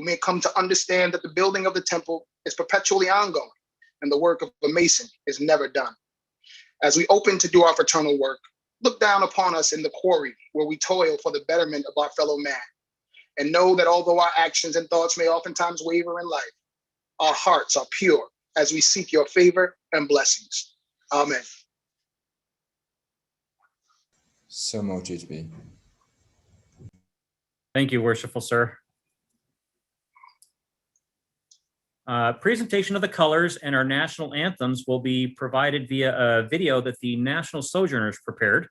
may come to understand that the building of the temple is perpetually ongoing and the work of a mason is never done. As we open to do our fraternal work, look down upon us in the quarry where we toil for the betterment of our fellow man, and know that although our actions and thoughts may oftentimes waver in life, our hearts are pure as we seek your favor and blessings. Amen. So mote it be. Thank you, worshipful sir. Presentation of the colors and our national anthems will be provided via a video that the National Sojourners prepared.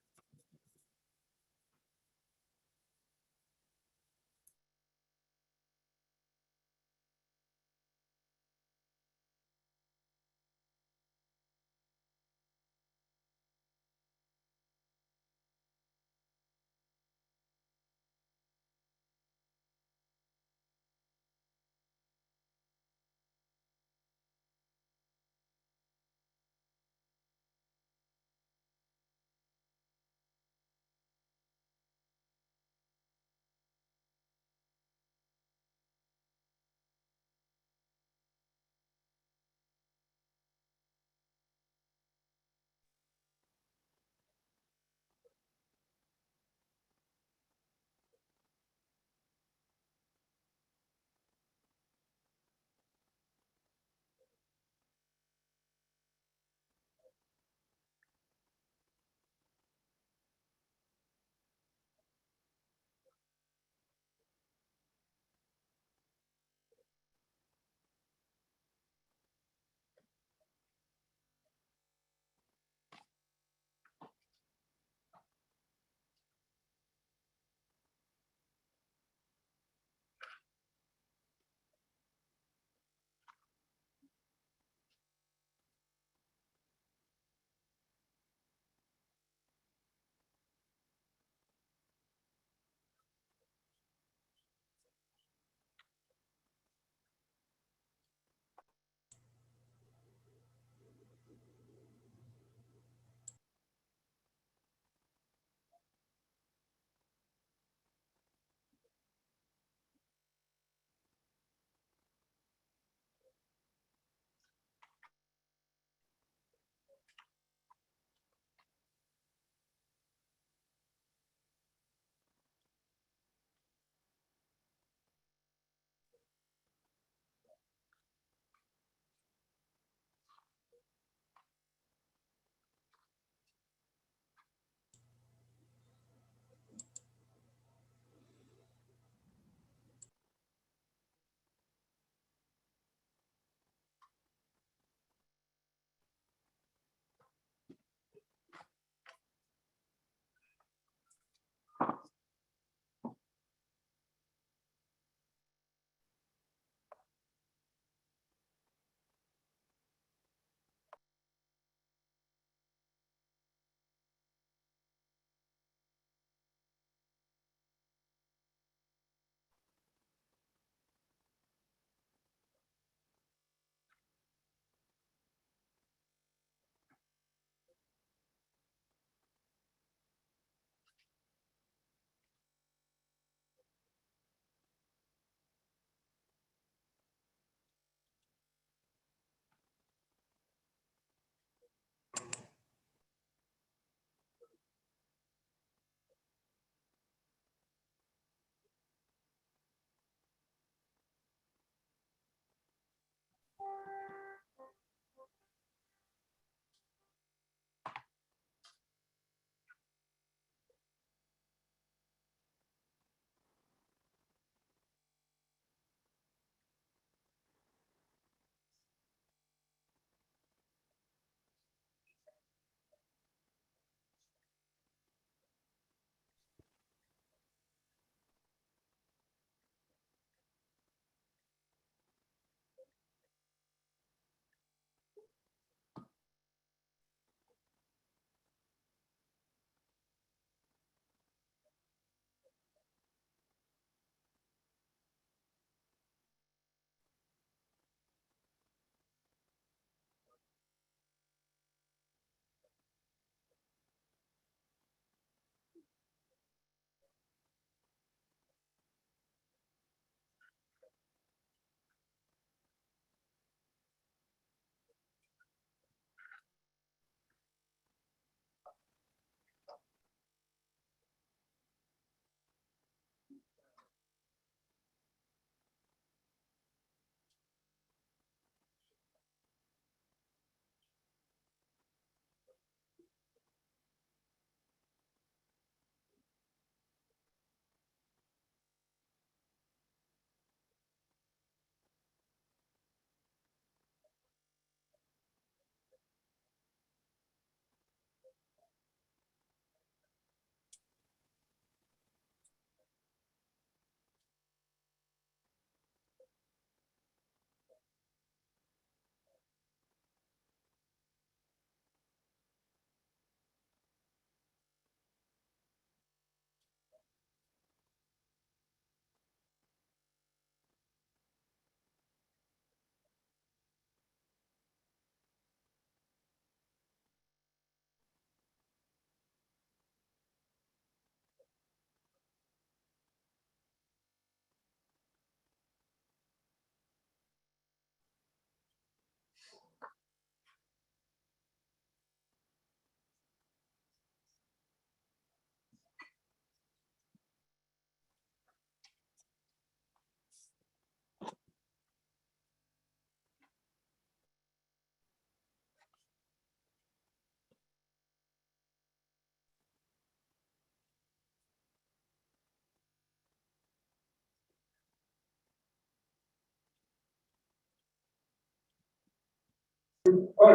A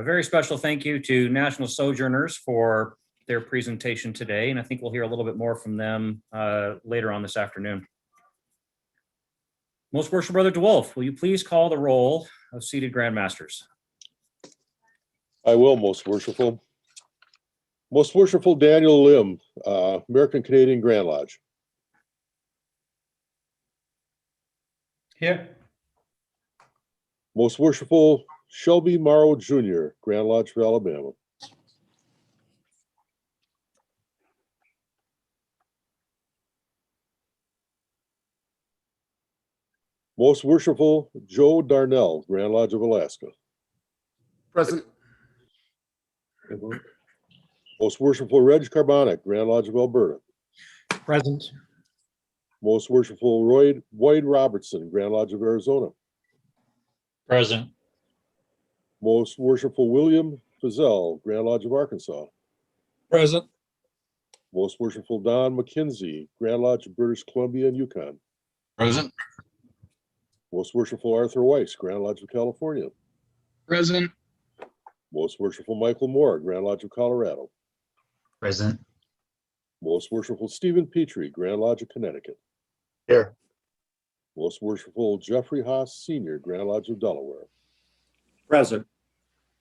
very special thank you to National Sojourners for their presentation today, and I think we'll hear a little bit more from them later on this afternoon. Most Worshipful Brother DeWolf, will you please call the roll of seated Grand Masters? I will, Most Worshipful. Most Worshipful Daniel Lim, American Canadian Grand Lodge. Here. Most Worshipful Shelby Morrow Jr., Grand Lodge of Alabama. Most Worshipful Joe Darnell, Grand Lodge of Alaska. Present. Most Worshipful Reg Carbonic, Grand Lodge of Alberta. Present. Most Worshipful Boyd Robertson, Grand Lodge of Arizona. Present. Most Worshipful William Fizell, Grand Lodge of Arkansas. Present. Most Worshipful Don McKenzie, Grand Lodge of British Columbia and Yukon. Present. Most Worshipful Arthur Weiss, Grand Lodge of California. Present. Most Worshipful Michael Moore, Grand Lodge of Colorado. Present. Most Worshipful Stephen Petrie, Grand Lodge of Connecticut. Here. Most Worshipful Jeffrey Haas Sr., Grand Lodge of Delaware. Present.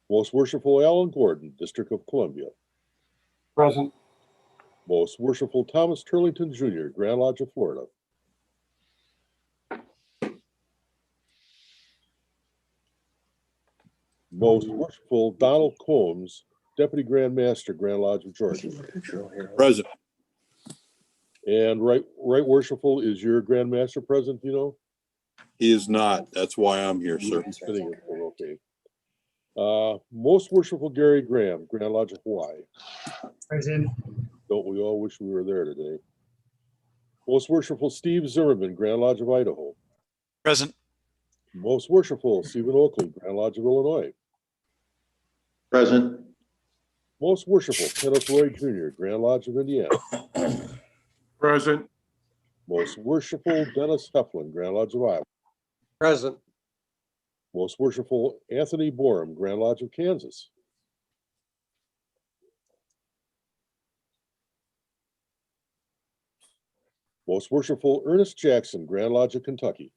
Most Worshipful Alan Gordon, District of Columbia. Present. Most Worshipful Thomas Turlington Jr., Grand Lodge of Florida. Most Worshipful Donald Combs, Deputy Grand Master, Grand Lodge of Georgia. Present. And right Worshipful, is your Grand Master present, you know? He is not. That's why I'm here, sir. He's fitting it, okay. Most Worshipful Gary Graham, Grand Lodge of Hawaii. Present. Don't we all wish we were there today? Most Worshipful Steve Zimmerman, Grand Lodge of Idaho. Present. Most Worshipful Stephen Oakley, Grand Lodge of Illinois. Present. Most Worshipful Kenneth Roy Jr., Grand Lodge of Indiana. Present. Most Worshipful Dennis Heflin, Grand Lodge of Iowa. Present. Most Worshipful Anthony Borum, Grand Lodge of Kansas. Most Worshipful Ernest Jackson, Grand Lodge of Kentucky.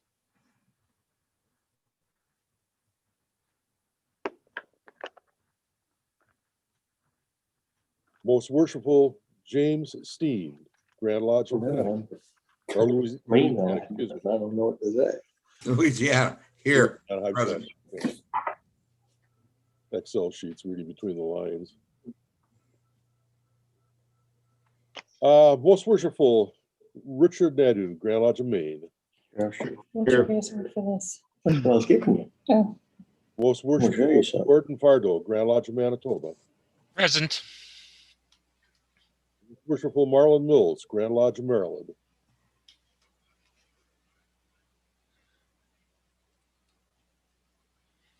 Most Worshipful James Steen, Grand Lodge of Connecticut. Or Louisiana, excuse me. I don't know what to say. Louisiana. Here. Present. Excel sheets reading between the lines. Most Worshipful Richard Nadu, Grand Lodge of Maine. Yeah, sure. What's your password for this? That's what I was giving you. Oh, Most Well, there Worshipful you go. Gordon Fardo, Grand Lodge of Manitoba. Present. Worshipful Marlon Mills, Grand Lodge of Maryland.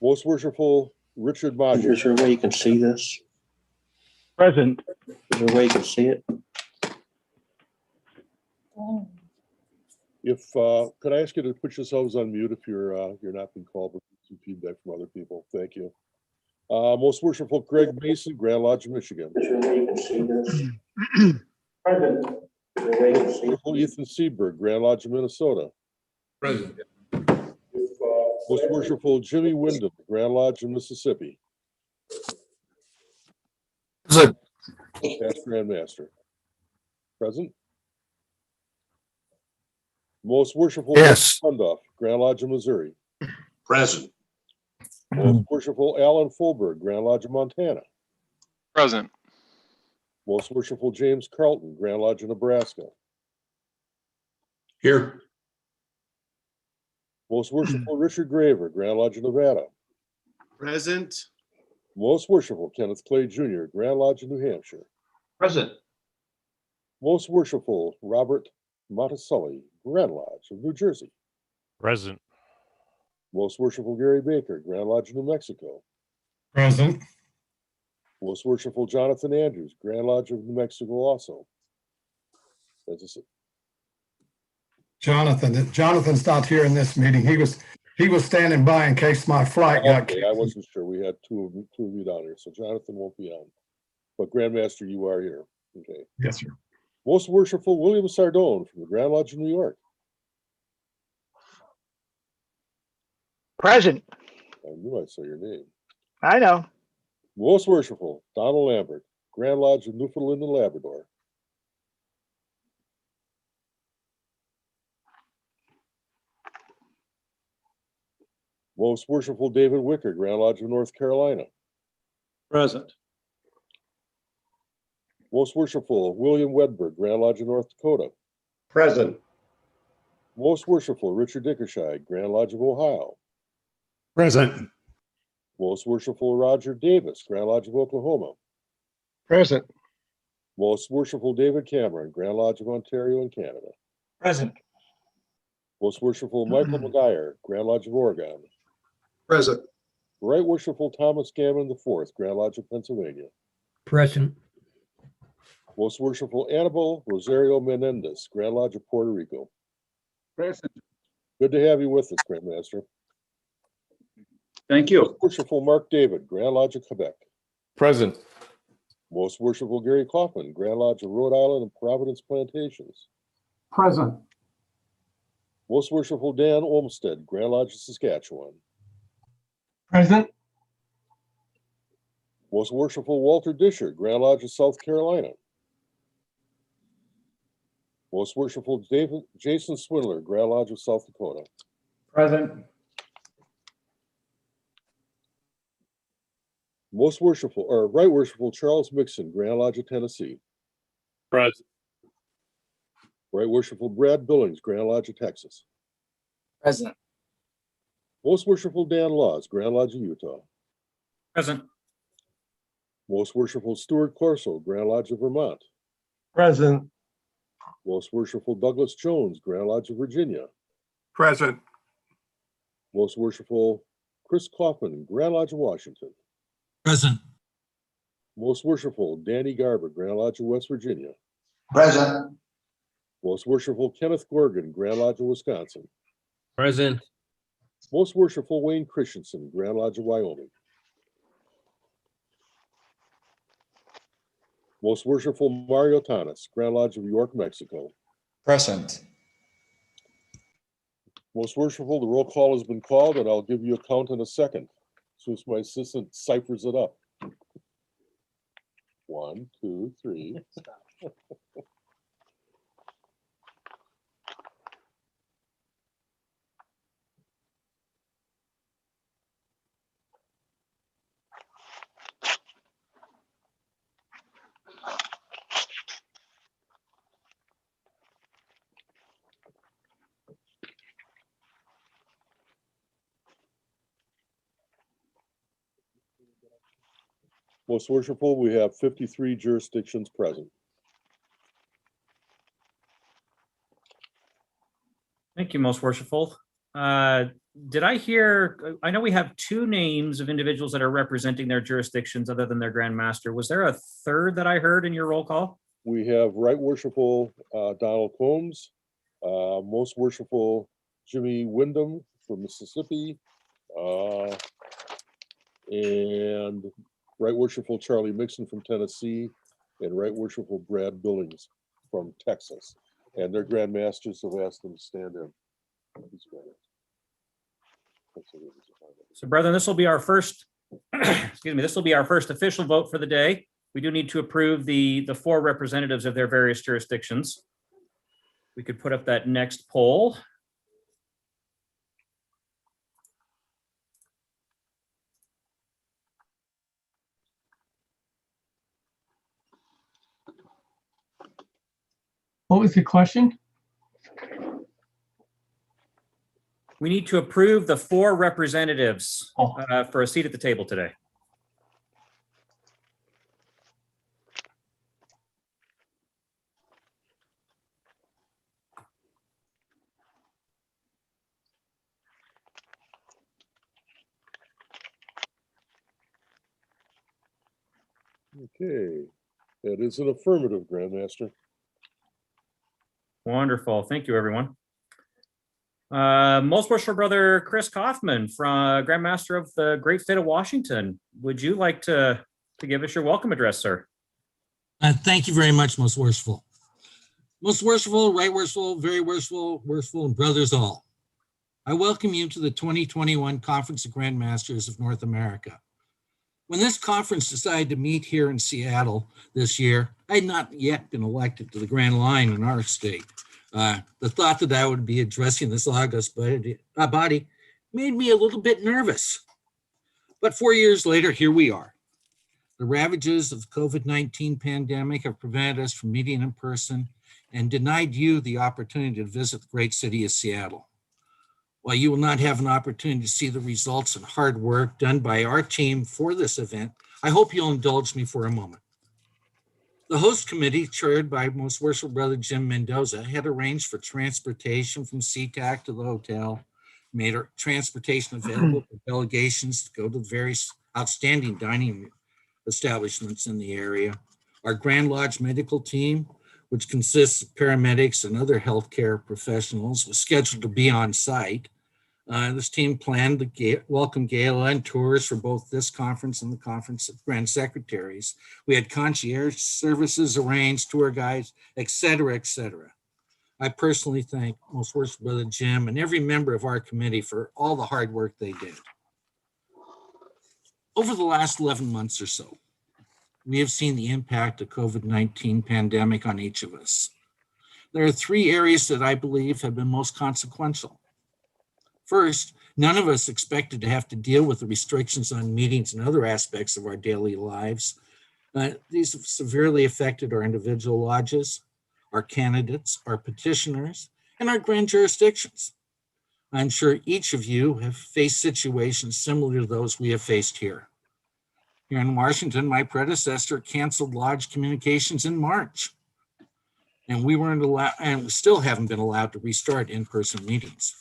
Most Worshipful Richard Is Modger. there a way you can see this? Present. Is there a way you can see it? oh. If could I ask you to put yourselves on mute if you're not being called, but some feedback from other people. Thank you. Most Worshipful Greg Mason, Grand Lodge of Michigan. Is there a way you can see this? Present. Is there a way you can see it? Worshipful Ethan Seaberg, Grand Lodge of Minnesota. Present. Most Worshipful Jimmy Wyndham, Grand Lodge of Mississippi. Present. Past Grand Master. Present. Most Worshipful Yes. Sundoff, Grand Lodge of Missouri. Present. Most Worshipful Alan Fulberg, Grand Lodge of Montana. Present. Most Worshipful James Carlton, Grand Lodge of Nebraska. Here. Most Worshipful Richard Graver, Grand Lodge of Nevada. Present. Most Worshipful Kenneth Clay Jr., Grand Lodge of New Hampshire. Present. Most Worshipful Robert Monticelli, Grand Lodge of New Jersey. Present. Most Worshipful Gary Baker, Grand Lodge of New Mexico. Present. Most Worshipful Jonathan Andrews, Grand Lodge of New Mexico also. That's a, Jonathan's not here in this meeting. He was standing by in case my flight got okay, I canceled. wasn't sure. We had two of you down here, so Jonathan won't be on. But Grandmaster, you are here. Okay. Yes, sir. Most Worshipful William Sardone from the Grand Lodge of New York. Present. I knew I saw your name. I know. Most Worshipful Donald Lambert, Grand Lodge of Newfoundland and Labrador. Most Worshipful David Wicker, Grand Lodge of North Carolina. Present. Most Worshipful William Wedberg, Grand Lodge of North Dakota. Present. Most Worshipful Richard Dickershide, Grand Lodge of Ohio. Present. Most Worshipful Roger Davis, Grand Lodge of Oklahoma. Present. Most Worshipful David Cameron, Grand Lodge of Ontario and Canada. Present. Most Worshipful Michael McGuire, Grand Lodge of Oregon. Present. Right Worshipful Thomas Gammon IV, Grand Lodge of Pennsylvania. Present. Most Worshipful Annabelle Rosario Menendez, Grand Lodge of Puerto Rico. Present. Good to have you with us, Grandmaster. Thank Most Worshipful Mark David, Grand Lodge of Quebec. Present. Most Worshipful Gary Kaufman, Grand Lodge of Rhode Island and Providence Plantations. Present. Most Worshipful Dan Olmsted, Grand Lodge of Saskatchewan. Present. Most Worshipful Walter Disher, Grand Lodge of South Carolina. Most Worshipful Jason Swindler, Grand Lodge of South Dakota. Present. Most Worshipful, or Right Worshipful Charles Mixon, Grand Lodge of Tennessee. Present. Right Worshipful Brad Billings, Grand Lodge of Texas. Present. Most Worshipful Dan Laws, Grand Lodge of Utah. Present. Most Worshipful Stuart Corso, Grand Lodge of Vermont. Present. Most Worshipful Douglas Jones, Grand Lodge of Virginia. Present. Most Worshipful Chris Kaufman, Grand Lodge of Washington. Present. Most Worshipful Danny Garber, Grand Lodge of West Virginia. Present. Most Worshipful Kenneth Gorgon, Grand Lodge of Wisconsin. Present. Most Worshipful Wayne Christensen, Grand Lodge of Wyoming. Most Worshipful Mario Tanas, Grand Lodge of York, Mexico. Present. Most Worshipful, the roll call has been called, and I'll give you a count in a second, as soon as my assistant ciphers it up. 1, 2, 3. Most Worshipful, we have 53 jurisdictions present. Thank you, Most Worshipful. Did I hear, I know we have 2 names of individuals that are representing their jurisdictions other than their Grand Master. Was there a third that I heard in your roll call? We have Right Worshipful Donald Combs, Most Worshipful Jimmy Wyndham from Mississippi, and Right Worshipful Charlie Mixon from Tennessee, and Right Worshipful Brad Billings from Texas. And their Grand Masters have asked them to stand in. So brethren, this will be our first, excuse me, this will be our first official vote for the day. We do need to approve the 4 representatives of their various jurisdictions. We could put up that next poll. What was the question? We need to approve the 4 representatives for a seat at the table today. Okay, that is an affirmative, Grandmaster. Wonderful. Thank you, everyone. Most worshipful brother Chris Kaufman, from Grandmaster of the great state of Washington. Would you like to give us your welcome address, sir? Thank you very much, most worshipful. Most worshipful, right worshipful, very worshipful, worshipful, and brothers all. I welcome you to the 2021 Conference of Grandmasters of North America. When this conference decided to meet here in Seattle this year, I had not yet been elected to the Grand Line in our state. The thought that I would be addressing this august body made me a little bit nervous. But 4 years later, here we are. The ravages of the COVID-19 pandemic have prevented us from meeting in person and denied you the opportunity to visit the great city of Seattle. While you will not have an opportunity to see the results and hard work done by our team for this event, I hope you'll indulge me for a moment. The host committee, chaired by Most Worshipful Brother Jim Mendoza, had arranged for transportation from SeaTac to the hotel, made our transportation available for delegations to go to the various outstanding dining establishments in the area. Our Grand Lodge medical team, which consists of paramedics and other healthcare professionals, was scheduled to be on site. This team planned the welcome gala and tours for both this conference and the Conference of Grand Secretaries. We had concierge services arranged, tour guides, et cetera, et cetera. I personally thank Most Worshipful Brother Jim and every member of our committee for all the hard work they did. Over the last 11 months or so, we have seen the impact of COVID-19 pandemic on each of us. There are 3 areas that I believe have been most consequential. First, none of us expected to have to deal with the restrictions on meetings and other aspects of our daily lives. These have severely affected our individual lodges, our candidates, our petitioners, and our grand jurisdictions. I'm sure each of you have faced situations similar to those we have faced here. Here in Washington, my predecessor canceled lodge communications in March, and we weren't allowed, and we still haven't been allowed to restart in-person meetings.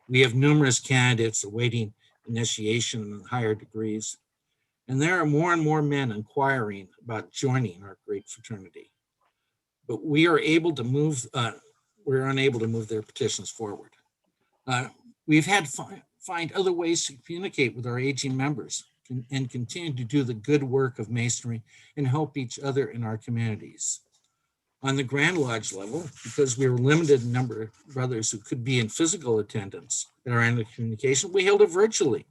We have numerous candidates awaiting initiation in higher degrees, and there are more and more men inquiring about joining our great fraternity. But we are able to move, we're unable to move their petitions forward. We've had to find other ways to communicate with our aging members and continue to do the good work of masonry and help each other in our communities. On the Grand Lodge level, because we were limited in number of brothers who could be in physical attendance at our end of communication, we held it virtually.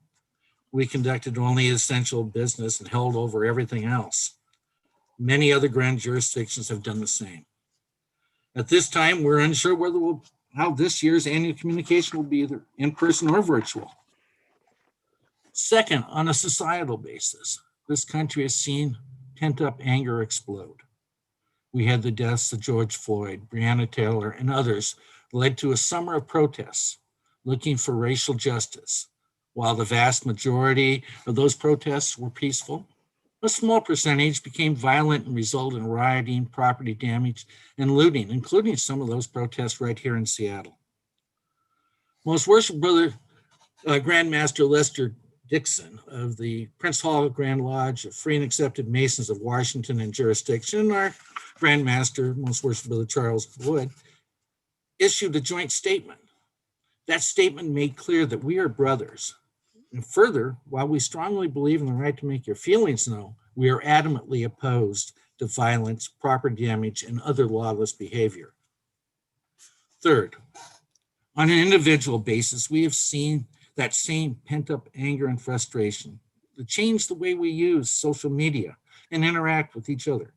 We conducted only essential business and held over everything else. Many other grand jurisdictions have done the same. At this time, we're unsure how this year's annual communication will be either in person or virtual. Second, on a societal basis, this country has seen pent-up anger explode. We had the deaths of George Floyd, Breonna Taylor, and others led to a summer of protests looking for racial justice. While the vast majority of those protests were peaceful, a small percentage became violent and resulted in rioting, property damage, and looting, including some of those protests right here in Seattle. Most Worshipful Brother Grandmaster Lester Dixon of the Prince Hall Grand Lodge of Free and Accepted Masons of Washington and jurisdiction, and our Grandmaster, Most Worshipful Brother Charles Wood, issued a joint statement. That statement made clear that we are brothers. And further, while we strongly believe in the right to make your feelings known, we are adamantly opposed to violence, property damage, and other lawless behavior. Third, on an individual basis, we have seen that same pent-up anger and frustration to change the way we use social media and interact with each other.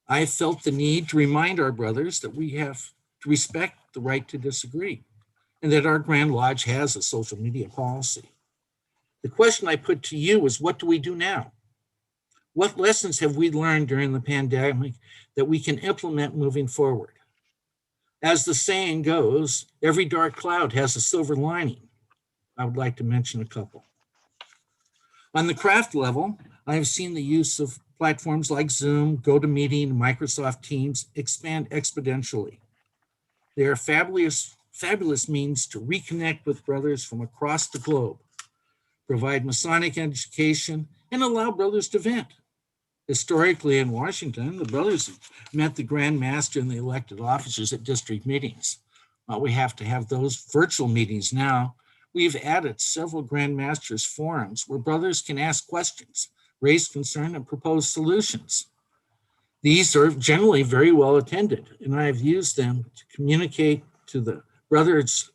I felt the need to remind our brothers that we have to respect the right to disagree and that our Grand Lodge has a social media policy. The question I put to you is, what do we do now? What lessons have we learned during the pandemic that we can implement moving forward? As the saying goes, every dark cloud has a silver lining. I would like to mention a couple. On the craft level, I have seen the use of platforms like Zoom, GoToMeeting, and Microsoft Teams expand exponentially. They are fabulous means to reconnect with brothers from across the globe, provide Masonic education, and allow brothers to vent. Historically in Washington, the brothers have met the Grand Master and the elected officers at district meetings. We have to have those virtual meetings now. We've added several Grand Masters forums where brothers can ask questions, raise concern, and propose solutions. These are generally very well attended, and I have used them to communicate to the brothers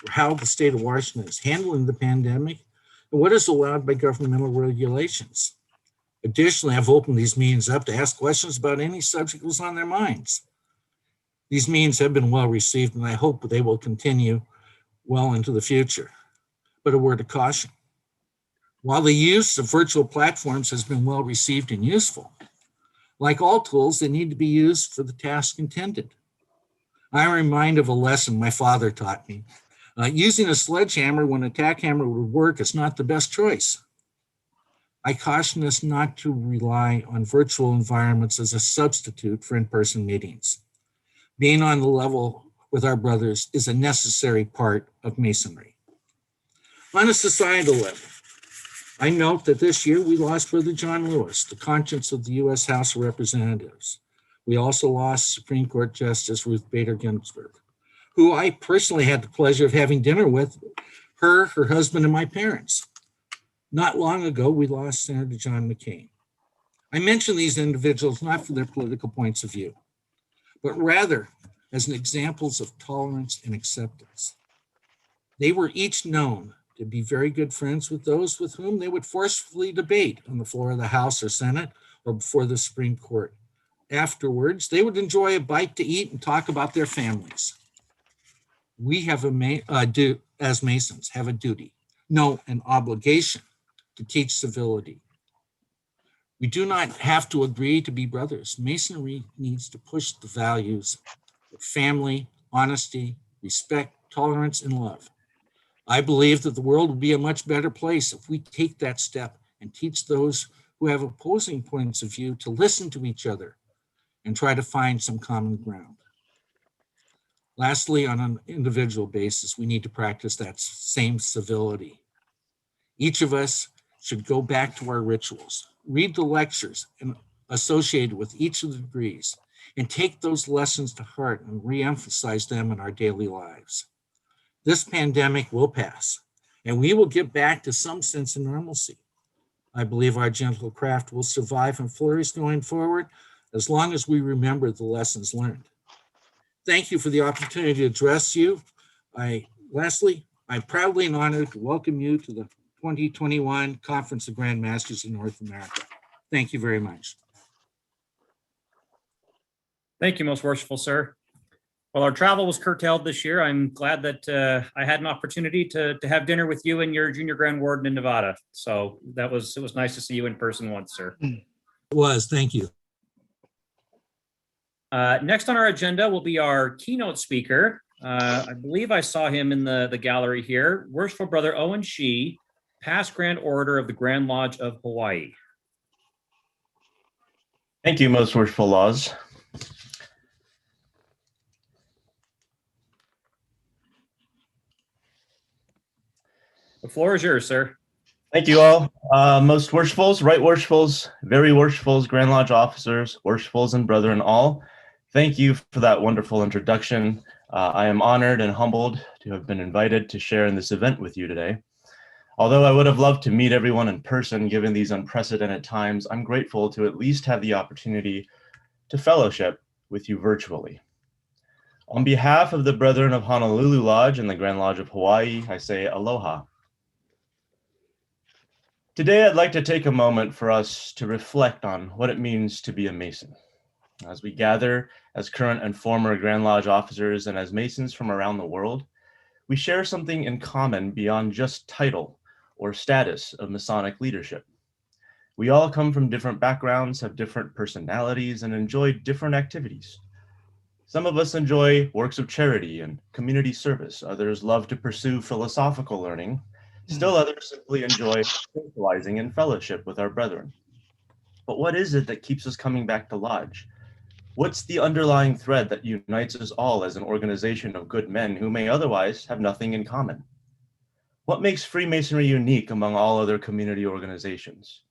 how the state of Washington is handling the pandemic and what is allowed by governmental regulations. Additionally, I've opened these meetings up to ask questions about any subject that's on their minds. These meetings have been well received, and I hope they will continue well into the future. But a word of caution. While the use of virtual platforms has been well received and useful, like all tools, they need to be used for the task intended. I'm reminded of a lesson my father taught me. Using a sledgehammer when a tack hammer would work is not the best choice. I caution us not to rely on virtual environments as a substitute for in-person meetings. Being on the level with our brothers is a necessary part of Masonry. On a societal level, I note that this year we lost Brother John Lewis, the conscience of the U.S. House of Representatives. We also lost Supreme Court Justice Ruth Bader Ginsburg, who I personally had the pleasure of having dinner with, her husband, and my parents. Not long ago, we lost Senator John McCain. I mention these individuals not for their political points of view, but rather as examples of tolerance and acceptance. They were each known to be very good friends with those with whom they would forcefully debate on the floor of the House or Senate or before the Supreme Court. Afterwards, they would enjoy a bite to eat and talk about their families. We have as Masons have a duty, no, an obligation to teach civility. We do not have to agree to be brothers. Masonry needs to push the values of family, honesty, respect, tolerance, and love. I believe that the world will be a much better place if we take that step and teach those who have opposing points of view to listen to each other and try to find some common ground. Lastly, on an individual basis, we need to practice that same civility. Each of us should go back to our rituals, read the lectures associated with each of the degrees, and take those lessons to heart and re-emphasize them in our daily lives. This pandemic will pass, and we will get back to some sense of normalcy. I believe our gentle craft will survive and flourish going forward as long as we remember the lessons learned. Thank you for the opportunity to address you. Lastly, I'm proudly and honored to welcome you to the 2021 Conference of Grand Masters in North America. Thank you very much. Thank you, most worshipful sir. Well, our travel was curtailed this year. I'm glad that I had an opportunity to have dinner with you and your junior grand warden in Nevada. So it was nice to see you in person once, sir. It was, thank you. Next on our agenda will be our keynote speaker. I believe I saw him in the gallery here. Worshipful Brother Owen Shee, past Grand Orator of the Grand Lodge of Hawaii. Thank you, most worshipful laws. The floor is yours, sir. Thank you all. Most worshifuls, right worshifuls, very worshifuls, Grand Lodge officers, worshifuls, and brethren all. Thank you for that wonderful introduction. I am honored and humbled to have been invited to share in this event with you today. Although I would have loved to meet everyone in person, given these unprecedented times, I'm grateful to at least have the opportunity to fellowship with you virtually. On behalf of the Brethren of Honolulu Lodge and the Grand Lodge of Hawaii, I say aloha. Today, I'd like to take a moment for us to reflect on what it means to be a Mason. As we gather as current and former Grand Lodge officers and as Masons from around the world, we share something in common beyond just title or status of Masonic leadership. We all come from different backgrounds, have different personalities, and enjoy different activities. Some of us enjoy works of charity and community service. Others love to pursue philosophical learning. Still others simply enjoy socializing and fellowship with our brethren. But what is it that keeps us coming back to Lodge? What's the underlying thread that unites us all as an organization of good men who may otherwise have nothing in common? What makes Freemasonry unique among all other community organizations?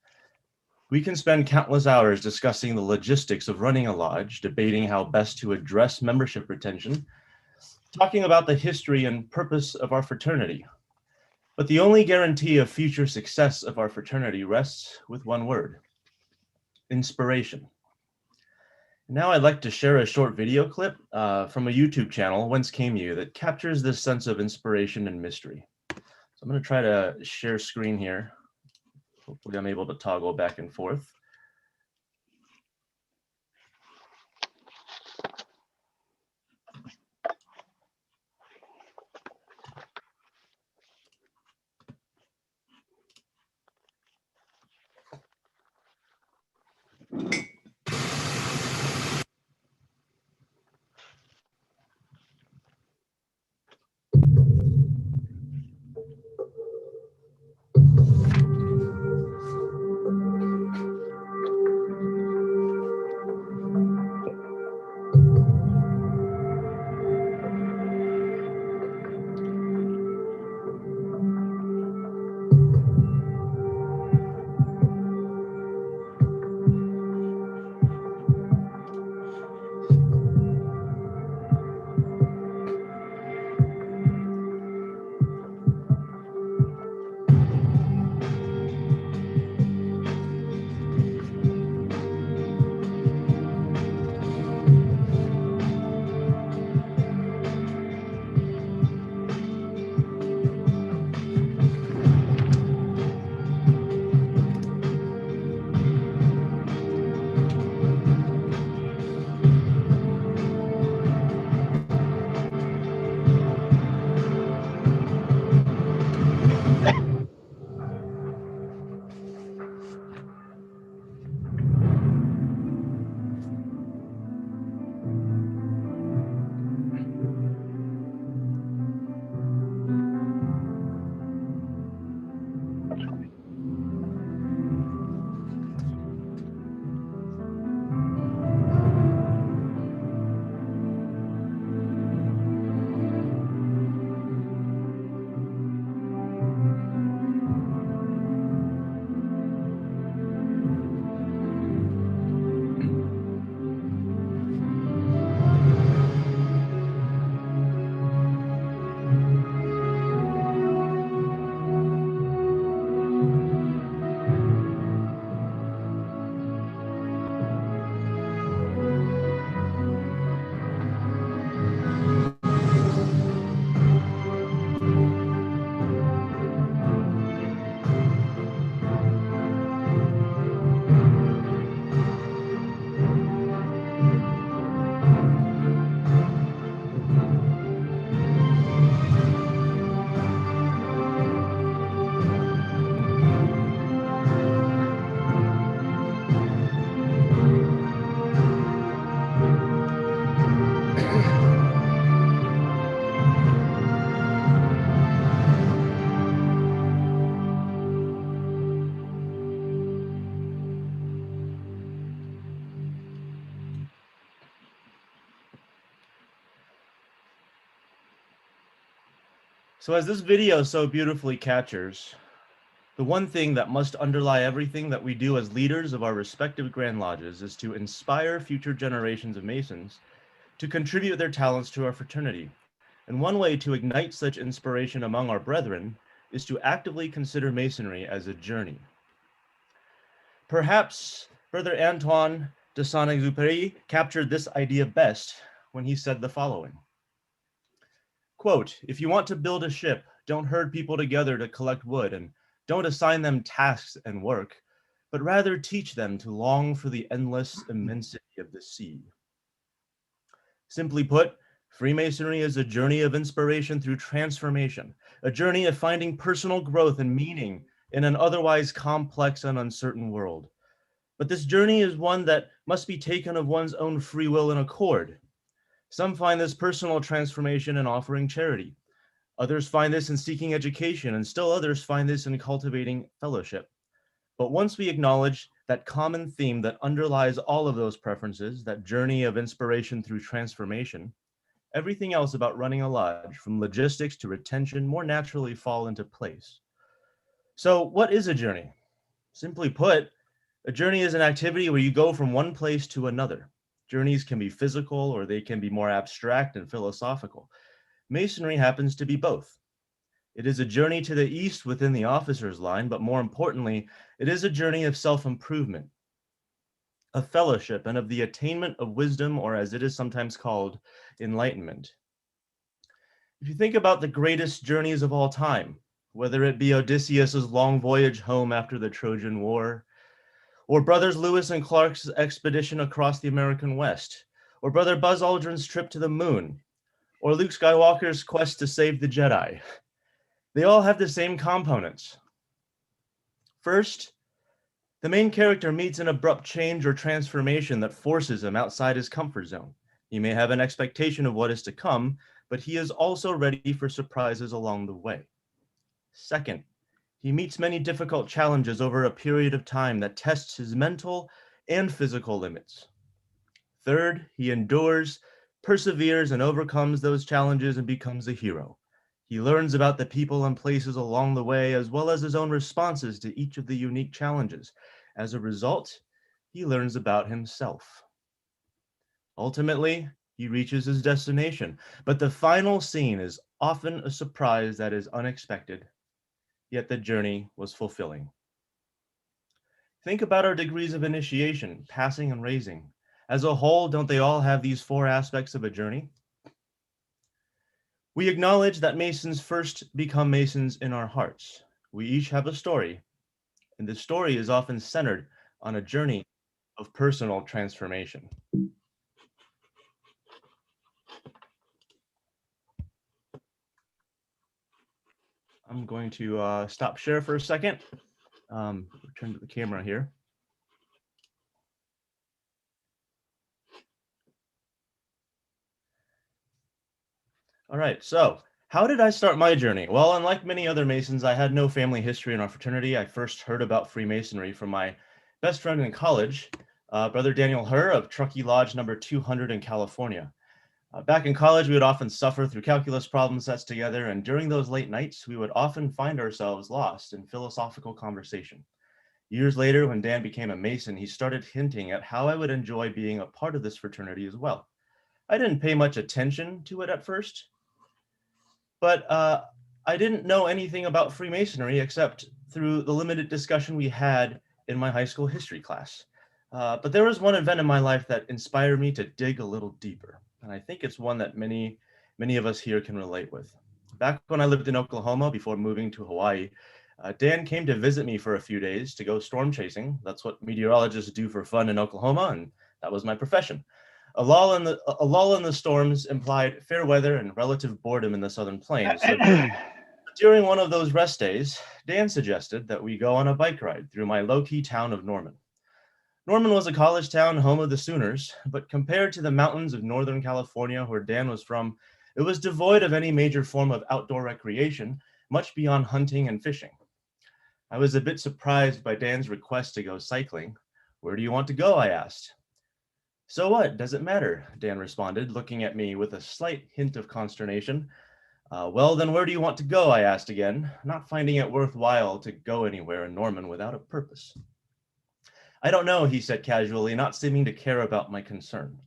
We can spend countless hours discussing the logistics of running a lodge, debating how best to address membership retention, talking about the history and purpose of our fraternity. But the only guarantee of future success of our fraternity rests with one word: inspiration. Now I'd like to share a short video clip from a YouTube channel, Whence Came You, that captures this sense of inspiration and mystery. So I'm going to try to share screen here. Hopefully I'm able to toggle back and forth. So as this video so beautifully captures, the one thing that must underlie everything that we do as leaders of our respective Grand Lodges is to inspire future generations of Masons to contribute their talents to our fraternity. And one way to ignite such inspiration among our brethren is to actively consider Masonry as a journey. Perhaps Brother Antoine de Saint-Exupéry captured this idea best when he said the following. Quote, "If you want to build a ship, don't herd people together to collect wood, and don't assign them tasks and work, but rather teach them to long for the endless immensity of the sea." Simply put, Freemasonry is a journey of inspiration through transformation, a journey of finding personal growth and meaning in an otherwise complex and uncertain world. But this journey is one that must be taken of one's own free will and accord. Some find this personal transformation in offering charity. Others find this in seeking education, and still others find this in cultivating fellowship. But once we acknowledge that common theme that underlies all of those preferences, that journey of inspiration through transformation, everything else about running a lodge, from logistics to retention, more naturally fall into place. So what is a journey? Simply put, A journey is an activity where you go from one place to another. Journeys can be physical or they can be more abstract and philosophical. Masonry happens to be both. It is a journey to the east within the officer's line, but more importantly, it is a journey of self-improvement, of fellowship, and of the attainment of wisdom, or as it is sometimes called, enlightenment. If you think about the greatest journeys of all time, whether it be Odysseus's long voyage home after the Trojan War, or brothers Lewis and Clark's expedition across the American West, or brother Buzz Aldrin's trip to the moon, or Luke Skywalker's quest to save the Jedi, they all have the same components. First, the main character meets an abrupt change or transformation that forces him outside his comfort zone. He may have an expectation of what is to come, but he is also ready for surprises along the way. Second, he meets many difficult challenges over a period of time that tests his mental and physical limits. Third, he endures, perseveres, and overcomes those challenges and becomes a hero. He learns about the people and places along the way, as well as his own responses to each of the unique challenges. As a result, he learns about himself. Ultimately, he reaches his destination, but the final scene is often a surprise that is unexpected, yet the journey was fulfilling. Think about our degrees of initiation, passing and raising. As a whole, don't they all have these 4 aspects of a journey? We acknowledge that Masons first become Masons in our hearts. We each have a story, and the story is often centered on a journey of personal transformation. I'm going to stop share for a second. Return to the camera here. All right, so how did I start my journey? Well, unlike many other Masons, I had no family history in our fraternity. I first heard about Freemasonry from my best friend in college, Brother Daniel Herr of Truckee Lodge number 200 in California. Back in college, we would often suffer through calculus problem sets together, and during those late nights, we would often find ourselves lost in philosophical conversation. Years later, when Dan became a Mason, he started hinting at how I would enjoy being a part of this fraternity as well. I didn't pay much attention to it at first, but I didn't know anything about Freemasonry except through the limited discussion we had in my high school history class. But there was one event in my life that inspired me to dig a little deeper. And I think it's one that many of us here can relate with. Back when I lived in Oklahoma before moving to Hawaii, Dan came to visit me for a few days to go storm chasing. That's what meteorologists do for fun in Oklahoma, and that was my profession. A lull in the storms implied fair weather and relative boredom in the Southern Plains. So during one of those rest days, Dan suggested that we go on a bike ride through my low-key town of Norman. Norman was a college town, home of the Sooners, but compared to the mountains of Northern California, where Dan was from, it was devoid of any major form of outdoor recreation, much beyond hunting and fishing. I was a bit surprised by Dan's request to go cycling. "Where do you want to go?" I asked. "So what? Does it matter?" Dan responded, looking at me with a slight hint of consternation. Well, then where do you want to go?" I asked again, not finding it worthwhile to go anywhere in Norman without a purpose. "I don't know," he said casually, not seeming to care about my concern.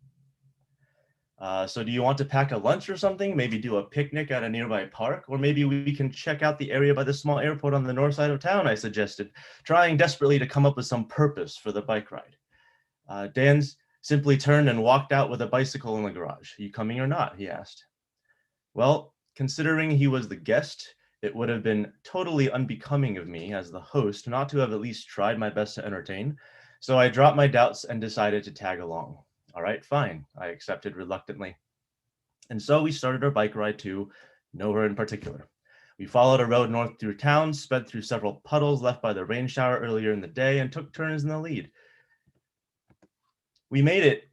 So do you want to pack a lunch or something? Maybe do a picnic at a nearby park? Or maybe we can check out the area by the small airport on the north side of town," I suggested, trying desperately to come up with some purpose for the bike ride. Dan simply turned and walked out with a bicycle in the garage. "You coming or not?" he asked. Well, considering he was the guest, it would have been totally unbecoming of me as the host not to have at least tried my best to entertain. So I dropped my doubts and decided to tag along. "All right, fine," I accepted reluctantly. And so we started our bike ride to nowhere in particular. We followed a road north through town, sped through several puddles left by the rain shower earlier in the day, and took turns in the lead. We made it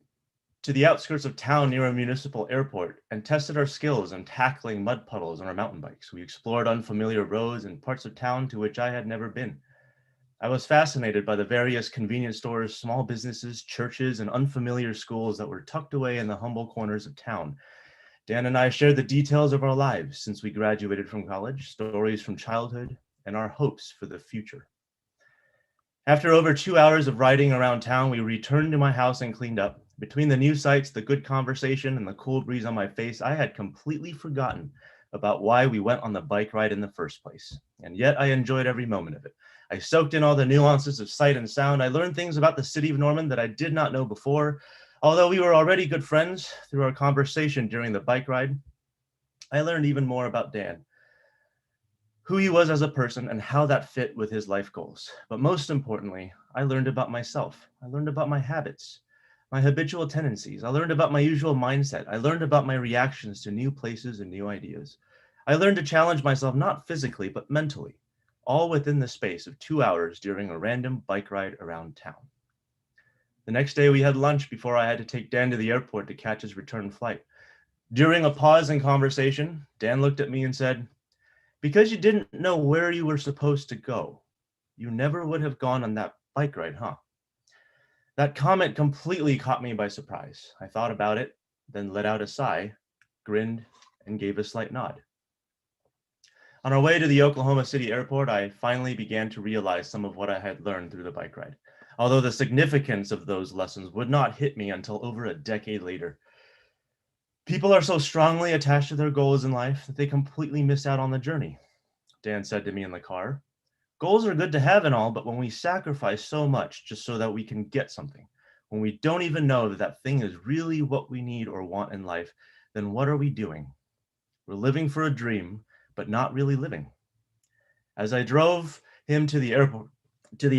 to the outskirts of town near a municipal airport and tested our skills in tackling mud puddles on our mountain bikes. We explored unfamiliar roads and parts of town to which I had never been. I was fascinated by the various convenience stores, small businesses, churches, and unfamiliar schools that were tucked away in the humble corners of town. Dan and I shared the details of our lives since we graduated from college, stories from childhood, and our hopes for the future. After over 2 hours of riding around town, we returned to my house and cleaned up. Between the new sights, the good conversation, and the cool breeze on my face, I had completely forgotten about why we went on the bike ride in the first place. And yet I enjoyed every moment of it. I soaked in all the nuances of sight and sound. I learned things about the city of Norman that I did not know before. Although we were already good friends through our conversation during the bike ride, I learned even more about Dan, who he was as a person and how that fit with his life goals. But most importantly, I learned about myself. I learned about my habits, my habitual tendencies. I learned about my usual mindset. I learned about my reactions to new places and new ideas. I learned to challenge myself, not physically, but mentally, all within the space of 2 hours during a random bike ride around town. The next day we had lunch before I had to take Dan to the airport to catch his return flight. During a pause in conversation, Dan looked at me and said, "Because you didn't know where you were supposed to go, you never would have gone on that bike ride, huh?" That comment completely caught me by surprise. I thought about it, then let out a sigh, grinned, and gave a slight nod. On our way to the Oklahoma City airport, I finally began to realize some of what I had learned through the bike ride, although the significance of those lessons would not hit me until over a decade later. People are so strongly attached to their goals in life that they completely miss out on the journey. Dan said to me in the car, "Goals are good to have and all, but when we sacrifice so much just so that we can get something, when we don't even know that that thing is really what we need or want in life, then what are we doing? We're living for a dream, but not really living." As I drove him to the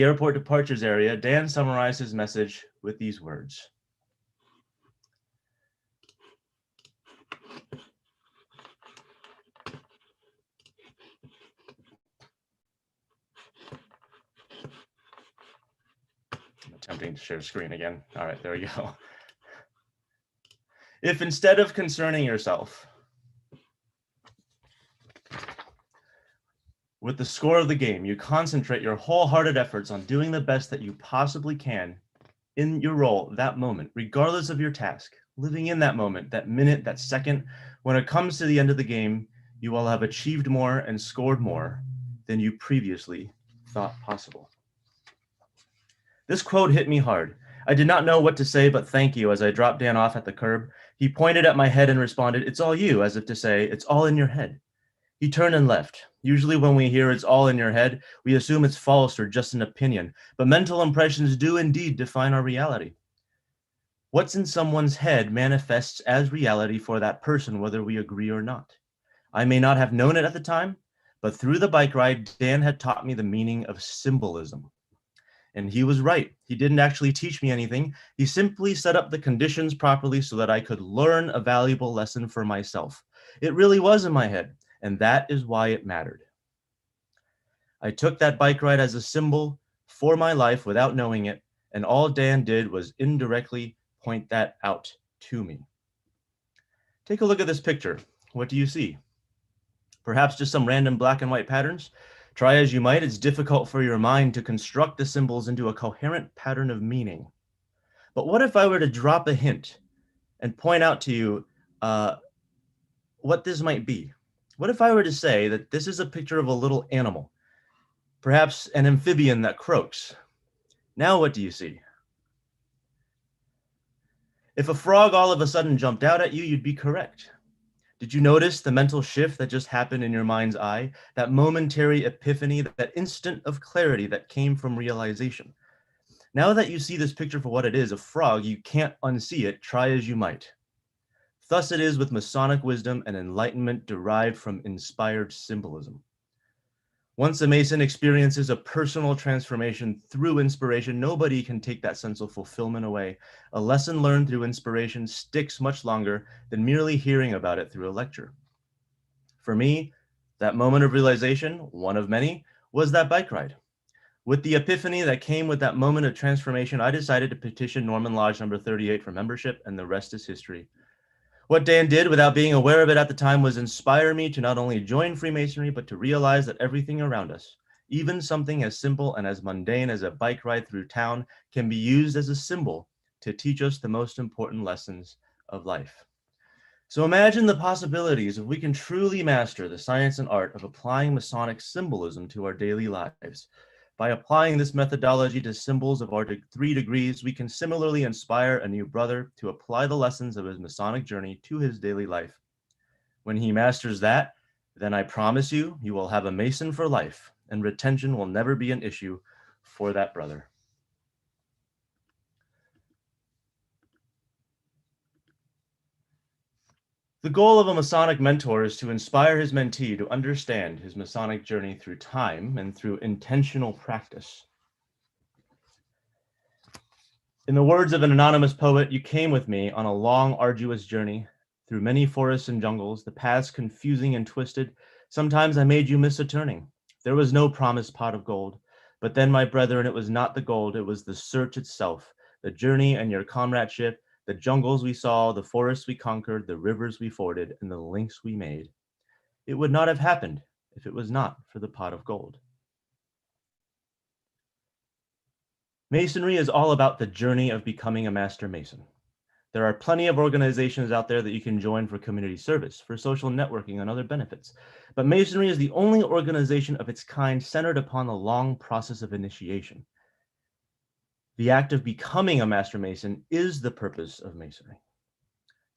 airport departures area, Dan summarized his message with these words. I'm attempting to share screen again. All right, there we go. If instead of concerning yourself with the score of the game, you concentrate your wholehearted efforts on doing the best that you possibly can in your role, that moment, regardless of your task, living in that moment, that minute, that second, when it comes to the end of the game, you will have achieved more and scored more than you previously thought possible. This quote hit me hard. I did not know what to say, but thank you as I dropped Dan off at the curb. He pointed at my head and responded, "It's all you," as if to say, "It's all in your head." He turned and left. Usually when we hear "it's all in your head," we assume it's false or just an opinion, but mental impressions do indeed define our reality. What's in someone's head manifests as reality for that person, whether we agree or not. I may not have known it at the time, but through the bike ride, Dan had taught me the meaning of symbolism. And he was right. He didn't actually teach me anything. He simply set up the conditions properly so that I could learn a valuable lesson for myself. It really was in my head, and that is why it mattered. I took that bike ride as a symbol for my life without knowing it, and all Dan did was indirectly point that out to me. Take a look at this picture. What do you see? Perhaps just some random black and white patterns? Try as you might, it's difficult for your mind to construct the symbols into a coherent pattern of meaning. But what if I were to drop a hint and point out to you what this might be? What if I were to say that this is a picture of a little animal, perhaps an amphibian that croaks? Now what do you see? If a frog all of a sudden jumped out at you, you'd be correct. Did you notice the mental shift that just happened in your mind's eye? That momentary epiphany, that instant of clarity that came from realization. Now that you see this picture for what it is, a frog, you can't unsee it, try as you might. Thus it is with Masonic wisdom and enlightenment derived from inspired symbolism. Once a Mason experiences a personal transformation through inspiration, nobody can take that sense of fulfillment away. A lesson learned through inspiration sticks much longer than merely hearing about it through a lecture. For me, that moment of realization, one of many, was that bike ride. With the epiphany that came with that moment of transformation, I decided to petition Norman Lodge number 38 for membership, and the rest is history. What Dan did without being aware of it at the time was inspire me to not only join Freemasonry, but to realize that everything around us, even something as simple and as mundane as a bike ride through town, can be used as a symbol to teach us the most important lessons of life. So imagine the possibilities if we can truly master the science and art of applying Masonic symbolism to our daily lives. By applying this methodology to symbols of our 3 degrees, we can similarly inspire a new brother to apply the lessons of his Masonic journey to his daily life. When he masters that, then I promise you, you will have a Mason for life, and retention will never be an issue for that brother. The goal of a Masonic mentor is to inspire his mentee to understand his Masonic journey through time and through intentional practice. In the words of an anonymous poet, you came with me on a long, arduous journey through many forests and jungles, the paths confusing and twisted. Sometimes I made you miss a turning. There was no promised pot of gold. But then, my brethren, it was not the gold, it was the search itself, the journey and your comradeship, the jungles we saw, the forests we conquered, the rivers we forded, and the links we made. It would not have happened if it was not for the pot of gold. Masonry is all about the journey of becoming a Master Mason. There are plenty of organizations out there that you can join for community service, for social networking, and other benefits. But Masonry is the only organization of its kind centered upon the long process of initiation. The act of becoming a Master Mason is the purpose of Masonry.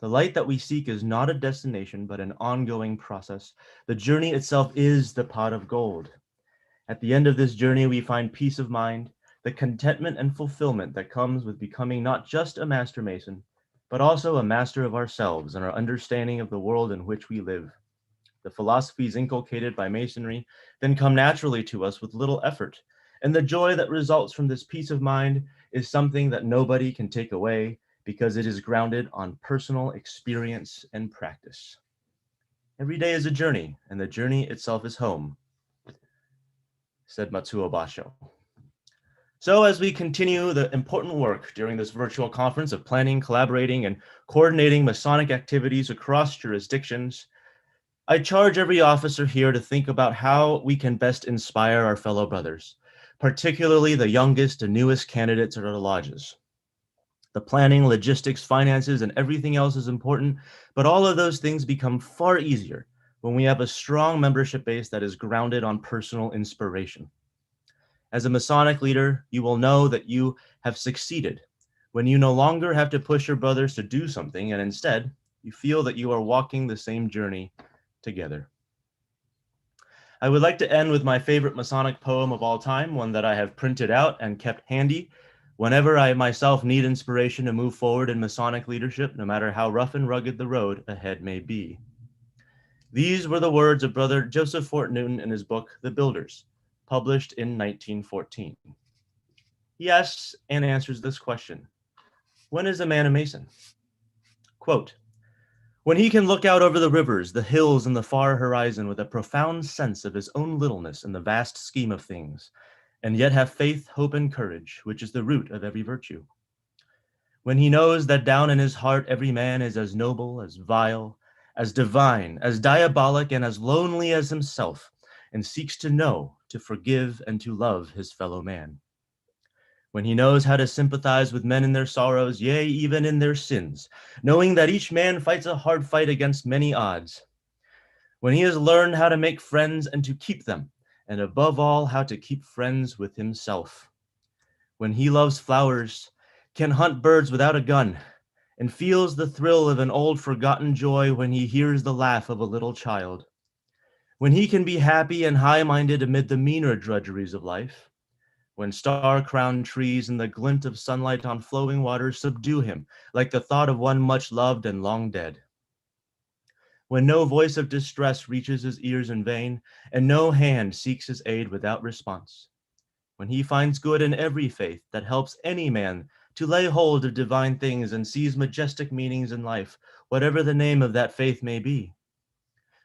The light that we seek is not a destination, but an ongoing process. The journey itself is the pot of gold. At the end of this journey, we find peace of mind, the contentment and fulfillment that comes with becoming not just a Master Mason, but also a master of ourselves and our understanding of the world in which we live. The philosophies inculcated by Masonry then come naturally to us with little effort, and the joy that results from this peace of mind is something that nobody can take away because it is grounded on personal experience and practice. Every day is a journey, and the journey itself is home, said Matsuo Basho. So as we continue the important work during this virtual conference of planning, collaborating, and coordinating Masonic activities across jurisdictions, I charge every officer here to think about how we can best inspire our fellow brothers, particularly the youngest and newest candidates at our lodges. The planning, logistics, finances, and everything else is important, but all of those things become far easier when we have a strong membership base that is grounded on personal inspiration. As a Masonic leader, you will know that you have succeeded when you no longer have to push your brothers to do something, and instead, you feel that you are walking the same journey together. I would like to end with my favorite Masonic poem of all time, one that I have printed out and kept handy whenever I myself need inspiration to move forward in Masonic leadership, no matter how rough and rugged the road ahead may be. These were the words of Brother Joseph Fort Newton in his book, The Builders, published in 1914. He asks and answers this question: when is a man a Mason? Quote, when he can look out over the rivers, the hills, and the far horizon with a profound sense of his own littleness in the vast scheme of things, and yet have faith, hope, and courage, which is the root of every virtue. When he knows that down in his heart every man is as noble, as vile, as divine, as diabolic, and as lonely as himself, and seeks to know, to forgive, and to love his fellow man. When he knows how to sympathize with men in their sorrows, yea, even in their sins, knowing that each man fights a hard fight against many odds. When he has learned how to make friends and to keep them, and above all, how to keep friends with himself. When he loves flowers, can hunt birds without a gun, and feels the thrill of an old forgotten joy when he hears the laugh of a little child. When he can be happy and high-minded amid the meaner drudgeries of life. When star-crowned trees and the glint of sunlight on flowing waters subdue him like the thought of one much loved and long dead. When no voice of distress reaches his ears in vain, and no hand seeks his aid without response. When he finds good in every faith that helps any man to lay hold of divine things and sees majestic meanings in life, whatever the name of that faith may be.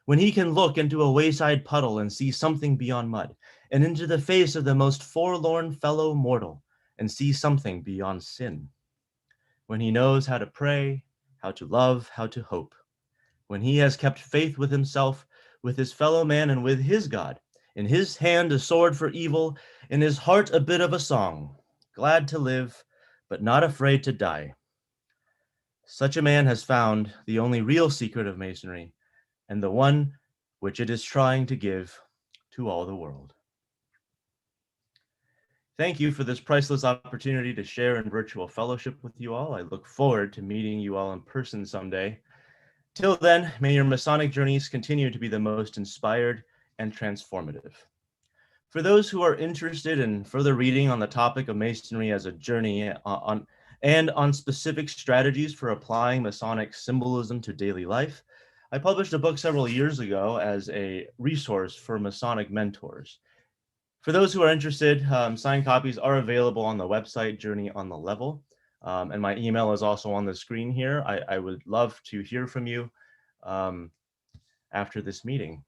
When he can look into a wayside puddle and see something beyond mud, and into the face of the most forlorn fellow mortal and see something beyond sin. When he knows how to pray, how to love, how to hope. When he has kept faith with himself, with his fellow man, and with his God, in his hand a sword for evil, in his heart a bit of a song, glad to live, but not afraid to die. Such a man has found the only real secret of Masonry, and the one which it is trying to give to all the world. Thank you for this priceless opportunity to share in virtual fellowship with you all. I look forward to meeting you all in person someday. Till then, may your Masonic journeys continue to be the most inspired and transformative. For those who are interested in further reading on the topic of Masonry as a journey on specific strategies for applying Masonic symbolism to daily life, I published a book several years ago as a resource for Masonic mentors. For those who are interested, signed copies are available on the website Journey on the Level. And my email is also on the screen here. I would love to hear from you after this meeting.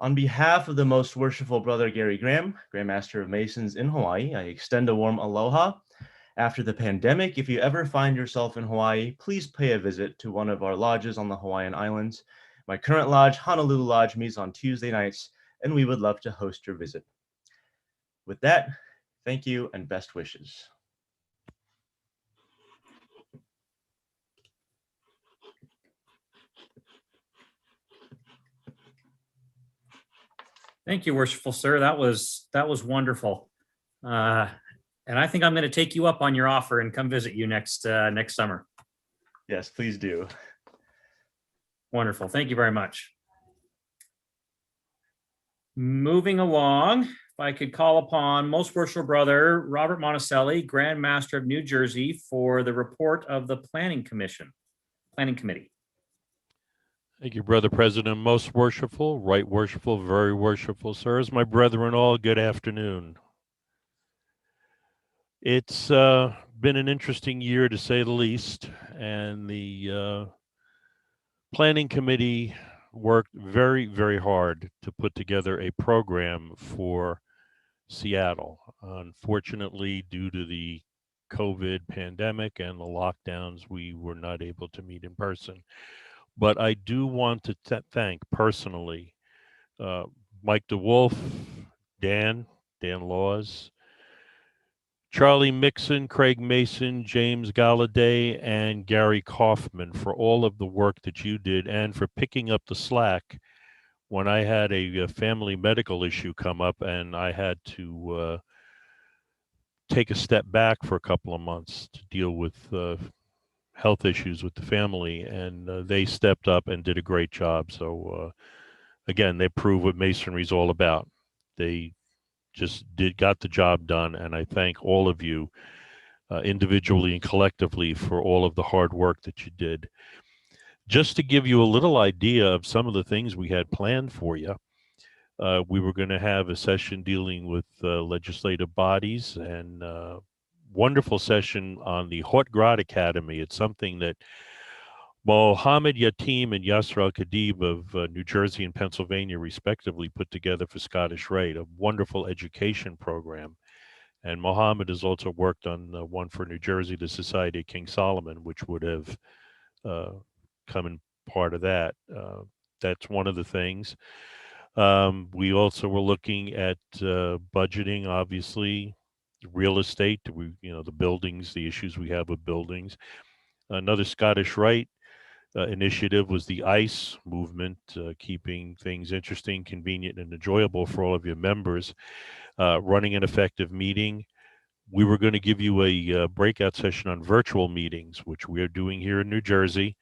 On behalf of the Most Worshipful Brother Gary Graham, Grand Master of Masons in Hawaii, I extend a warm aloha. After the pandemic, if you ever find yourself in Hawaii, please pay a visit to one of our lodges on the Hawaiian Islands. My current lodge, Honolulu Lodge, meets on Tuesday nights, and we would love to host your visit. With that, thank you and best wishes. Thank you, worshipful sir. That was wonderful. And I think I'm going to take you up on your offer and come visit you next summer. Yes, please do. Wonderful. Thank you very much. Moving along, if I could call upon Most Worshipful Brother Robert Monticelli, Grand Master of New Jersey, for the report of the Planning Committee. Thank you, Brother President. Most worshipful, right worshipful, very worshipful sirs, my brethren all, good afternoon. It's been an interesting year to say the least, and the Planning Committee worked very, very hard to put together a program for Seattle. Unfortunately, due to the COVID pandemic and the lockdowns, we were not able to meet in person. But I do want to thank personally Mike DeWolf, Dan Laws, Charlie Mixon, Craig Mason, James Galladay, and Gary Kaufman for all of the work that you did and for picking up the slack when I had a family medical issue come up and I had to take a step back for a couple of months to deal with health issues with the family, and they stepped up and did a great job. So again, they prove what Masonry is all about. They just got the job done, and I thank all of you individually and collectively for all of the hard work that you did. Just to give you a little idea of some of the things we had planned for you, we were going to have a session dealing with legislative bodies and wonderful session on the Hot Grad Academy. It's something that Mohammed Yatim and Yasser Al-Khadib of New Jersey and Pennsylvania respectively put together for Scottish Rite, a wonderful education program. And Mohammed has also worked on one for New Jersey, the Society of King Solomon, which would have come in part of that. That's one of the things. We also were looking at budgeting, obviously, real estate, the buildings, the issues we have with buildings. Another Scottish Rite initiative was the ICE movement, keeping things interesting, convenient, and enjoyable for all of your members. Running an effective meeting. We were going to give you a breakout session on virtual meetings, which we are doing here in New Jersey.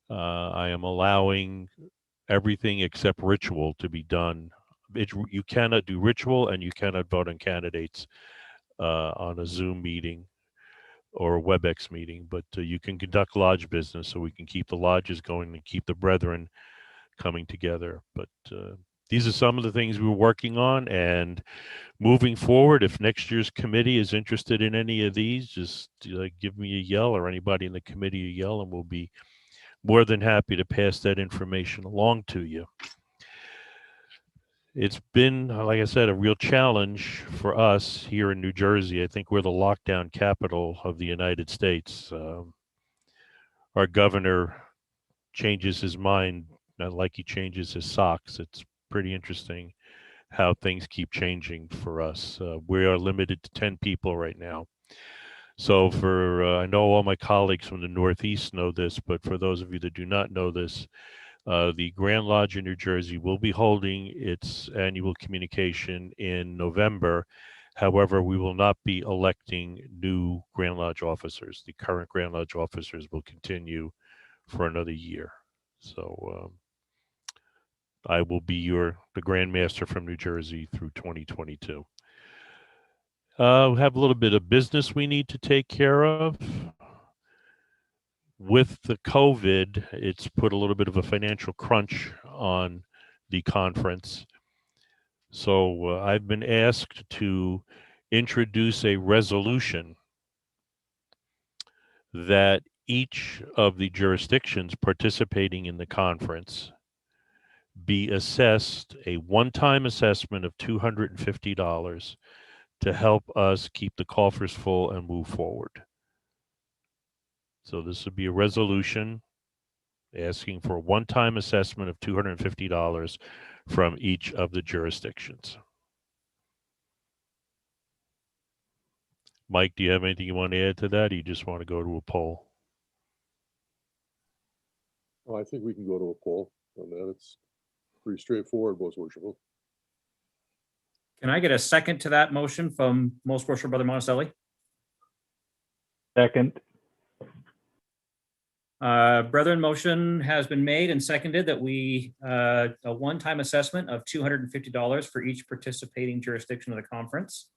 I am allowing everything except ritual to be done. You cannot do ritual and you cannot vote on candidates on a Zoom meeting or a WebEx meeting, but you can conduct lodge business so we can keep the lodges going and keep the brethren coming together. But these are some of the things we're working on, and moving forward, if next year's committee is interested in any of these, just give me a yell or anybody in the committee a yell, and we'll be more than happy to pass that information along to you. It's been, like I said, a real challenge for us here in New Jersey. I think we're the lockdown capital of the United States. Our governor changes his mind, not like he changes his socks. It's pretty interesting how things keep changing for us. We are limited to 10 people right now. So I know all my colleagues from the Northeast know this, but for those of you that do not know this, the Grand Lodge in New Jersey will be holding its annual communication in November However, we will not be electing new Grand Lodge officers. The current Grand Lodge officers will continue for another year. So I will be the Grand Master from New Jersey through 2022. We have a little bit of business we need to take care of. With the COVID, it's put a little bit of a financial crunch on the conference. So I've been asked to introduce a resolution that each of the jurisdictions participating in the conference be assessed a one-time assessment of $250 to help us keep the coffers full and move forward. So this would be a resolution asking for a one-time assessment of $250 from each of the jurisdictions. Mike, do you have anything you want to add to that, or you just want to go to a poll? Oh, I think we can go to a poll on that. It's pretty straightforward, Most Worshipful. Can I get a second to that motion from Most Worshipful Brother Monticelli? Second. Brethren, motion has been made and seconded that we, a one-time assessment of $250 for each participating jurisdiction of the conference.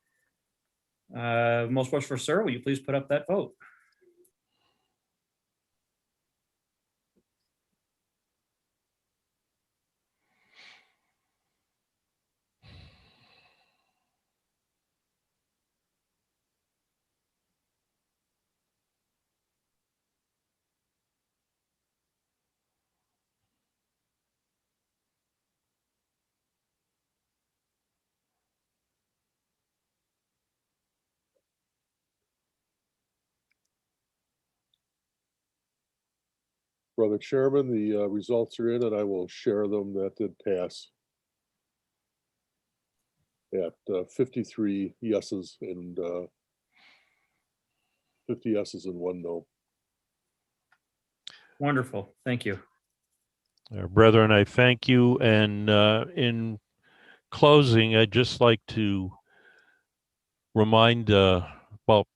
Most Worshipful Sir, will you please put up that vote? Brother Chairman, the results are in and I will share them. That did pass at 53 yeses and 50 yeses and 1 no. Wonderful. Thank you. Brethren, I thank you. And in closing, I'd just like to remind, well,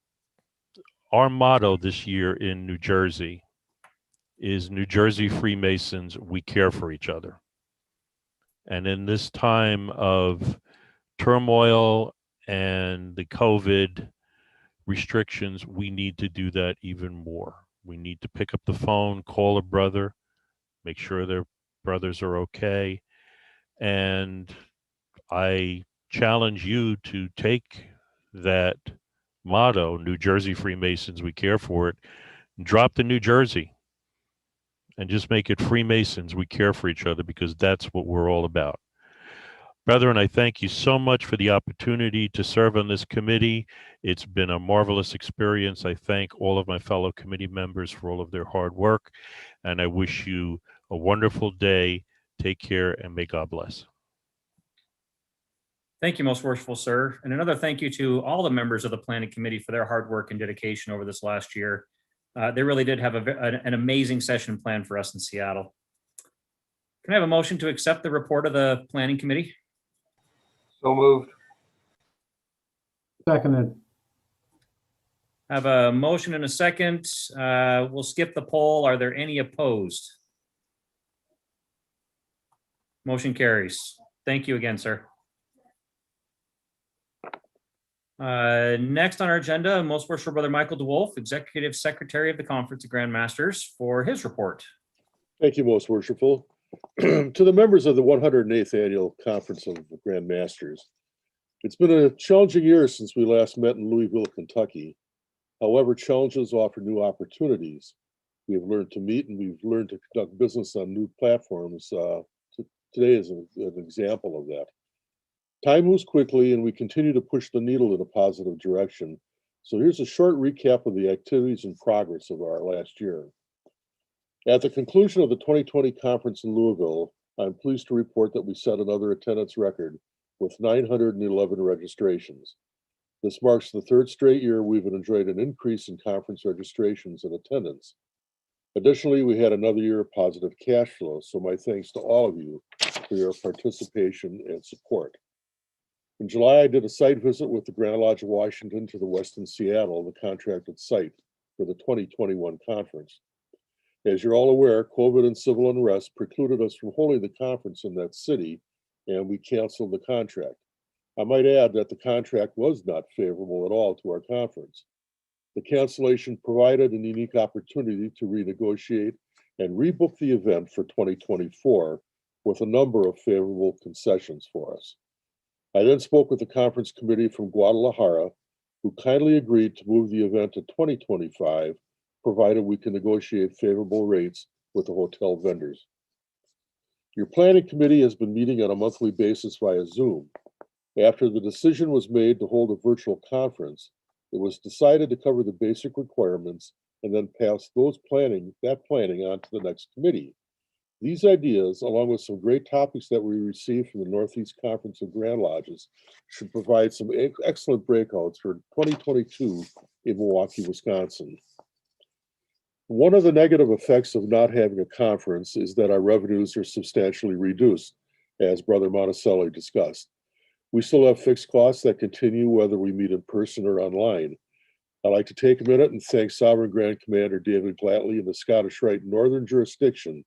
our motto this year in New Jersey is New Jersey Freemasons, we care for each other. And in this time of turmoil and the COVID restrictions, we need to do that even more. We need to pick up the phone, call a brother, make sure their brothers are okay. And I challenge you to take that motto, New Jersey Freemasons, we care for it, and drop the New Jersey and just make it Freemasons, we care for each other, because that's what we're all about. Brethren, I thank you so much for the opportunity to serve on this committee. It's been a marvelous experience. I thank all of my fellow committee members for all of their hard work, and I wish you a wonderful day. Take care, and may God bless. Thank you, Most Worshipful Sir. And another thank you to all the members of the Planning Committee for their hard work and dedication over this last year. They really did have an amazing session planned for us in Seattle. Can I have a motion to accept the report of the Planning Committee? So moved. Seconded. I have a motion and a second. We'll skip the poll. Are there any opposed? Motion carries. Thank you again, sir. Next on our agenda, Most Worshipful Brother Michael DeWolf, Executive Secretary of the Conference of Grand Masters, for his report. Thank you, Most Worshipful. To the members of the 108th Annual Conference of the Grand Masters, it's been a challenging year since we last met in Louisville, Kentucky. However, challenges offer new opportunities. We have learned to meet and we've learned to conduct business on new platforms. Today is an example of that. Time moves quickly and we continue to push the needle in a positive direction. So here's a short recap of the activities and progress of our last year. At the conclusion of the 2020 conference in Louisville, I'm pleased to report that we set another attendance record with 911 registrations. This marks the third straight year we've enjoyed an increase in conference registrations and attendance. Additionally, we had another year of positive cash flow, so my thanks to all of you for your participation and support. In July, I did a site visit with the Grand Lodge of Washington to the Westin Seattle, the contracted site for the 2021 conference. As you're all aware, COVID and civil unrest precluded us from holding the conference in that city, and we canceled the contract. I might add that the contract was not favorable at all to our conference. The cancellation provided an unique opportunity to renegotiate and rebook the event for 2024 with a number of favorable concessions for us. I then spoke with the conference committee from Guadalajara, who kindly agreed to move the event to 2025, provided we can negotiate favorable rates with the hotel vendors. Your planning committee has been meeting on a monthly basis via Zoom. After the decision was made to hold a virtual conference, it was decided to cover the basic requirements and then pass that planning on to the next committee. These ideas, along with some great topics that we received from the Northeast Conference of Grand Lodges, should provide some excellent breakouts for 2022 in Milwaukee, Wisconsin. One of the negative effects of not having a conference is that our revenues are substantially reduced, as Brother Monticelli discussed. We still have fixed costs that continue whether we meet in person or online. I'd like to take a minute and thank Sovereign Grand Commander David Glatley and the Scottish Rite Northern Jurisdiction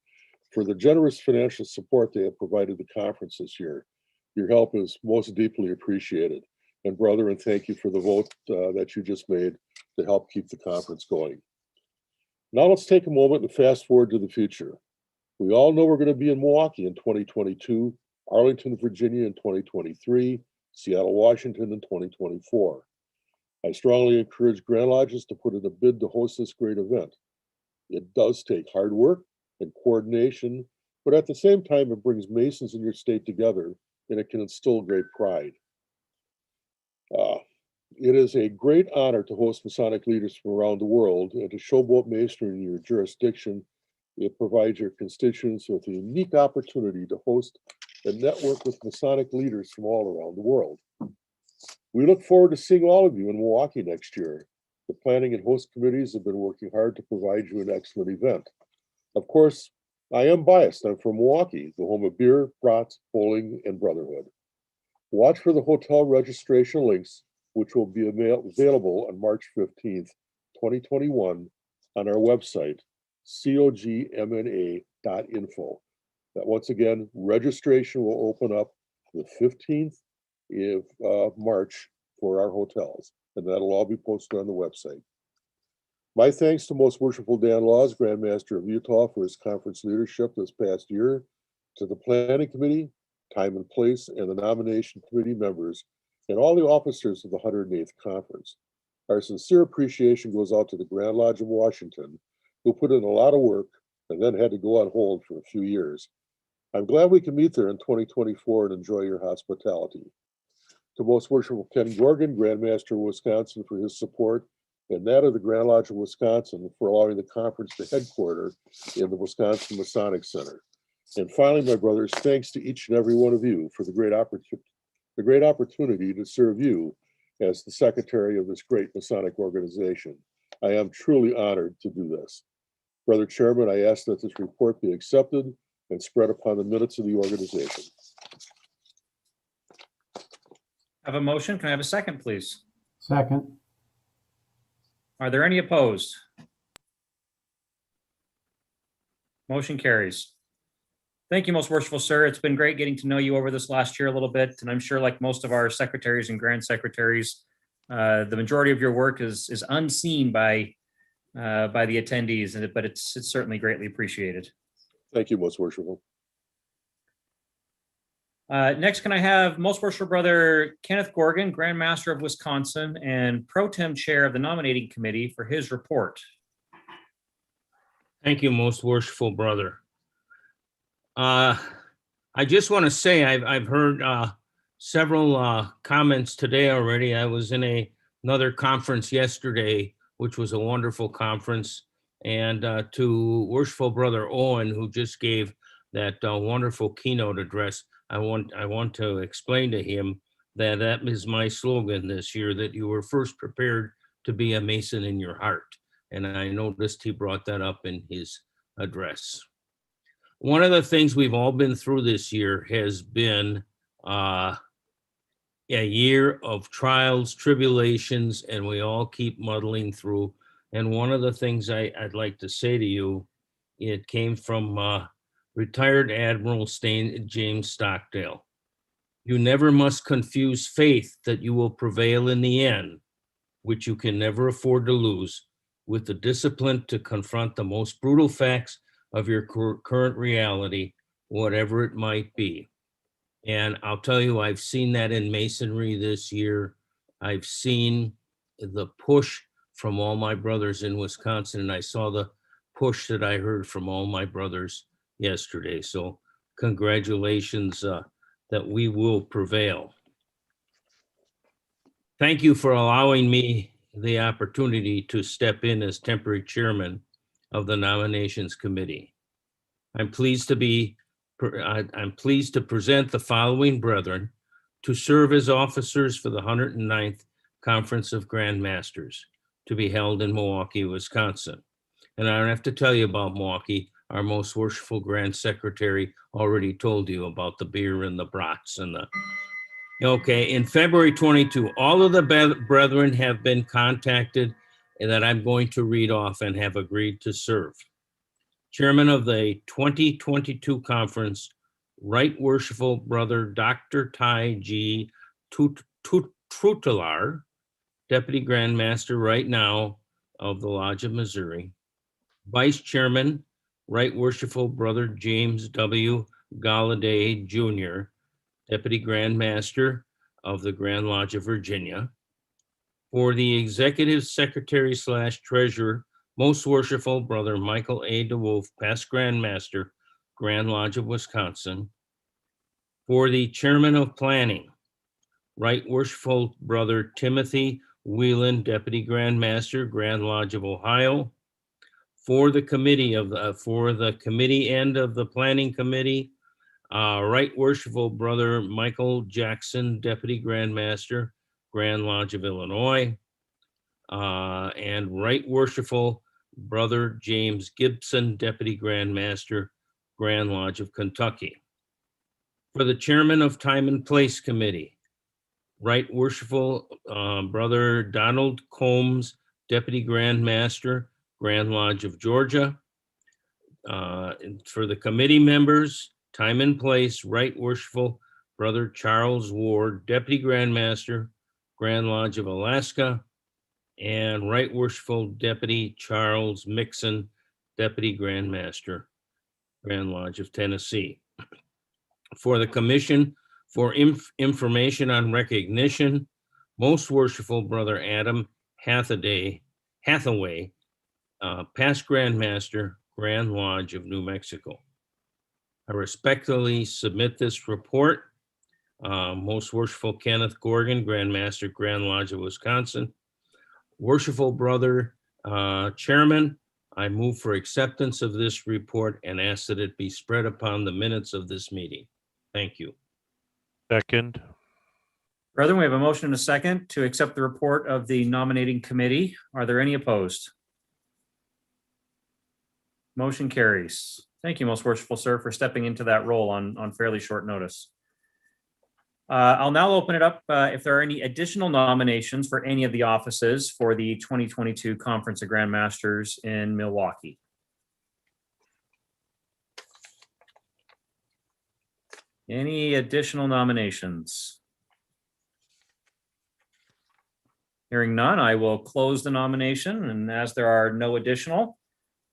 for the generous financial support they have provided the conference this year. Your help is most deeply appreciated. And brethren, thank you for the vote that you just made to help keep the conference going. Now let's take a moment and fast forward to the future. We all know we're going to be in Milwaukee in 2022, Arlington, Virginia in 2023, Seattle, Washington in 2024. I strongly encourage Grand Lodges to put in a bid to host this great event. It does take hard work and coordination, but at the same time, it brings Masons in your state together and it can instill great pride. It is a great honor to host Masonic leaders from around the world and to showboat Masonry in your jurisdiction. It provides your constituents with a unique opportunity to host and network with Masonic leaders from all around the world. We look forward to seeing all of you in Milwaukee next year. The planning and host committees have been working hard to provide you an excellent event. Of course, I am biased. I'm from Milwaukee, the home of beer, brats, bowling, and brotherhood. Watch for the hotel registration links, which will be available on March 15th, 2021 on our website, cogmna.info. That once again, registration will open up the 15th of March for our hotels, and that'll all be posted on the website. My thanks to Most Worshipful Dan Laws, Grand Master of Utah, for his conference leadership this past year, to the Planning Committee, Time and Place, and the Nomination Committee members, and all the officers of the 108th Conference. Our sincere appreciation goes out to the Grand Lodge of Washington, who put in a lot of work and then had to go on hold for a few years. I'm glad we can meet there in 2024 and enjoy your hospitality. To Most Worshipful Ken Gorgon, Grand Master of Wisconsin, for his support, and that of the Grand Lodge of Wisconsin for allowing the conference to headquarter in the Wisconsin Masonic Center. And finally, my brothers, thanks to each and every one of you for the great opportunity to serve you as the secretary of this great Masonic organization. I am truly honored to do this. Brother Chairman, I ask that this report be accepted and spread upon the minutes of the organization. Have a motion. Can I have a second, please? Second. Are there any opposed? Motion carries. Thank you, Most Worshipful Sir. It's been great getting to know you over this last year a little bit, and I'm sure, like most of our secretaries and grand secretaries, the majority of your work is unseen by the attendees, but it's certainly greatly appreciated. Thank you, Most Worshipful. Next, can I have Most Worshipful Brother Kenneth Gorgon, Grand Master of Wisconsin and Pro Tem Chair of the Nominating Committee, for his report. Thank you, Most Worshipful Brother. I just want to say I've heard several comments today already. I was in another conference yesterday, which was a wonderful conference. And to Worshipful Brother Owen, who just gave that wonderful keynote address, I want to explain to him that that is my slogan this year, that you were first prepared to be a Mason in your heart. And I noticed he brought that up in his address. One of the things we've all been through this year has been a year of trials, tribulations, and we all keep muddling through. And one of the things I'd like to say to you, it came from retired Admiral James Stockdale. You never must confuse faith that you will prevail in the end, which you can never afford to lose, with the discipline to confront the most brutal facts of your current reality, whatever it might be. And I'll tell you, I've seen that in masonry this year. I've seen the push from all my brothers in Wisconsin, and I saw the push that I heard from all my brothers yesterday. So congratulations that we will prevail. Thank you for allowing me the opportunity to step in as temporary chairman of the nominations committee. I'm pleased to present the following brethren to serve as officers for the 109th Conference of Grand Masters to be held in Milwaukee, Wisconsin. And I don't have to tell you about Milwaukee. Our most worshipful Grand Secretary already told you about the beer and the brats and the... Okay, in February 22, all of the brethren have been contacted that I'm going to read off and have agreed to serve. Chairman of the 2022 conference, Right Worshipful Brother Dr. Tai G. Trutalar, Deputy Grand Master right now of the Lodge of Missouri. Vice Chairman, Right Worshipful Brother James W. Galladay Jr., Deputy Grand Master of the Grand Lodge of Virginia. For the Executive Secretary / Treasurer, Most Worshipful Brother Michael A. DeWolf, past Grand Master, Grand Lodge of Wisconsin. For the Chairman of Planning, Right Worshipful Brother Timothy Whelan, Deputy Grand Master, Grand Lodge of Ohio. For the committee end of the Planning Committee, Right Worshipful Brother Michael Jackson, Deputy Grand Master, Grand Lodge of Illinois. And Right Worshipful Brother James Gibson, Deputy Grand Master, Grand Lodge of Kentucky. For the Chairman of Time and Place Committee, Right Worshipful Brother Donald Combs, Deputy Grand Master, Grand Lodge of Georgia. For the committee members, Time and Place, Right Worshipful Brother Charles Ward, Deputy Grand Master, Grand Lodge of Alaska. And Right Worshipful Deputy Charles Mixon, Deputy Grand Master, Grand Lodge of Tennessee. For the Commission for Information on Recognition, Most Worshipful Brother Adam Hathaway, past Grand Master, Grand Lodge of New Mexico. I respectfully submit this report. Most Worshipful Kenneth Gorgon, Grand Master, Grand Lodge of Wisconsin. Worshipful Brother Chairman, I move for acceptance of this report and ask that it be spread upon the minutes of this meeting. Thank you. Second. Brethren, we have a motion and a second to accept the report of the nominating committee. Are there any opposed? Motion carries. Thank you, Most Worshipful Sir, for stepping into that role on fairly short notice. I'll now open it up if there are any additional nominations for any of the offices for the 2022 Conference of Grand Masters in Milwaukee. Any additional nominations? Hearing none, I will close the nomination, and as there are no additional,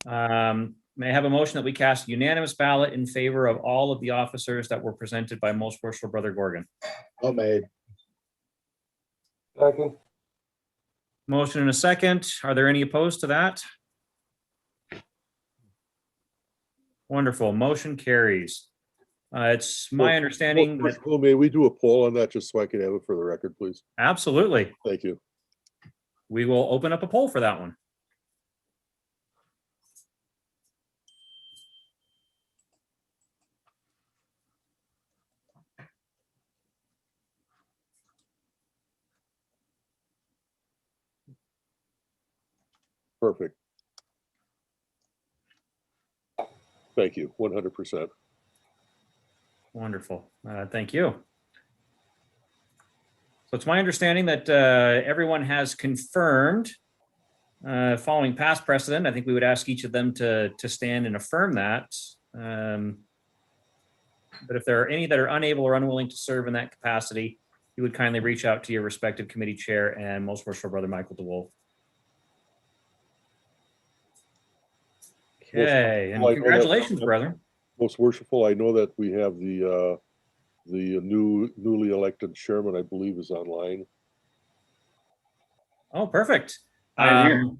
may I have a motion that we cast unanimous ballot in favor of all of the officers that were presented by Most Worshipful Brother Gorgon? So made. Second. Motion and a second. Are there any opposed to that? Wonderful. Motion carries. It's my understanding that... May we do a poll on that just so I can have it for the record, please? Absolutely. Thank you. We will open up a poll for that one. Perfect. Thank you, 100%. Wonderful. Thank you. So it's my understanding that everyone has confirmed, following past precedent. I think we would ask each of them to stand and affirm that. But if there are any that are unable or unwilling to serve in that capacity, you would kindly reach out to your respective committee chair and Most Worshipful Brother Michael DeWolf. Okay, and Well, I know that- congratulations, brother. Most Worshipful, I know that we have the newly elected chairman, I believe, is online. Oh, perfect. I'm here.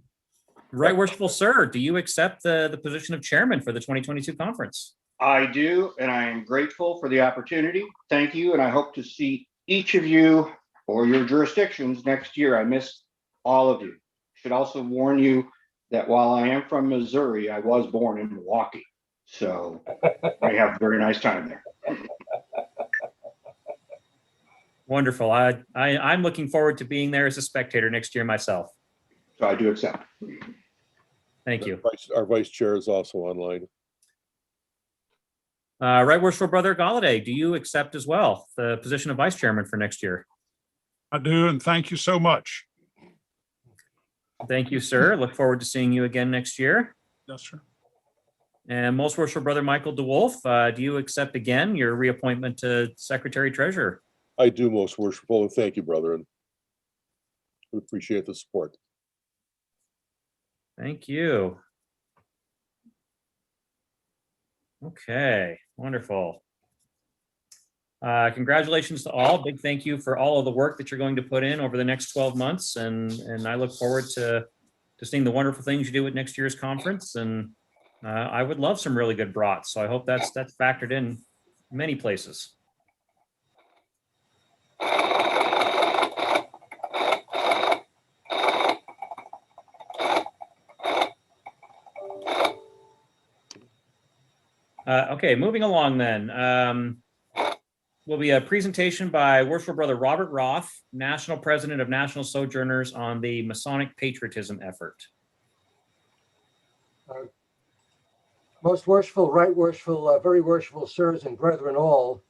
Right Worshipful Sir, do you accept the position of chairman for the 2022 conference? I do, and I am grateful for the opportunity. Thank you, and I hope to see each of you or your jurisdictions next year. I miss all of you. Should also warn you that while I am from Missouri, I was born in Milwaukee. So we have a very nice time there. Wonderful. I'm looking forward to being there as a spectator next year myself. So I do accept. Thank you. Our vice chair is also online. Right Worshipful Brother Galladay, do you accept as well the position of vice chairman for next year? I do, and thank you so much. Thank you, sir. Look forward to seeing you again next year. Yes, sir. And Most Worshipful Brother Michael DeWolf, do you accept again your reappointment to Secretary Treasurer? I do, Most Worshipful, and thank you, brethren. We appreciate the support. Thank you. Okay, wonderful. Congratulations to all. Big thank you for all of the work that you're going to put in over the next 12 months. And I look forward to seeing the wonderful things you do at next year's conference. And I would love some really good brats. So I hope that's factored in many places. Okay, moving along then. Will be a presentation by Worshipful Brother Robert Roth, National President of National Sojourners, on the Masonic patriotism effort. Most worshipful, right worshipful, very worshipful sirs and brethren all.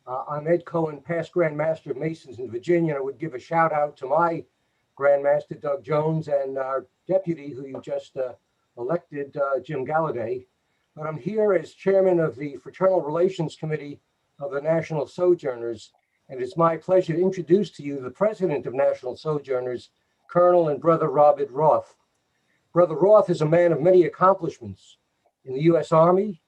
I'm Ed Cohen, past Grand Master of Masons in Virginia. I would give a shout out to my Grand Master, Doug Jones, and our deputy, who you just elected, Jim Galladay. But I'm here as chairman of the Fraternal Relations Committee of the National Sojourners, and it's my pleasure to introduce to you the president of National Sojourners, Colonel and Brother Robert Roth. Brother Roth is a man of many accomplishments in the U.S. Army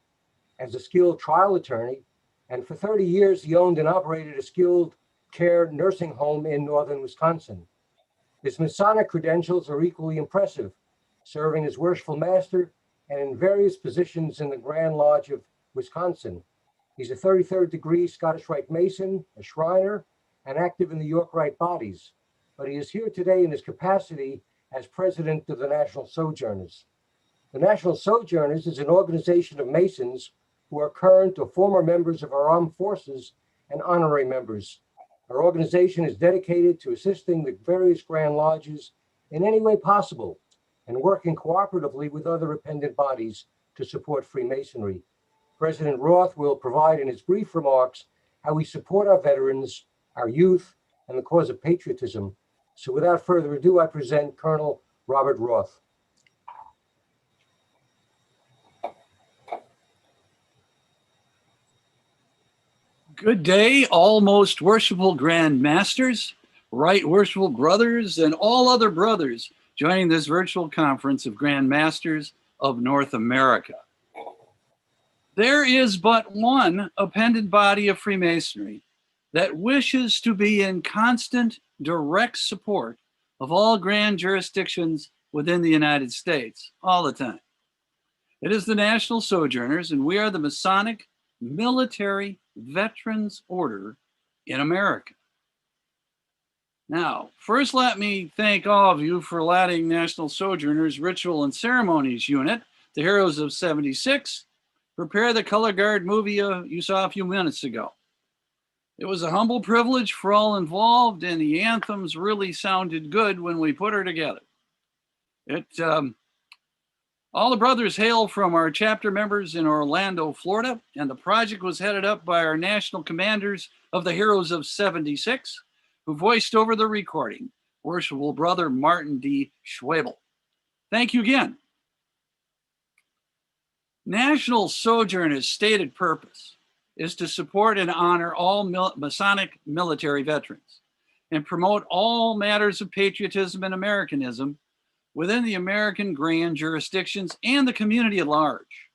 as a skilled trial attorney, and for 30 years he owned and operated a skilled care nursing home in northern Wisconsin. His Masonic credentials are equally impressive, serving as worshipful master and in various positions in the Grand Lodge of Wisconsin. He's a 33rd degree Scottish Rite Mason, a Shriner, and active in the York Rite bodies. But he is here today in his capacity as president of the National Sojourners. The National Sojourners is an organization of Masons who are current or former members of our armed forces and honorary members. Our organization is dedicated to assisting the various Grand Lodges in any way possible and working cooperatively with other appendant bodies to support Freemasonry. President Roth will provide in his brief remarks how we support our veterans, our youth, and the cause of patriotism. So without further ado, I present Colonel Robert Roth. Good day, all most worshipful Grand Masters, right worshipful brothers, and all other brothers joining this virtual conference of Grand Masters of North America. There is but one appendant body of Freemasonry that wishes to be in constant, direct support of all grand jurisdictions within the United States, all the time. It is the National Sojourners, and we are the Masonic Military Veterans Order in America. Now, first let me thank all of you for letting National Sojourners Ritual and Ceremonies Unit, the Heroes of 76, prepare the color guard movie you saw a few minutes ago. It was a humble privilege for all involved, and the anthems really sounded good when we put her together. All the brothers hail from our chapter members in Orlando, Florida, and the project was headed up by our national commanders of the Heroes of 76, who voiced over the recording, Worshipful Brother Martin D. Schwabel. Thank you again. National Sojourner's stated purpose is to support and honor all Masonic military veterans and promote all matters of patriotism and Americanism within the American Grand jurisdictions and the community at large.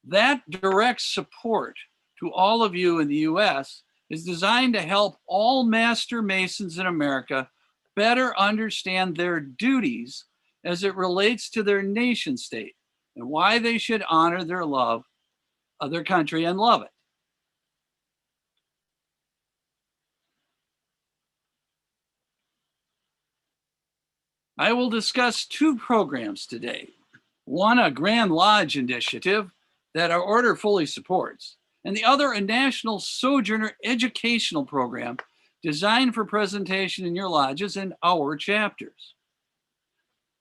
That direct support to all of you in the U.S. is designed to help all Master Masons in America better understand their duties as it relates to their nation state and why they should honor their love of their country and love it. I will discuss two programs today. One, a Grand Lodge initiative that our order fully supports, and the other, a National Sojourner educational program designed for presentation in your lodges and our chapters.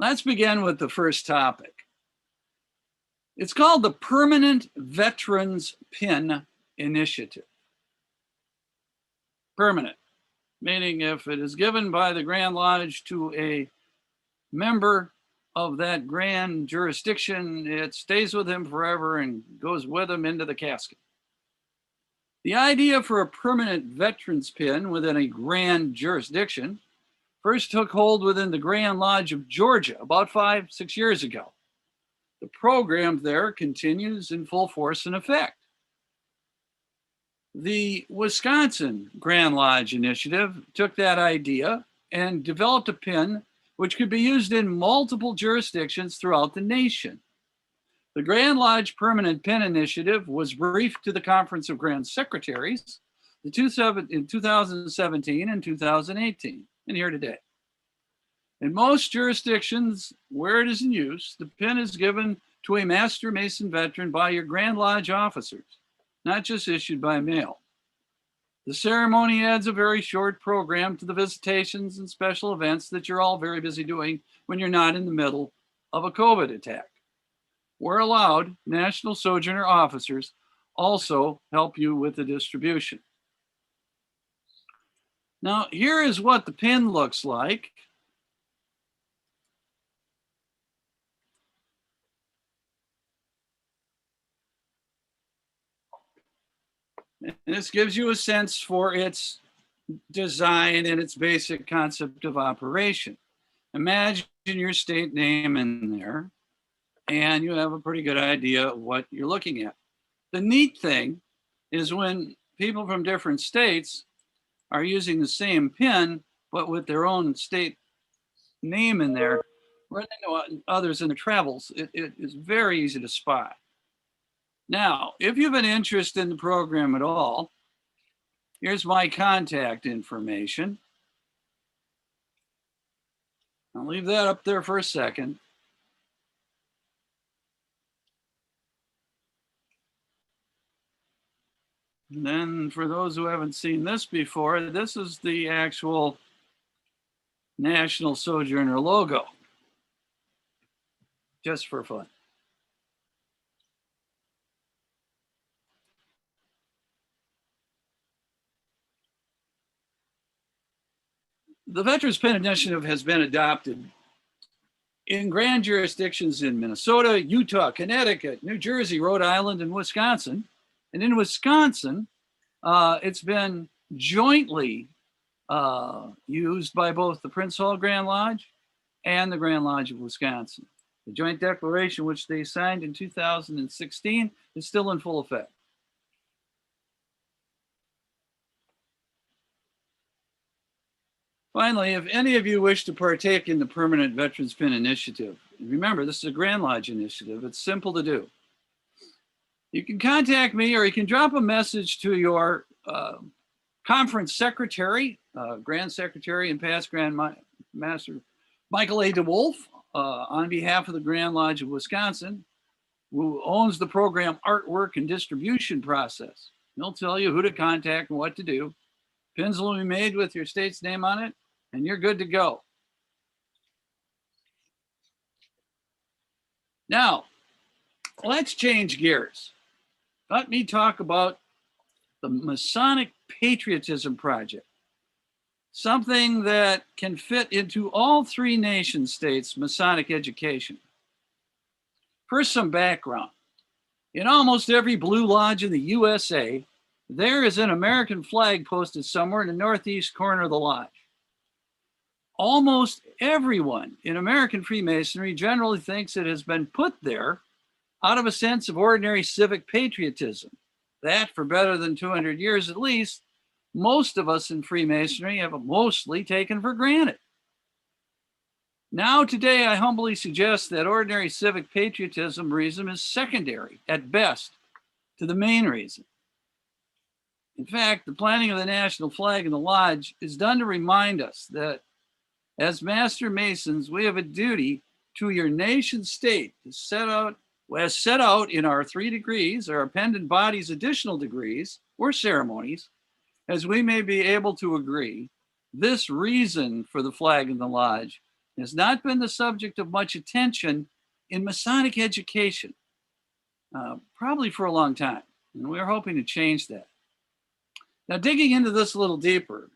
Let's begin with the first topic. It's called the Permanent Veterans Pin Initiative. Permanent, meaning if it is given by the Grand Lodge to a member of that grand jurisdiction, it stays with him forever and goes with him into the casket. The idea for a permanent veterans pin within a grand jurisdiction first took hold within the Grand Lodge of Georgia about 5-6 years ago. The program there continues in full force and effect. The Wisconsin Grand Lodge Initiative took that idea and developed a pin which could be used in multiple jurisdictions throughout the nation. The Grand Lodge Permanent Pin Initiative was briefed to the Conference of Grand Secretaries in 2017 and 2018, and here today. In most jurisdictions where it is in use, the pin is given to a Master Mason veteran by your Grand Lodge officers, not just issued by mail. The ceremony adds a very short program to the visitations and special events that you're all very busy doing when you're not in the middle of a COVID attack. Where allowed, National Sojourner officers also help you with the distribution. Now, here is what the pin looks like. And this gives you a sense for its design and its basic concept of operation. Imagine your state name in there, and you have a pretty good idea of what you're looking at. The neat thing is when people from different states are using the same pin, but with their own state name in there, where they know others in the travels, it is very easy to spot. Now, if you have an interest in the program at all, here's my contact information. I'll leave that up there for a second. And then for those who haven't seen this before, this is the actual National Sojourner logo, just for fun. The Veterans Pin Initiative has been adopted in grand jurisdictions in Minnesota, Utah, Connecticut, New Jersey, Rhode Island, and Wisconsin. And in Wisconsin, it's been jointly used by both the Prince Hall Grand Lodge and the Grand Lodge of Wisconsin. The joint declaration, which they signed in 2016, is still in full effect. Finally, if any of you wish to partake in the Permanent Veterans Pin Initiative, remember, this is a Grand Lodge initiative. It's simple to do. You can contact me, or you can drop a message to your conference secretary, Grand Secretary and past Grand Master Michael A. DeWolf, on behalf of the Grand Lodge of Wisconsin, who owns the program artwork and distribution process. He'll tell you who to contact and what to do. Pins will be made with your state's name on it, and you're good to go. Now, let's change gears. Let me talk about the Masonic Patriotism Project. something that can fit into all three nation states' Masonic education. First, some background. In almost every Blue Lodge in the USA, there is an American flag posted somewhere in the northeast corner of the lodge. Almost everyone in American Freemasonry generally thinks it has been put there out of a sense of ordinary civic patriotism. That, for better than 200 years at least, most of us in Freemasonry have mostly taken for granted. Now, today, I humbly suggest that ordinary civic patriotism reason is secondary, at best, to the main reason. In fact, the planting of the national flag in the lodge is done to remind us that as Master Masons, we have a duty to your nation state to as set out in our 3 degrees, our appendant body's additional degrees or ceremonies, as we may be able to agree, this reason for the flag in the lodge has not been the subject of much attention in Masonic education, probably for a long time, and we're hoping to change that. Now, digging into this a little deeper,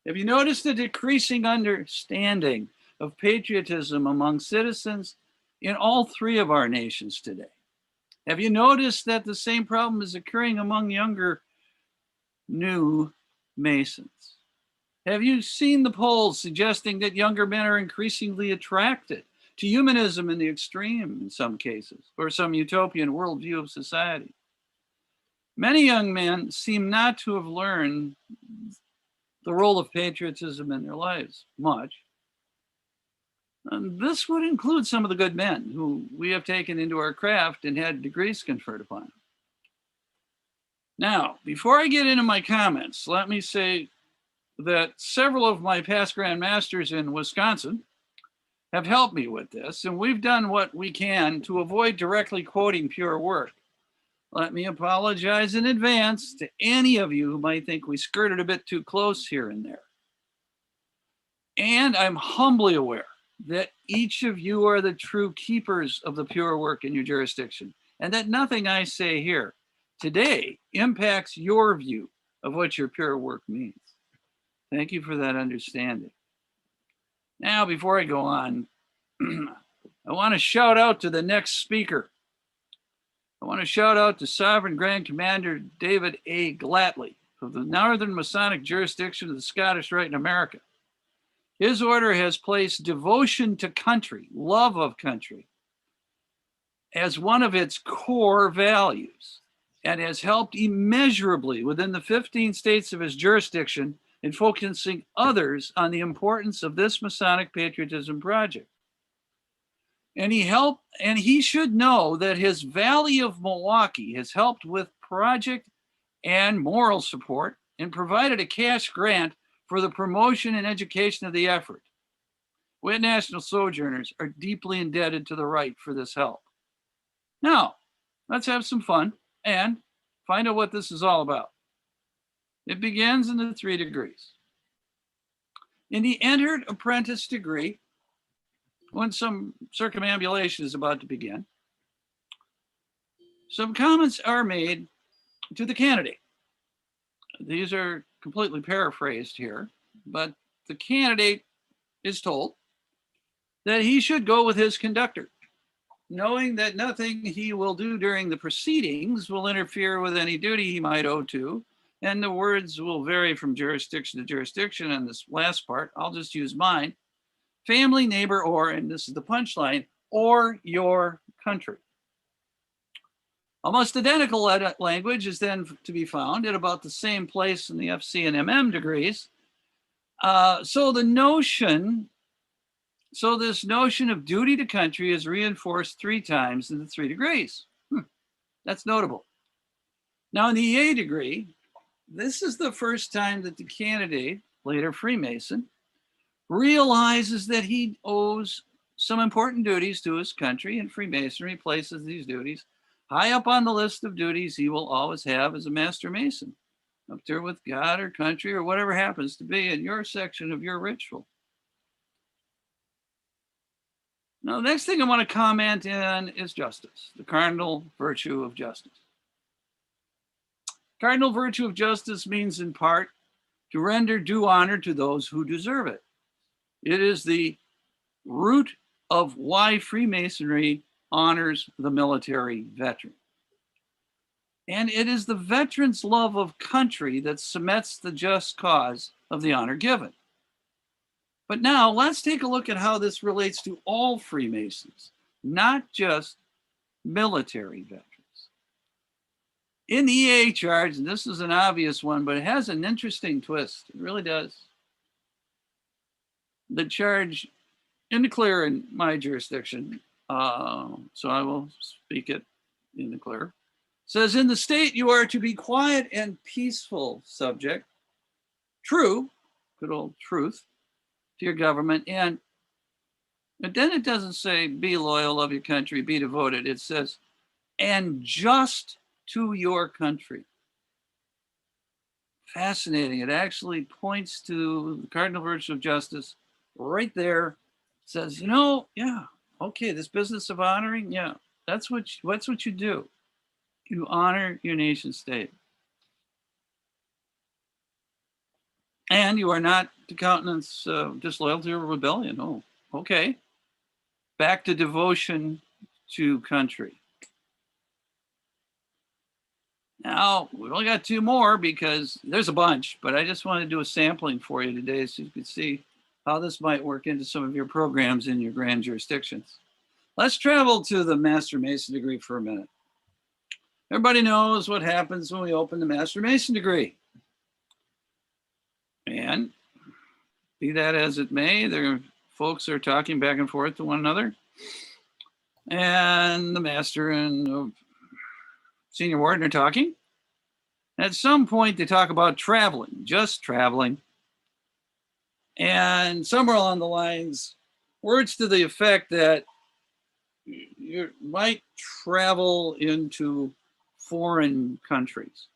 have you noticed a decreasing understanding of patriotism among citizens in all 3 of our nations today? Have you noticed that the same problem is occurring among younger new Masons? Have you seen the polls suggesting that younger men are increasingly attracted to humanism in the extreme in some cases, or some utopian worldview of society? Many young men seem not to have learned the role of patriotism in their lives much. And this would include some of the good men who we have taken into our craft and had degrees conferred upon them. Now, before I get into my comments, let me say that several of my past Grand Masters in Wisconsin have helped me with this, and we've done what we can to avoid directly quoting pure work. Let me apologize in advance to any of you who might think we skirted a bit too close here and there. And I'm humbly aware that each of you are the true keepers of the pure work in your jurisdiction, and that nothing I say here today impacts your view of what your pure work means. Thank you for that understanding. Now, before I go on, I want to shout out to the next speaker. I want to shout out to Sovereign Grand Commander David A. Glatley of the Northern Masonic Jurisdiction of the Scottish Rite in America. His order has placed devotion to country, love of country, as one of its core values, and has helped immeasurably within the 15 states of his jurisdiction in focusing others on the importance of this Masonic patriotism project. And he should know that his Valley of Milwaukee has helped with project and moral support and provided a cash grant for the promotion and education of the effort. We National Sojourners are deeply indebted to the Rite for this help. Now, let's have some fun and find out what this is all about. It begins in the 3 degrees. In the entered apprentice degree, when some circumambulation is about to begin, some comments are made to the candidate. These are completely paraphrased here, but the candidate is told that he should go with his conductor, knowing that nothing he will do during the proceedings will interfere with any duty he might owe to, and the words will vary from jurisdiction to jurisdiction. And this last part, I'll just use mine: family, neighbor, or, and this is the punchline, or your country. Almost identical language is then to be found at about the same place in the FC and MM degrees. So this notion of duty to country is reinforced 3 times in the 3 degrees. That's notable. Now in the EA degree, this is the first time that the candidate, later Freemason, realizes that he owes some important duties to his country, and Freemasonry places these duties high up on the list of duties he will always have as a Master Mason, up there with God or country or whatever happens to be in your section of your ritual. Now, the next thing I want to comment on is justice, the cardinal virtue of justice. Cardinal virtue of justice means in part to render due honor to those who deserve it. It is the root of why Freemasonry honors the military veteran. And it is the veteran's love of country that cements the just cause of the honor given. But now let's take a look at how this relates to all Freemasons, not just military veterans. In the EA charge, and this is an obvious one, but it has an interesting twist. It really does. The charge in the clear in my jurisdiction, so I will speak it in the clear, says, in the state you are to be quiet and peaceful subject, true, good old truth, to your government, but then it doesn't say be loyal, love your country, be devoted. It says, and just to your country. Fascinating. It actually points to the cardinal virtue of justice right there. It says, yeah, okay, this business of honoring, yeah, that's what you do. You honor your nation state. And you are not to countenance disloyalty or rebellion. Oh, okay. Back to devotion to country. Now, we've only got two more because there's a bunch, but I just wanted to do a sampling for you today so you could see how this might work into some of your programs in your grand jurisdictions. Let's travel to the Master Mason degree for a minute. Everybody knows what happens when we open the Master Mason degree. And be that as it may, there folks are talking back and forth to one another. And the master and the senior warden are talking. At some point, they talk about traveling, just traveling. And somewhere along the lines, words to the effect that you might travel into foreign countries.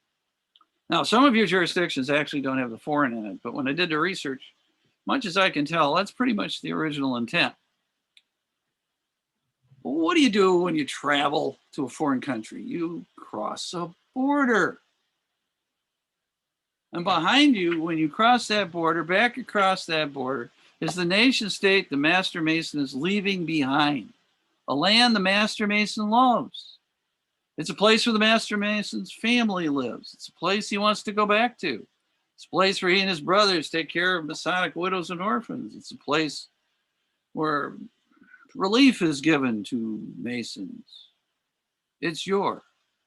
Now, some of your jurisdictions actually don't have the foreign in it, but when I did the research, much as I can tell, that's pretty much the original intent. What do you do when you travel to a foreign country? You cross a border. And behind you, when you cross that border, back across that border, is the nation state the Master Mason is leaving behind. A land the Master Mason loves. It's a place where the Master Mason's family lives. It's a place he wants to go back to. It's a place where he and his brothers take care of Masonic widows and orphans. It's a place where relief is given to Masons. It's your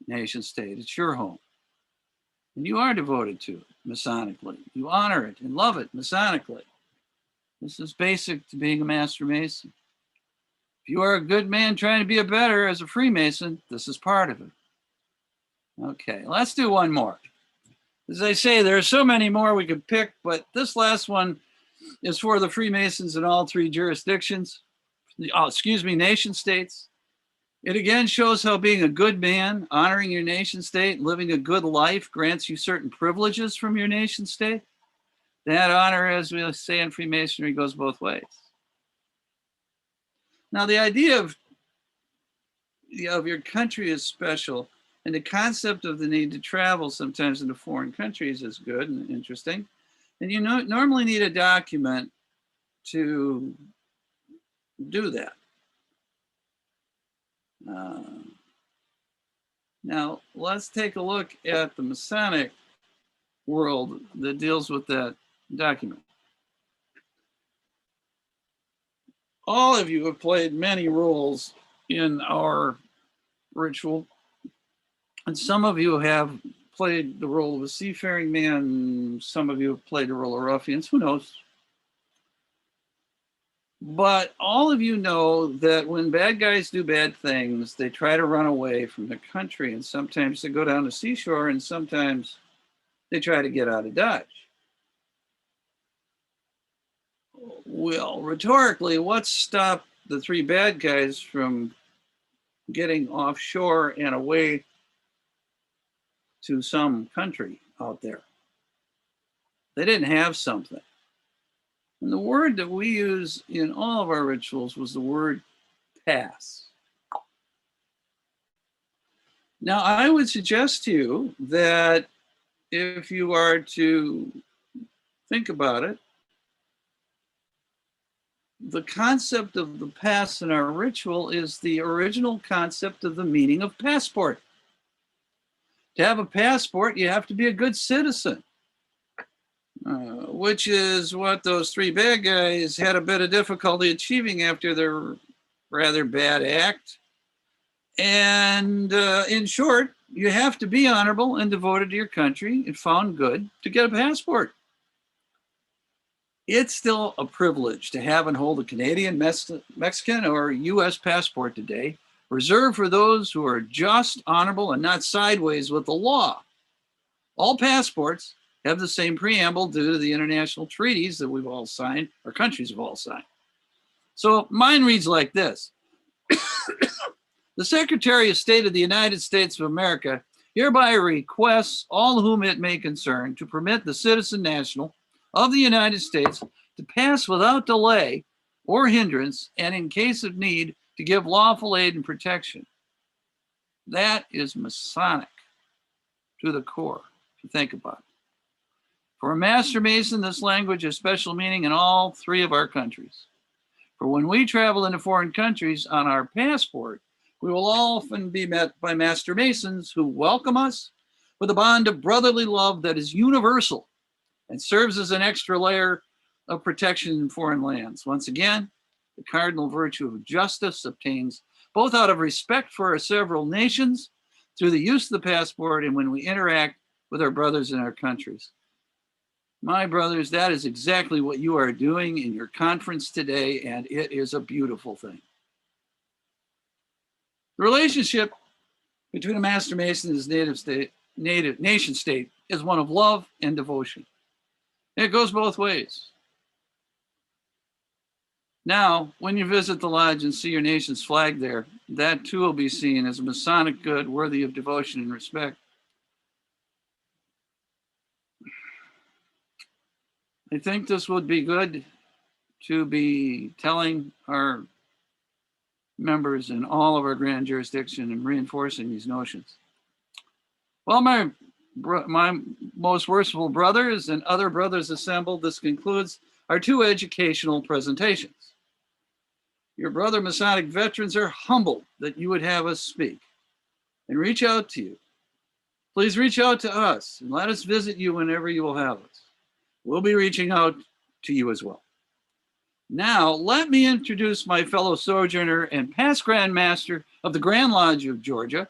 nation state. It's your home. And you are devoted to it Masonically. You honor it and love it Masonically. This is basic to being a Master Mason. If you are a good man trying to be a better as a Freemason, this is part of it. Okay, let's do one more. As I say, there are so many more we could pick, but this last one is for the Freemasons in all three jurisdictions. Nation states. It again shows how being a good man, honoring your nation state, living a good life grants you certain privileges from your nation state. That honor, as we say in Freemasonry, goes both ways. Now, the idea of your country is special, and the concept of the need to travel sometimes into foreign countries is good and interesting. And you normally need a document to do that. Now, let's take a look at the Masonic world that deals with that document. All of you have played many roles in our ritual, and some of you have played the role of a seafaring man, some of you have played the role of ruffians, who knows? But all of you know that when bad guys do bad things, they try to run away from the country, and sometimes they go down the seashore, and sometimes they try to get out of Dodge. Well, rhetorically, what stopped the three bad guys from getting offshore and away to some country out there? They didn't have something. And the word that we use in all of our rituals was the word pass. Now, I would suggest to you that if you are to think about it, the concept of the pass in our ritual is the original concept of the meaning of passport. To have a passport, you have to be a good citizen, which is what those three bad guys had a bit of difficulty achieving after their rather bad act. And in short, you have to be honorable and devoted to your country and found good to get a passport. It's still a privilege to have and hold a Canadian, Mexican, or US passport today, reserved for those who are just, honorable, and not sideways with the law. All passports have the same preamble due to the international treaties that we've all signed, or countries have all signed. So mine reads like this. The Secretary of State of the United States of America hereby requests all whom it may concern to permit the citizen national of the United States to pass without delay or hindrance, and in case of need, to give lawful aid and protection. That is Masonic to the core, if you think about it. For a Master Mason, this language has special meaning in all three of our countries. For when we travel into foreign countries on our passport, we will often be met by Master Masons who welcome us with a bond of brotherly love that is universal and serves as an extra layer of protection in foreign lands. Once again, the cardinal virtue of justice obtains both out of respect for our several nations through the use of the passport and when we interact with our brothers in our countries. My brothers, that is exactly what you are doing in your conference today, and it is a beautiful thing. The relationship between a Master Mason and his native nation state is one of love and devotion. It goes both ways. Now, when you visit the lodge and see your nation's flag there, that too will be seen as a Masonic good worthy of devotion and respect. I think this would be good to be telling our members in all of our grand jurisdiction and reinforcing these notions. Well, my most worshipful brothers and other brothers assembled, this concludes our two educational presentations. Your brother Masonic veterans are humbled that you would have us speak and reach out to you. Please reach out to us and let us visit you whenever you will have us. We'll be reaching out to you as well. Now, let me introduce my fellow sojourner and past Grand Master of the Grand Lodge of Georgia,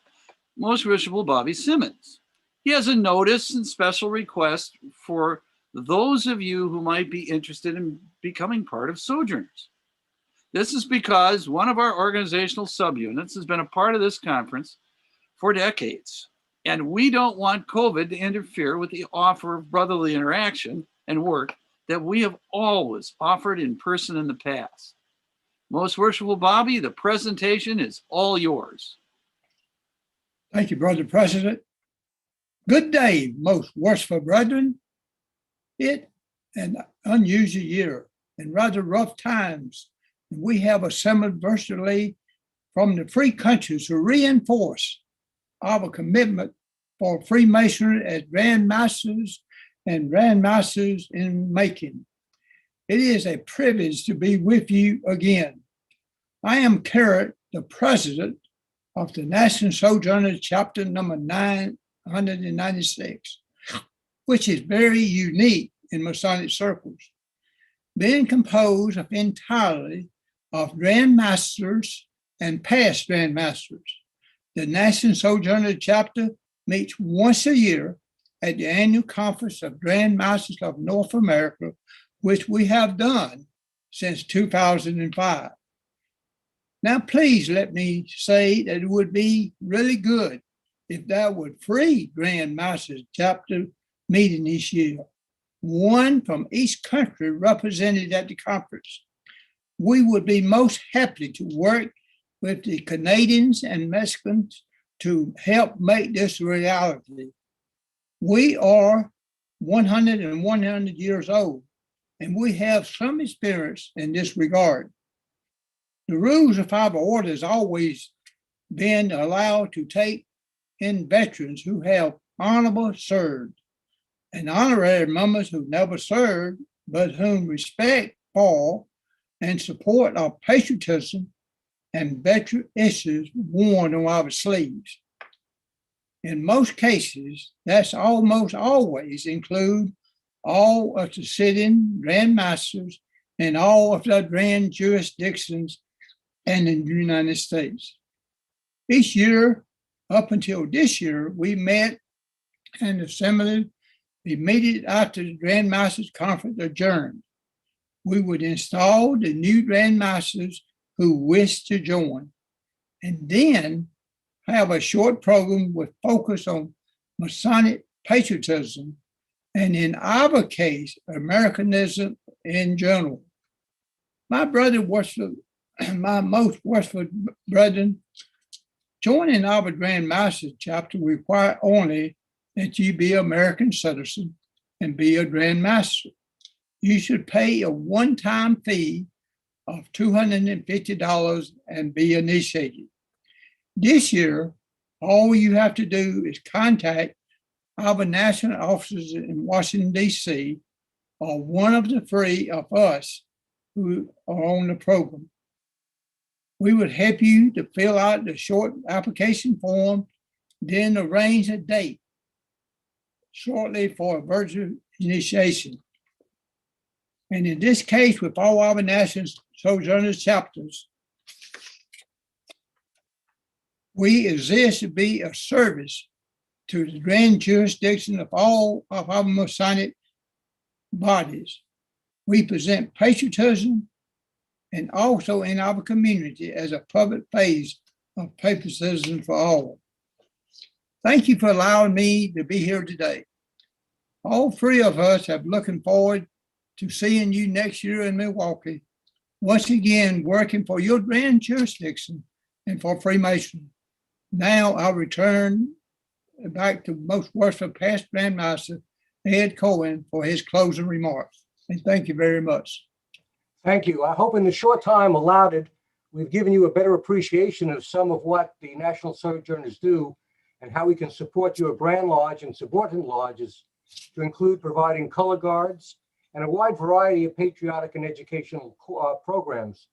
Most Worshipful Bobby Simmons. He has a notice and special request for those of you who might be interested in becoming part of Sojourners. This is because one of our organizational subunits has been a part of this conference for decades, and we don't want COVID to interfere with the offer of brotherly interaction and work that we have always offered in person in the past. Most Worshipful Bobby, the presentation is all yours. Thank you, Brother President. Good day, most worshipful brethren. It an unusual year and rather rough times. We have assembled virtually from the free countries to reinforce our commitment for Freemasonry as Grand Masters and Grand Masters in making. It is a privilege to be with you again. I am Carrot, the president of the National Sojourner Chapter number 996, which is very unique in Masonic circles, being composed of entirely of Grand Masters and past Grand Masters. The National Sojourner Chapter meets once a year at the annual conference of Grand Masters of North America, which we have done since 2005. Now, please let me say that it would be really good if there were 3 Grand Masters Chapter meeting this year, one from each country represented at the conference. We would be most happy to work with the Canadians and Mexicans to help make this reality. We are 100 and 100 years old, and we have some experience in this regard. The rules of our order has always been allowed to take in veterans who have honorable served. and honorary members who never served, but whom respect for and support our patriotism and veteran issues worn on our sleeves. In most cases, that's almost always include all of the sitting Grand Masters in all of the grand jurisdictions and in the United States. Each year, up until this year, we met and assembled immediately after the Grand Masters Conference adjourned. We would install the new Grand Masters who wish to join, and then have a short program with focus on Masonic patriotism, and in our case, Americanism in general. My brother worship, my most worshipful brethren, joining our Grand Masters chapter require only that you be American citizen and be a Grand Master. You should pay a one-time fee of $250 and be initiated. This year, all you have to do is contact our national offices in Washington, D.C., or one of the three of us who are on the program. We would help you to fill out the short application form, then arrange a date shortly for a virtual initiation. And in this case, with all our national Sojourners chapters, we exist to be a service to the grand jurisdiction of all of our Masonic bodies. We present patriotism and also in our community as a public phase of patriotism for all. Thank you for allowing me to be here today. All three of us are looking forward to seeing you next year in Milwaukee, once again working for your grand jurisdiction and for Freemasonry. Now I'll return back to most worshipful past Grand Master Ed Cohen for his closing remarks. And thank you very much. Thank you. I hope in the short time allotted, we've given you a better appreciation of some of what the National Sojourners do and how we can support your Grand Lodge and subordinate lodges, to include providing color guards and a wide variety of patriotic and educational programs.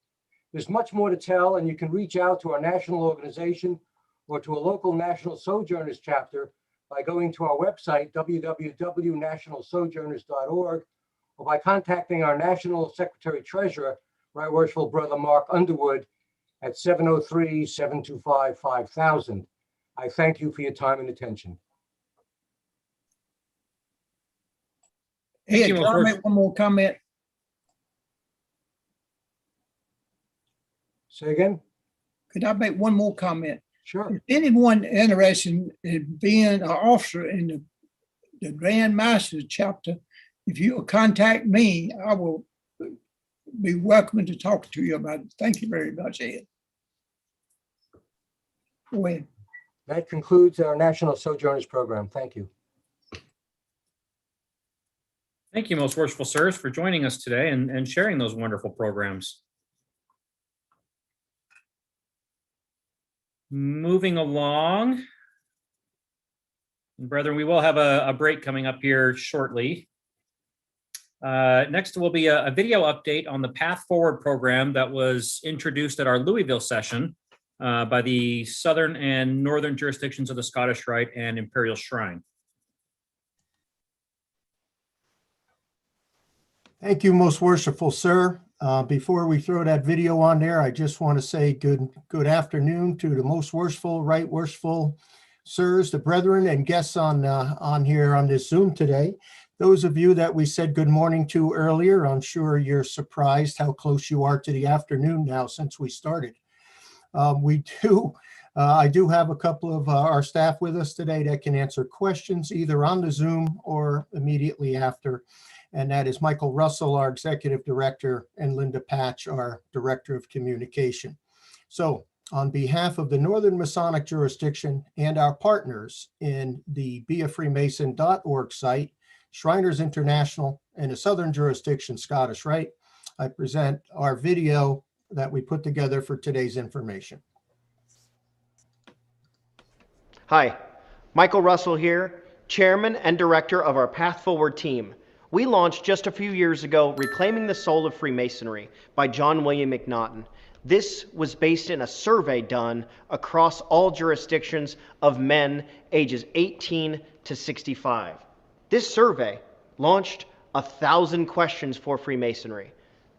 There's much more to tell, and you can reach out to our national organization or to a local National Sojourners chapter by going to our website, www.nationalsojourners.org, or by contacting our National Secretary Treasurer, Right Worshipful Brother Mark Underwood, at 703-725-5000. I thank you for your time and attention. Ed, can I make one more comment? Say again? Could I make one more comment? Sure. If anyone interested in being an officer in the Grand Master chapter, if you will contact me, I will be welcome to talk to you about it. Thank you very much, Ed. Go ahead. That concludes our National Sojourners program. Thank you. Thank you, most worshipful sirs, for joining us today and sharing those wonderful programs. Moving along, brethren, we will have a break coming up here shortly. Next will be a video update on the Path Forward program that was introduced at our Louisville session by the Southern and Northern jurisdictions of the Scottish Rite and Imperial Shrine. Thank you, most worshipful sir. Before we throw that video on there, I just want to say good afternoon to the most worshipful, right worshipful sirs, the brethren, and guests on here on this Zoom today. Those of you that we said good morning to earlier, I'm sure you're surprised how close you are to the afternoon now since we started. I do have a couple of our staff with us today that can answer questions either on the Zoom or immediately after. And that is Michael Russell, our Executive Director, and Linda Patch, our Director of Communication. So on behalf of the Northern Masonic jurisdiction and our partners in the beafreemason.org site, Shriners International, and the Southern jurisdiction, Scottish Rite, I present our video that we put together for today's information. Hi, Michael Russell here, chairman and director of our Path Forward team. We launched just a few years ago Reclaiming the Soul of Freemasonry by John William McNaughton. This was based in a survey done across all jurisdictions of men ages 18 to 65. This survey launched 1,000 questions for Freemasonry.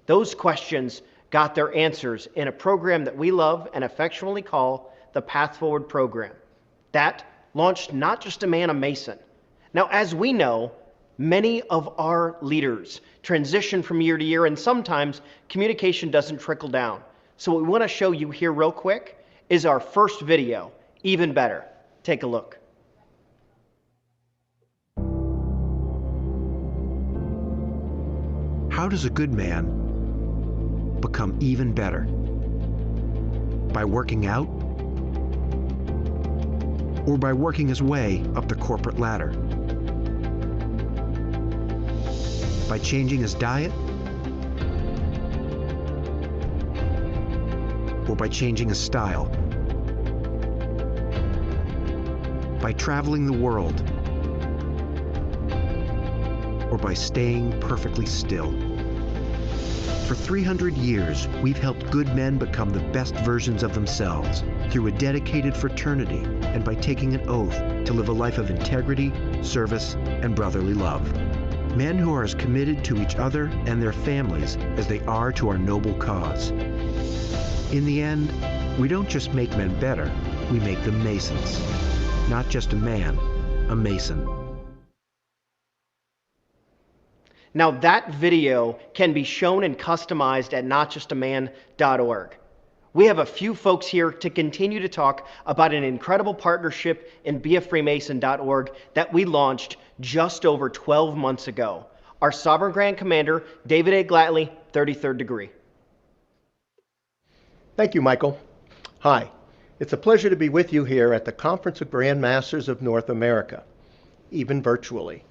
Those questions got their answers in a program that we love and affectionately call the Path Forward program. That launched Not Just a Man, a Mason. Now, as we know, many of our leaders transition from year to year, and sometimes communication doesn't trickle down. So what we want to show you here real quick is our first video, Even Better. Take a look. How does a good man become even better? By working out? Or by working his way up the corporate ladder? By changing his diet? Or by changing his style? By traveling the world? Or by staying perfectly still? For 300 years, we've helped good men become the best versions of themselves through a dedicated fraternity and by taking an oath to live a life of integrity, service, and brotherly love. Men who are as committed to each other and their families as they are to our noble cause. In the end, we don't just make men better, we make them Masons. Not just a man, a Mason. Now that video can be shown and customized at notjustaman.org. We have a few folks here to continue to talk about an incredible partnership in beafreemason.org that we launched just over 12 months ago. Our Sovereign Grand Commander, David A. Glatley, 33rd degree. Thank you, Michael. Hi, it's a pleasure to be with you here at the Conference of Grand Masters of North America, even virtually.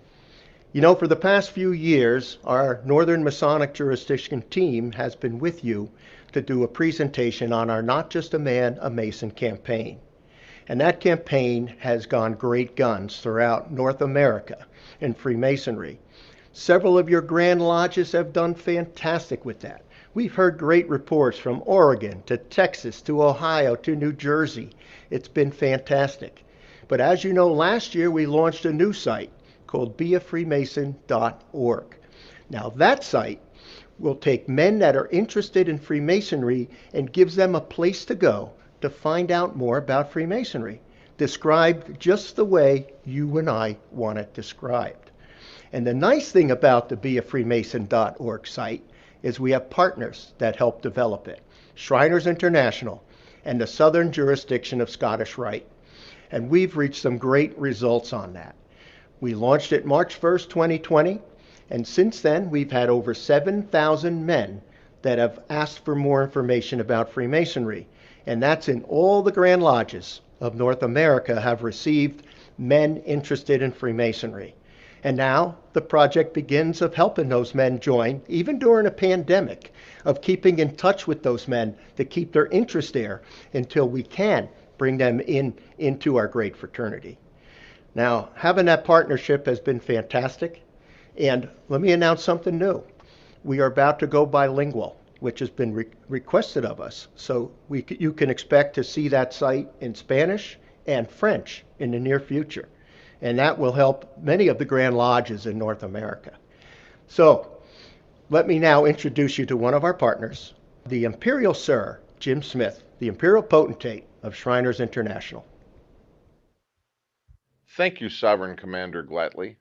You know, for the past few years, our Northern Masonic Jurisdiction team has been with you to do a presentation on our Not Just a Man, a Mason campaign. And that campaign has gone great guns throughout North America in Freemasonry. Several of your Grand Lodges have done fantastic with that. We've heard great reports from Oregon to Texas to Ohio to New Jersey. It's been fantastic. But as you know, last year we launched a new site called beafreemason.org. Now that site will take men that are interested in Freemasonry and gives them a place to go to find out more about Freemasonry, described just the way you and I want it described. And the nice thing about the beafreemason.org site is we have partners that help develop it. Shriners International and the Southern Jurisdiction of Scottish Rite. And we've reached some great results on that. We launched it March 1st, 2020, and since then we've had over 7,000 men that have asked for more information about Freemasonry. And that's in all the Grand Lodges of North America have received men interested in Freemasonry. And now the project begins of helping those men join, even during a pandemic, of keeping in touch with those men to keep their interest there until we can bring them into our great fraternity. Now, having that partnership has been fantastic. And let me announce something new. We are about to go bilingual, which has been requested of us. So you can expect to see that site in Spanish and French in the near future. And that will help many of the Grand Lodges in North America. So let me now introduce you to one of our partners, the Imperial Sir, Jim Smith, the Imperial Potentate of Shriners International. Thank you, Sovereign Commander Glatley.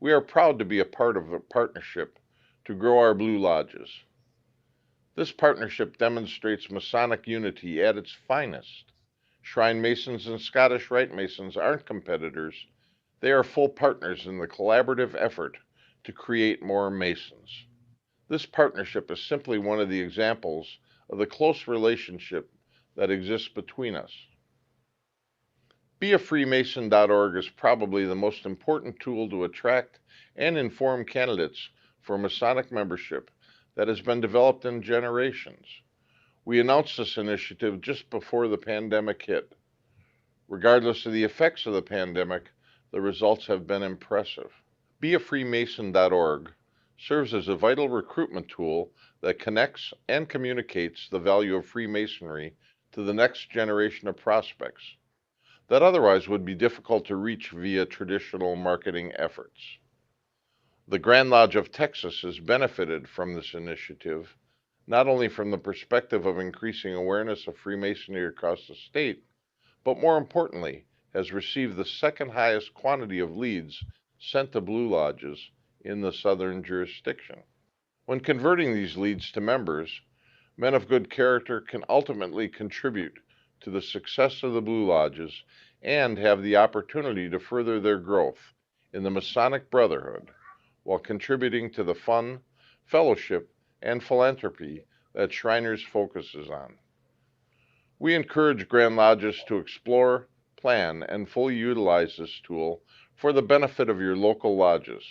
We are proud to be a part of a partnership to grow our Blue Lodges. This partnership demonstrates Masonic unity at its finest. Shrine Masons and Scottish Rite Masons aren't competitors. They are full partners in the collaborative effort to create more Masons. This partnership is simply one of the examples of the close relationship that exists between us. beafreemason.org is probably the most important tool to attract and inform candidates for Masonic membership that has been developed in generations. We announced this initiative just before the pandemic hit. Regardless of the effects of the pandemic, the results have been impressive. BeAFreemason.org serves as a vital recruitment tool that connects and communicates the value of Freemasonry to the next generation of prospects that otherwise would be difficult to reach via traditional marketing efforts. The Grand Lodge of Texas has benefited from this initiative, not only from the perspective of increasing awareness of Freemasonry across the state, but more importantly, has received the second highest quantity of leads sent to Blue Lodges in the southern jurisdiction. When converting these leads to members, men of good character can ultimately contribute to the success of the Blue Lodges and have the opportunity to further their growth in the Masonic Brotherhood while contributing to the fun, fellowship, and philanthropy that Shriners focuses on. We encourage Grand Lodges to explore, plan, and fully utilize this tool for the benefit of your local lodges.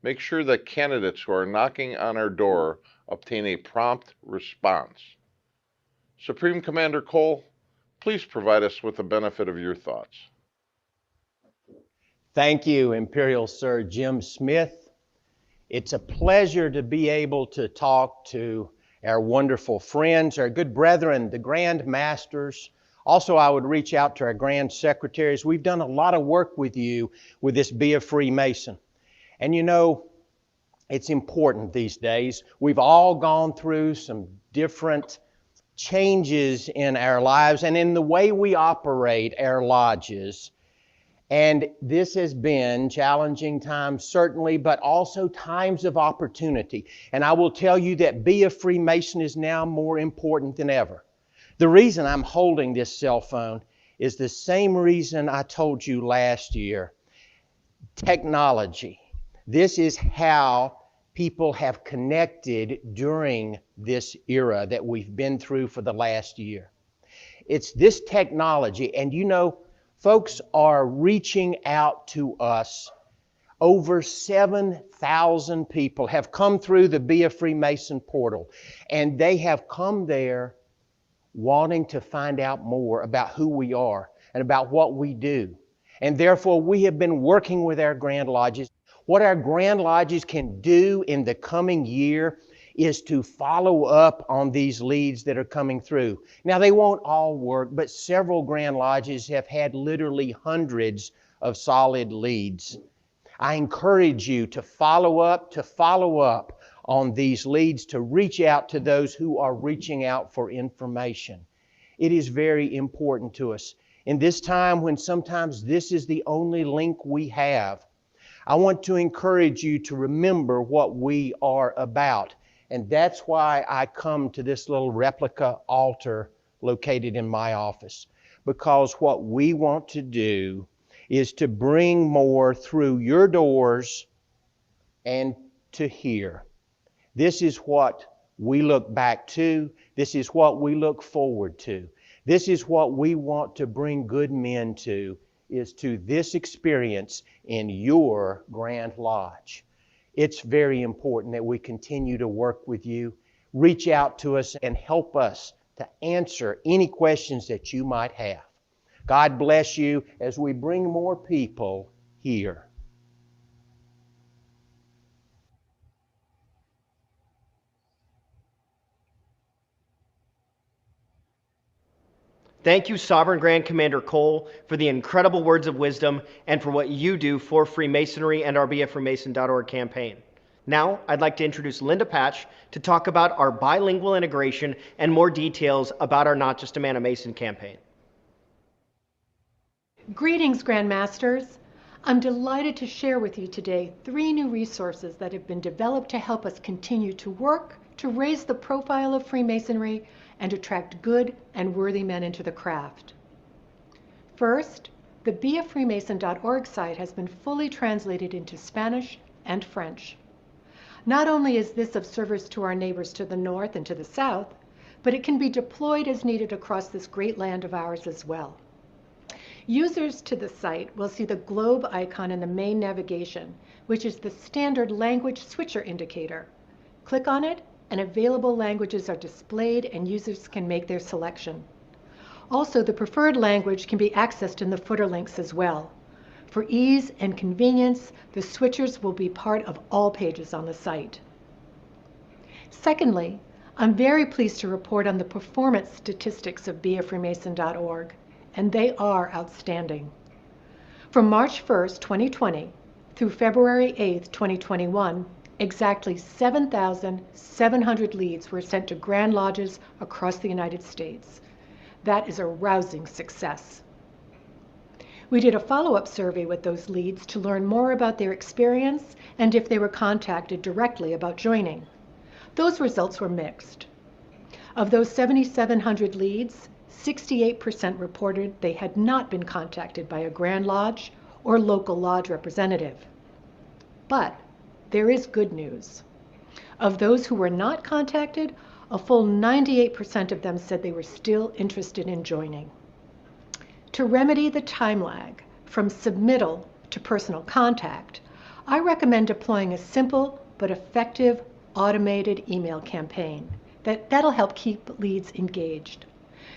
Make sure that candidates who are knocking on our door obtain a prompt response. Supreme Commander Cole, please provide us with the benefit of your thoughts. Thank you, Imperial Sir Jim Smith. It's a pleasure to be able to talk to our wonderful friends, our good brethren, the Grand Masters. Also, I would reach out to our Grand Secretaries. We've done a lot of work with you with this Be a Freemason. And you know, it's important these days. We've all gone through some different changes in our lives and in the way we operate our lodges. And this has been challenging times, certainly, but also times of opportunity. And I will tell you that Be a Freemason is now more important than ever. The reason I'm holding this cell phone is the same reason I told you last year. Technology. This is how people have connected during this era that we've been through for the last year. It's this technology, and you know, folks are reaching out to us. Over 7,000 people have come through the Be a Freemason portal, and they have come there wanting to find out more about who we are and about what we do. And therefore, we have been working with our Grand Lodges. What our Grand Lodges can do in the coming year is to follow up on these leads that are coming through. Now, they won't all work, but several Grand Lodges have had literally hundreds of solid leads. I encourage you to follow up on these leads, to reach out to those who are reaching out for information. It is very important to us. In this time when sometimes this is the only link we have, I want to encourage you to remember what we are about. And that's why I come to this little replica altar located in my office. Because what we want to do is to bring more through your doors and to here. This is what we look back to. This is what we look forward to. This is what we want to bring good men to, is to this experience in your Grand Lodge. It's very important that we continue to work with you. Reach out to us and help us to answer any questions that you might have. God bless you as we bring more people here. Thank you, Sovereign Grand Commander Cole, for the incredible words of wisdom and for what you do for Freemasonry and our BeAFreemason.org campaign. Now, I'd like to introduce Linda Patch to talk about our bilingual integration and more details about our Not Just a Man, a Mason campaign. Greetings, Grand Masters. I'm delighted to share with you today 3 new resources that have been developed to help us continue to work to raise the profile of Freemasonry and attract good and worthy men into the craft. First, the BeAFreemason.org site has been fully translated into Spanish and French. Not only is this of service to our neighbors to the north and to the south, but it can be deployed as needed across this great land of ours as well. Users to the site will see the globe icon in the main navigation, which is the standard language switcher indicator. Click on it, and available languages are displayed and users can make their selection. Also, the preferred language can be accessed in the footer links as well. For ease and convenience, the switchers will be part of all pages on the site. Secondly, I'm very pleased to report on the performance statistics of beafreemason.org, and they are outstanding. From March 1st, 2020 through February 8th, 2021, exactly 7,700 leads were sent to Grand Lodges across the United States. That is a rousing success. We did a follow-up survey with those leads to learn more about their experience and if they were contacted directly about joining. Those results were mixed. Of those 7,700 leads, 68% reported they had not been contacted by a Grand Lodge or local lodge representative. But there is good news. Of those who were not contacted, a full 98% of them said they were still interested in joining. To remedy the time lag from submittal to personal contact, I recommend deploying a simple but effective automated email campaign that'll help keep leads engaged.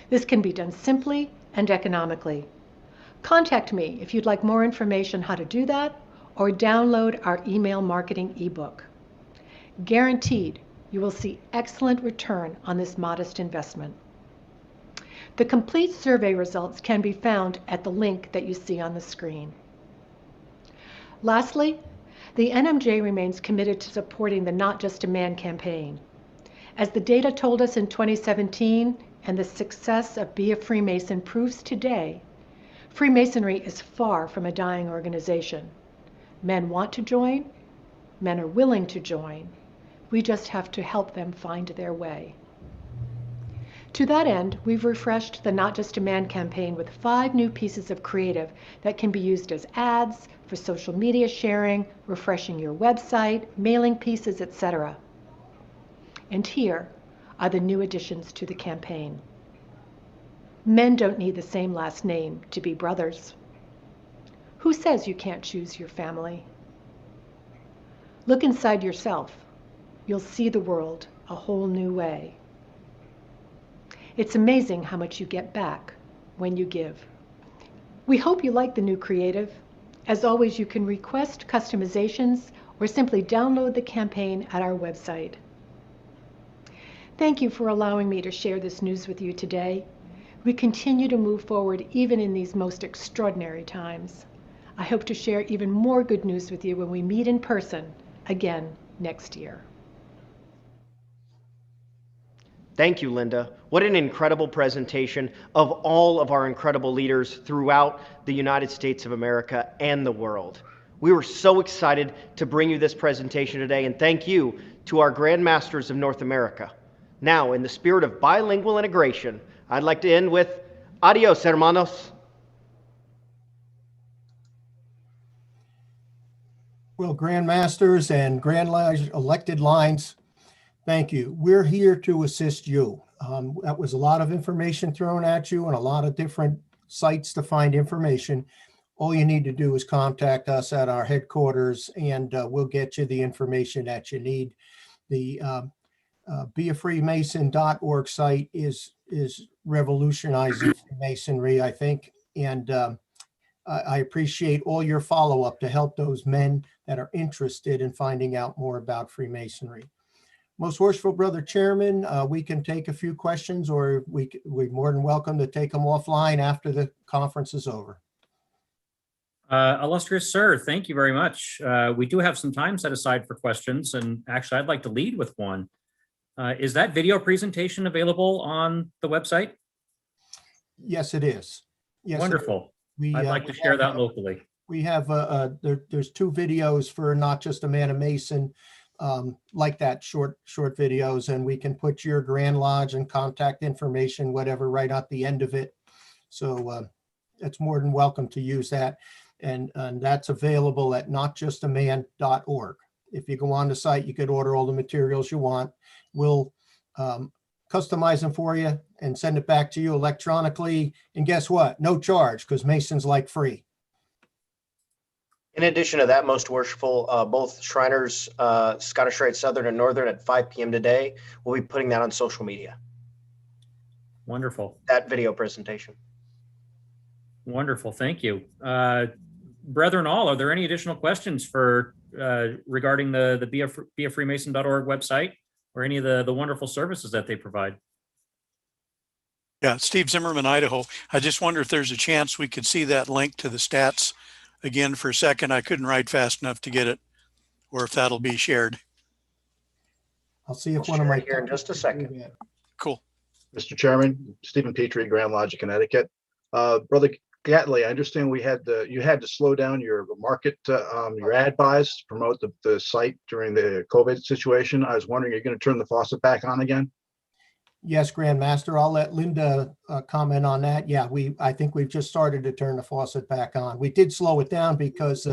This can be done simply and economically. Contact me if you'd like more information how to do that, or download our email marketing ebook. Guaranteed, you will see excellent return on this modest investment. The complete survey results can be found at the link that you see on the screen. Lastly, the NMJ remains committed to supporting the Not Just a Man campaign. As the data told us in 2017 and the success of Be a Freemason proves today, Freemasonry is far from a dying organization. Men want to join, men are willing to join. We just have to help them find their way. To that end, we've refreshed the Not Just a Man campaign with 5 new pieces of creative that can be used as ads, for social media sharing, refreshing your website, mailing pieces, etc. And here are the new additions to the campaign. Men don't need the same last name to be brothers. Who says you can't choose your family? Look inside yourself. You'll see the world a whole new way. It's amazing how much you get back when you give. We hope you like the new creative. As always, you can request customizations or simply download the campaign at our website. Thank you for allowing me to share this news with you today. We continue to move forward even in these most extraordinary times. I hope to share even more good news with you when we meet in person again next year. Thank you, Linda. What an incredible presentation of all of our incredible leaders throughout the United States of America and the world. We were so excited to bring you this presentation today, and thank you to our Grand Masters of North America. Now, in the spirit of bilingual integration, I'd like to end with adios, hermanos. Well, Grand Masters and Grand Lodge elected lines, thank you. We're here to assist you. That was a lot of information thrown at you and a lot of different sites to find information. All you need to do is contact us at our headquarters and we'll get you the information that you need. The beafreemason.org site is revolutionizing Masonry, I think. And I appreciate all your follow-up to help those men that are interested in finding out more about Freemasonry. Most Worshipful Brother Chairman, we can take a few questions, or we're more than welcome to take them offline after the conference is over. Illustrious sir, thank you very much. We do have some time set aside for questions, and actually I'd like to lead with one. Is that video presentation available on the website? Yes, it is. Yes, wonderful. I'd like to share that locally. We have, there's 2 videos for Not Just a Man, a Mason, like that, short videos, and we can put your Grand Lodge and contact information, whatever, right at the end of it. So it's more than welcome to use that. And that's available at notjustaman.org. If you go on the site, you could order all the materials you want. We'll customize them for you and send it back to you electronically. And guess what? No charge, because Masons like free. In addition to that, Most Worshipful, both Shriners, Scottish Rite Southern and Northern at 5 p.m. today, we'll be putting that on social media. Wonderful. That video presentation. Wonderful, thank you. brethren all, are there any additional questions for regarding the beafreemason.org website or any of the wonderful services that they provide? Yeah, Steve Zimmerman, Idaho. I just wonder if there's a chance we could see that link to the stats again for a second. I couldn't write fast enough to get it, or if that'll be shared. I'll see if I'll one of share my it here in just a second. Cool. Mr. Chairman, Stephen Petrie, Grand Lodge, Connecticut. Brother Gatley, I understand you had to slow down your market, your ad buys to promote the site during the COVID situation. I was wondering, are you going to turn the faucet back on again? Yes, Grandmaster. I'll let Linda comment on that. Yeah, I think we've just started to turn the faucet back on. We did slow it down because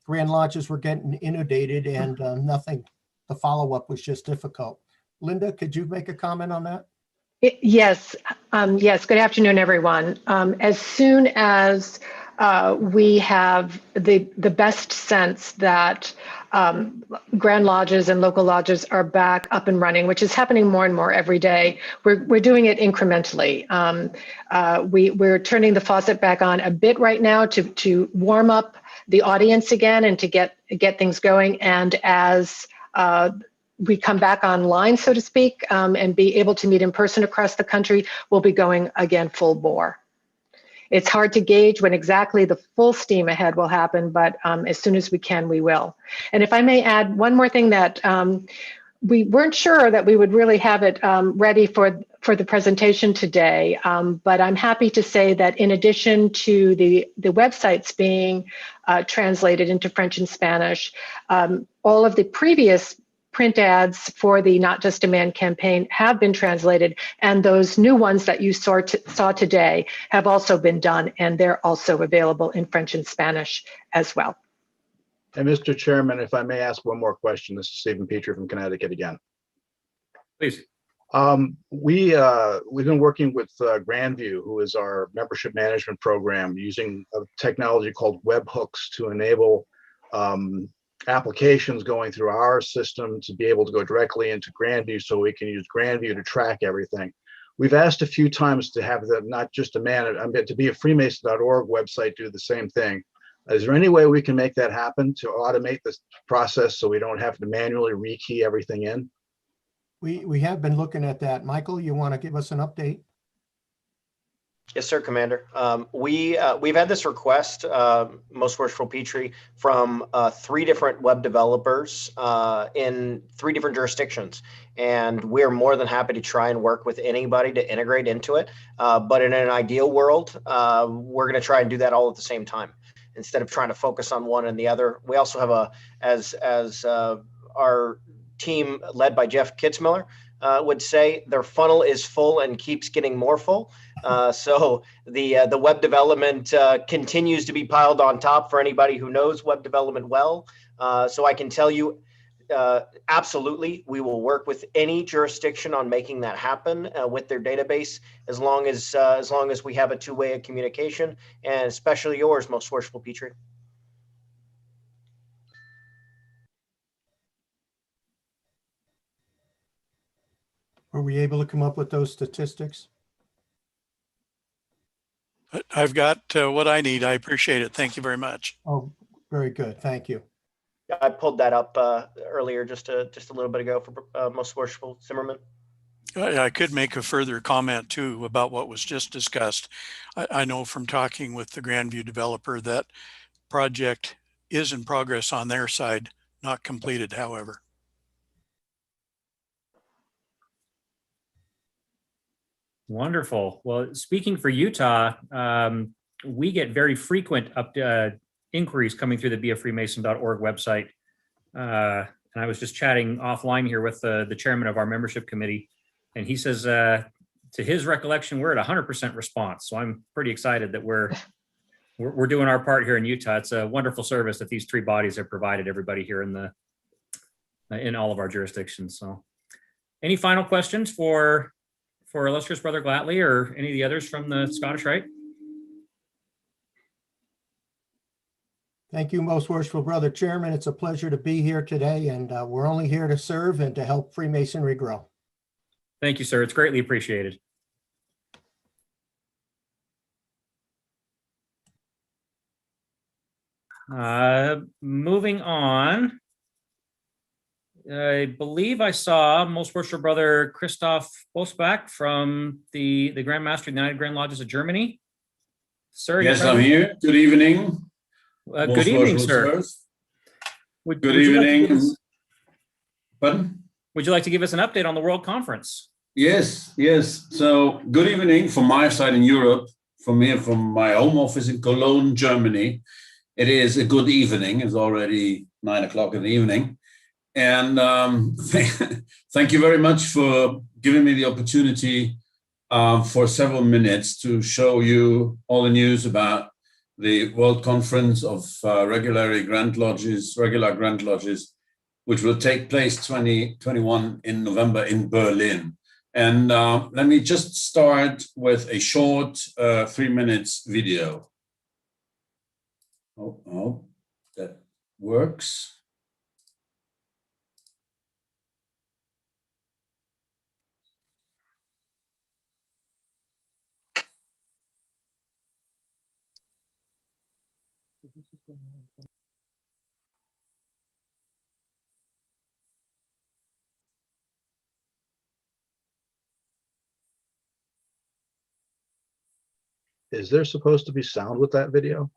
Grand Lodges were getting inundated and the follow-up was just difficult. Linda, could you make a comment on that? Yes. Yes. Good afternoon, everyone. As soon as we have the best sense that Grand Lodges and local lodges are back up and running, which is happening more and more every day, we're doing it incrementally. We're turning the faucet back on a bit right now to warm up the audience again and to get things going. And as we come back online, so to speak, and be able to meet in person across the country, we'll be going again full bore. It's hard to gauge when exactly the full steam ahead will happen, but as soon as we can, we will. And if I may add one more thing that we weren't sure that we would really have it ready for the presentation today, but I'm happy to say that in addition to the websites being translated into French and Spanish, all of the previous print ads for the Not Just a Man campaign have been translated, and those new ones that you saw today have also been done, and they're also available in French and Spanish as well. And Mr. Chairman, if I may ask one more question, this is Stephen Petrie from Connecticut again. Please. We've been working with Grandview, who is our membership management program, using a technology called webhooks to enable applications going through our system to be able to go directly into Grandview, so we can use Grandview to track everything. We've asked a few times to have the Not Just a Man, to be a Freemason.org website do the same thing. Is there any way we can make that happen to automate this process so we don't have to manually rekey everything in? We have been looking at that. Michael, you want to give us an update? Yes, sir, Commander. We've had this request, Most Worshipful Petrie, from 3 different web developers in 3 different jurisdictions. And we're more than happy to try and work with anybody to integrate into it. But in an ideal world, we're going to try and do that all at the same time, instead of trying to focus on one and the other. We also have as our team led by Jeff Kitzmiller would say, their funnel is full and keeps getting more full. So the web development continues to be piled on top for anybody who knows web development well. So I can tell you, absolutely, we will work with any jurisdiction on making that happen with their database, as long as we have a two-way communication, and especially yours, Most Worshipful Petrie. Were we able to come up with those statistics? I've got what I need. I appreciate it. Thank you very much. Oh, very good. Thank you. I pulled that up earlier, just a little bit ago, for Most Worshipful Zimmerman. I could make a further comment too about what was just discussed. I know from talking with the Grandview developer that project is in progress on their side, not completed, however. Wonderful. Well, speaking for Utah, we get very frequent inquiries coming through the beafreemason.org website. And I was just chatting offline here with the chairman of our membership committee, and he says, to his recollection, we're at 100% response. So I'm pretty excited that we're doing our part here in Utah. It's a wonderful service that these 3 bodies have provided everybody here in all of our jurisdictions. So, any final questions for illustrious Brother Glatley or any of the others from the Scottish Rite? Thank you, Most Worshipful Brother Chairman. It's a pleasure to be here today, and we're only here to serve and to help Freemasonry grow. Thank you, sir. It's greatly appreciated. Moving on. I believe I saw Most Worshipful Brother Christoph Bosbach from the Grand Master of the United Grand Lodges of Germany. Sir, yes, I'm here. Good evening. Good evening, sir. Good evening. Pardon? Would you like to give us an update on the World Conference? Yes, yes. So good evening from my side in Europe, from here, from my home office in Cologne, Germany. It is a good evening. It's already 9 o'clock in the evening. And thank you very much for giving me the opportunity for several minutes to show you all the news about the World Conference of regular Grand Lodges, which will take place 2021 in November in Berlin. And let me just start with a short 3 minutes video. Oh, that works. Is there supposed to be sound with that video?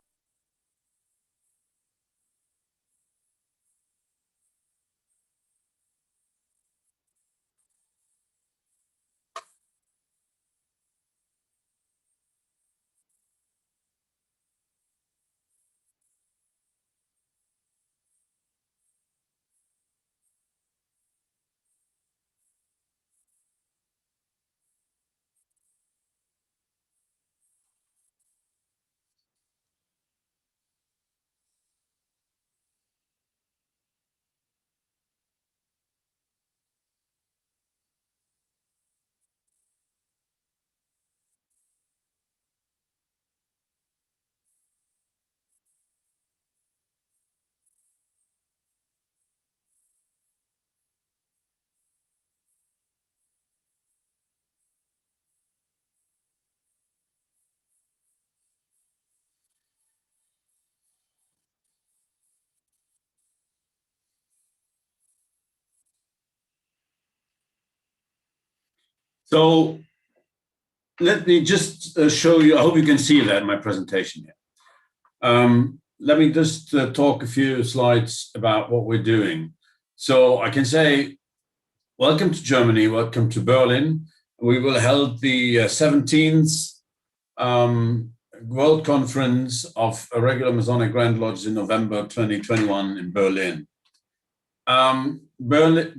So let me just show you, I hope you can see that in my presentation here. Let me just talk a few slides about what we're doing. So I can say, welcome to Germany, welcome to Berlin. We will hold the 17th World Conference of Regular Masonic Grand Lodges in November 2021 in Berlin.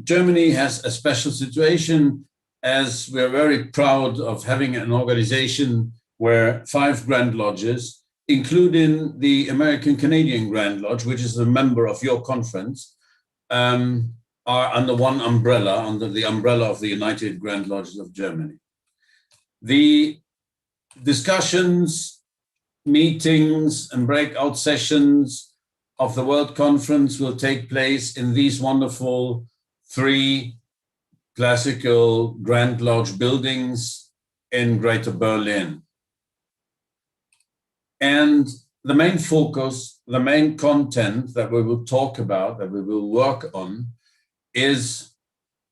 Germany has a special situation, as we're very proud of having an organization where 5 Grand Lodges, including the American Canadian Grand Lodge, which is a member of your conference, are under one umbrella, under the umbrella of the United Grand Lodges of Germany. The discussions, meetings, and breakout sessions of the World Conference will take place in these wonderful 3 classical Grand Lodge buildings in Greater Berlin. And the main focus, the main content that we will talk about, that we will work on, is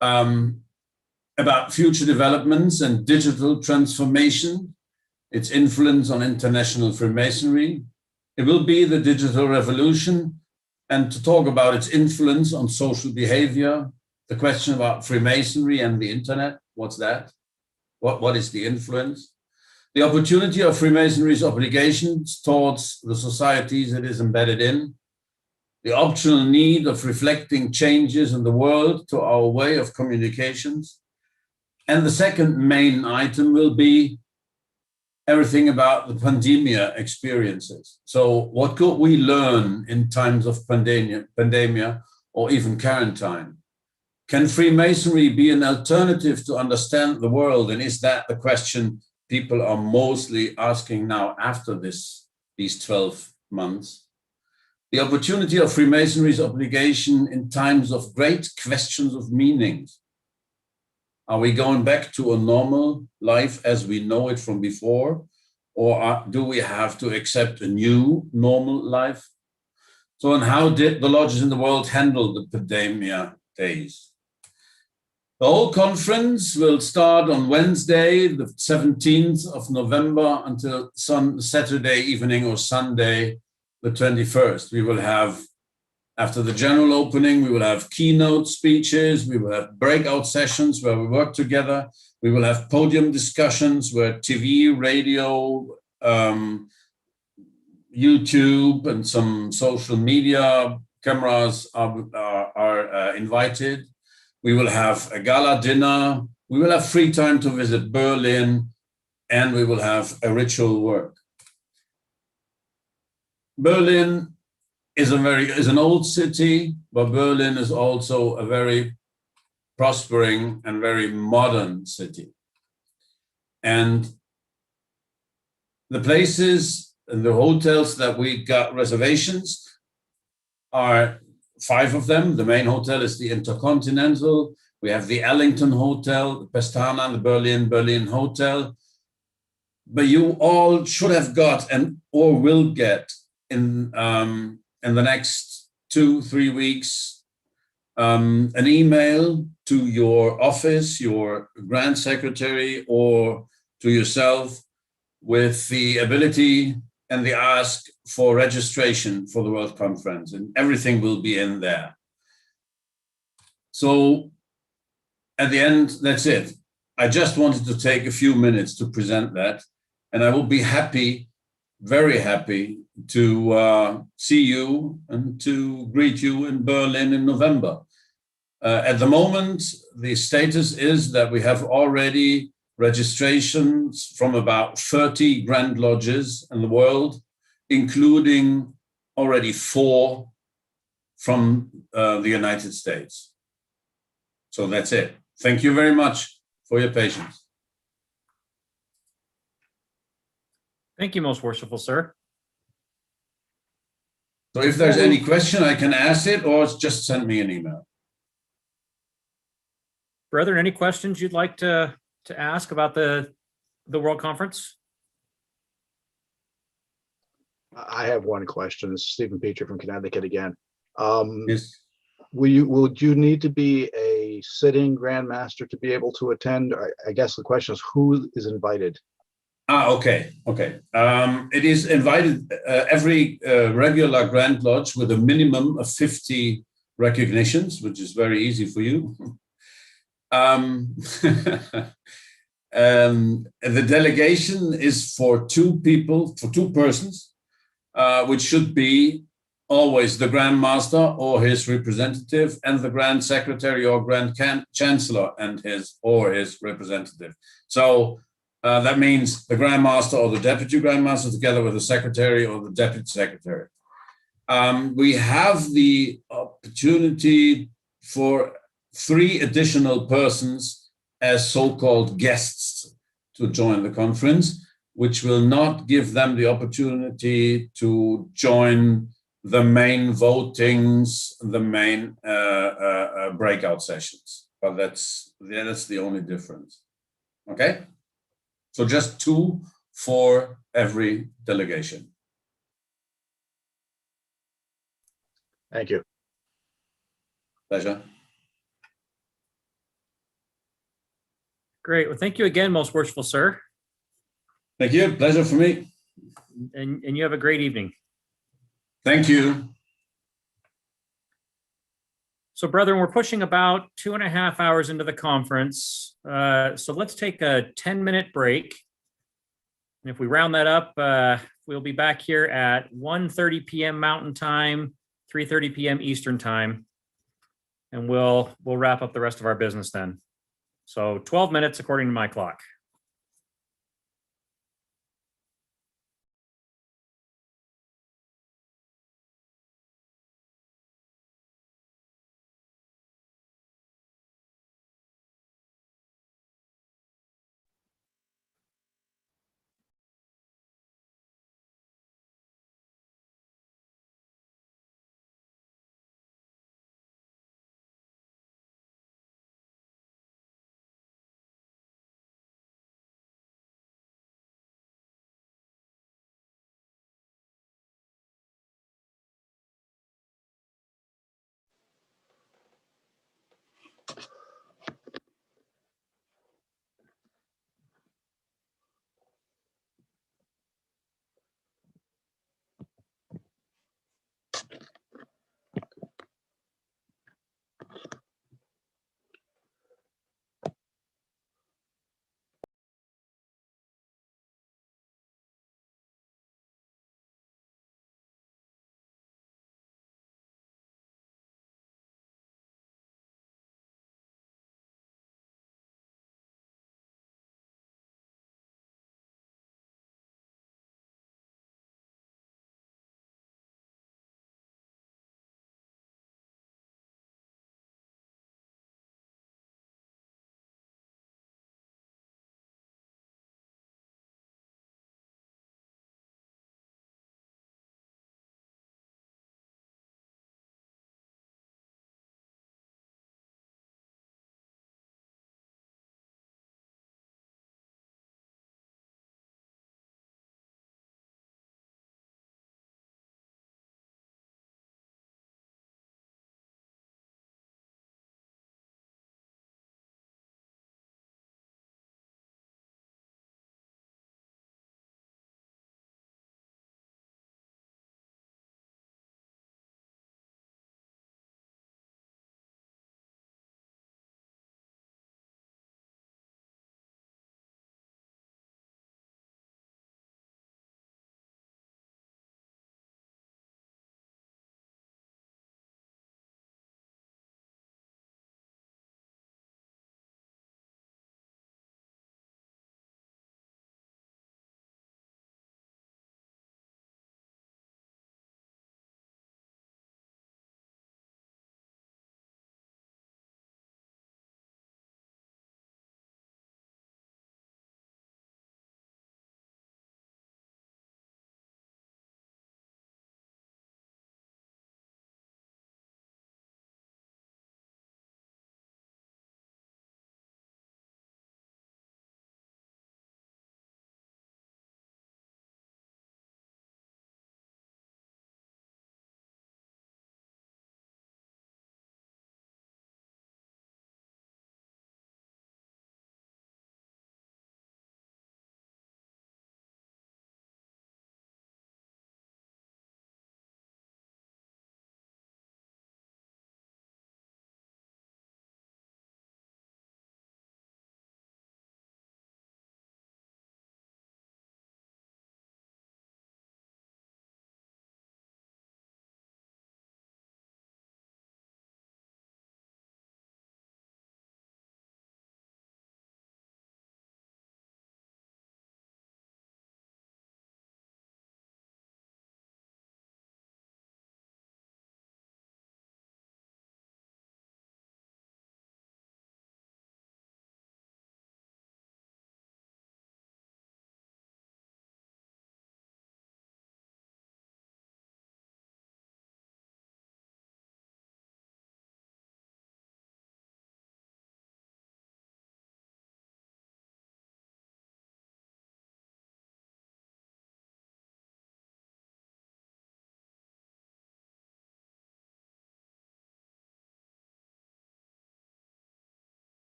about future developments and digital transformation, its influence on international Freemasonry. It will be the digital revolution, and to talk about its influence on social behavior, the question about Freemasonry and the internet, what's that? What is the influence? The opportunity of Freemasonry's obligations towards the societies it is embedded in, the optional need of reflecting changes in the world to our way of communications. And the second main item will be everything about the pandemia experiences. So what could we learn in times of pandemia or even quarantine? Can Freemasonry be an alternative to understand the world? And is that the question people are mostly asking now after these 12 months? The opportunity of Freemasonry's obligation in times of great questions of meanings. Are we going back to a normal life as we know it from before? Or do we have to accept a new normal life? So, and how did the lodges in the world handle the pandemia days? The whole conference will start on Wednesday, the 17th of November, until Saturday evening or Sunday, the 21st. We will have, after the general opening, we will have keynote speeches, we will have breakout sessions where we work together, we will have podium discussions where TV, radio, YouTube, and some social media cameras are invited. We will have a gala dinner. We will have free time to visit Berlin, and we will have a ritual work. Berlin is an old city, but Berlin is also a very prospering and very modern city. And the places and the hotels that we got reservations are 5 of them. The main hotel is the Intercontinental. We have the Ellington Hotel, the Pestana, the Berlin Hotel. But you all should have got or will get in the next 2-3 weeks an email to your office, your Grand Secretary, or to yourself with the ability and the ask for registration for the World Conference, and everything will be in there. So at the end, that's it. I just wanted to take a few minutes to present that, and I will be happy, very happy, to see you and to greet you in Berlin in November. At the moment, the status is that we have already registrations from about 30 Grand Lodges in the world, including already 4 from the United States. So that's it. Thank you very much for your patience. Thank you, Most Worshipful Sir. So if there's any question, I can ask it, or just send me an email. Brethren, any questions you'd like to ask about the World Conference? I have one question. This is Stephen Petrie from Connecticut again. Yes. Would you need to be a sitting Grandmaster to be able to attend? I guess the question is, who is invited? Okay. It is invited every regular Grand Lodge with a minimum of 50 recognitions, which is very easy for you. The delegation is for 2 people, for 2 persons, which should be always the Grand Master or his representative, and the Grand Secretary or Grand Chancellor and his representative. So that means the Grand Master or the Deputy Grand Master together with the Secretary or the Deputy Secretary. We have the opportunity for 3 additional persons as so-called guests to join the conference, which will not give them the opportunity to join the main votings, the main breakout sessions. But that's the only difference. Okay? So just 2 for every delegation. Thank you. Pleasure. Great. Well, thank you again, Most Worshipful Sir. Thank you. Pleasure for me. And you have a great evening. Thank you. So, brethren, we're pushing about 2.5 hours into the conference. So let's take a 10-minute break. And if we round that up, we'll be back here at 1:30 p.m. Mountain Time, 3:30 p.m. Eastern Time. And we'll wrap up the rest of our business then. So 12 minutes according to my clock.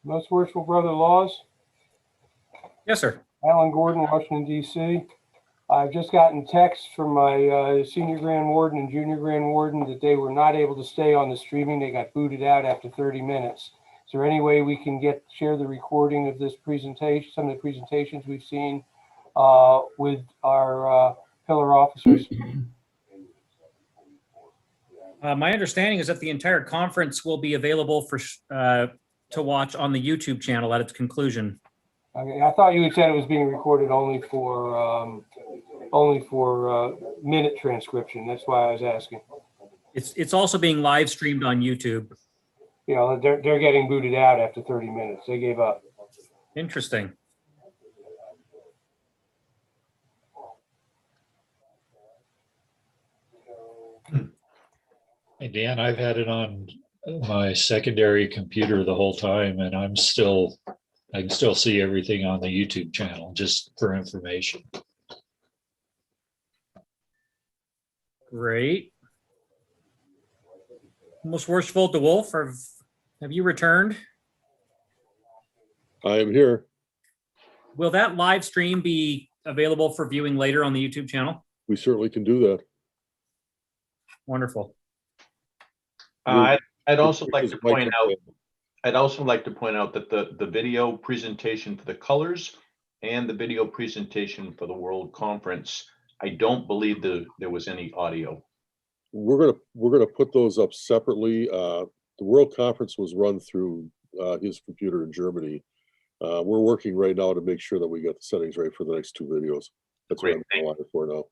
Most worshipful brother Laws. Yes, sir. Alan Gordon, Washington, D.C. I've just gotten texts from my senior grand warden and junior grand warden that they were not able to stay on the streaming. They got booted out after 30 minutes. Is there any way we can share the recording of this presentation, some of the presentations we've seen with our pillar officers? My understanding is that the entire conference will be available for to watch on the YouTube channel at its conclusion. Okay, I thought you had said it was being recorded only for minute transcription. That's why I was asking. It's also being live streamed on YouTube. You know, they're getting booted out after 30 minutes. They gave up. Interesting. Hey, Dan, I've had it on my secondary computer the whole time, and I can still see everything on the YouTube channel, just for information. Great. Most worshipful DeWolf, have you returned? I am here. Will that live stream be available for viewing later on the YouTube channel? We certainly can do that. Wonderful. I'd also like to point out that the video presentation for the colors and the video presentation for the World Conference, I don't believe there was any audio. We're gonna put those up separately. The World Conference was run through his computer in Germany. We're working right now to make sure that we got the settings right for the next two videos. That's what I'm on it for now.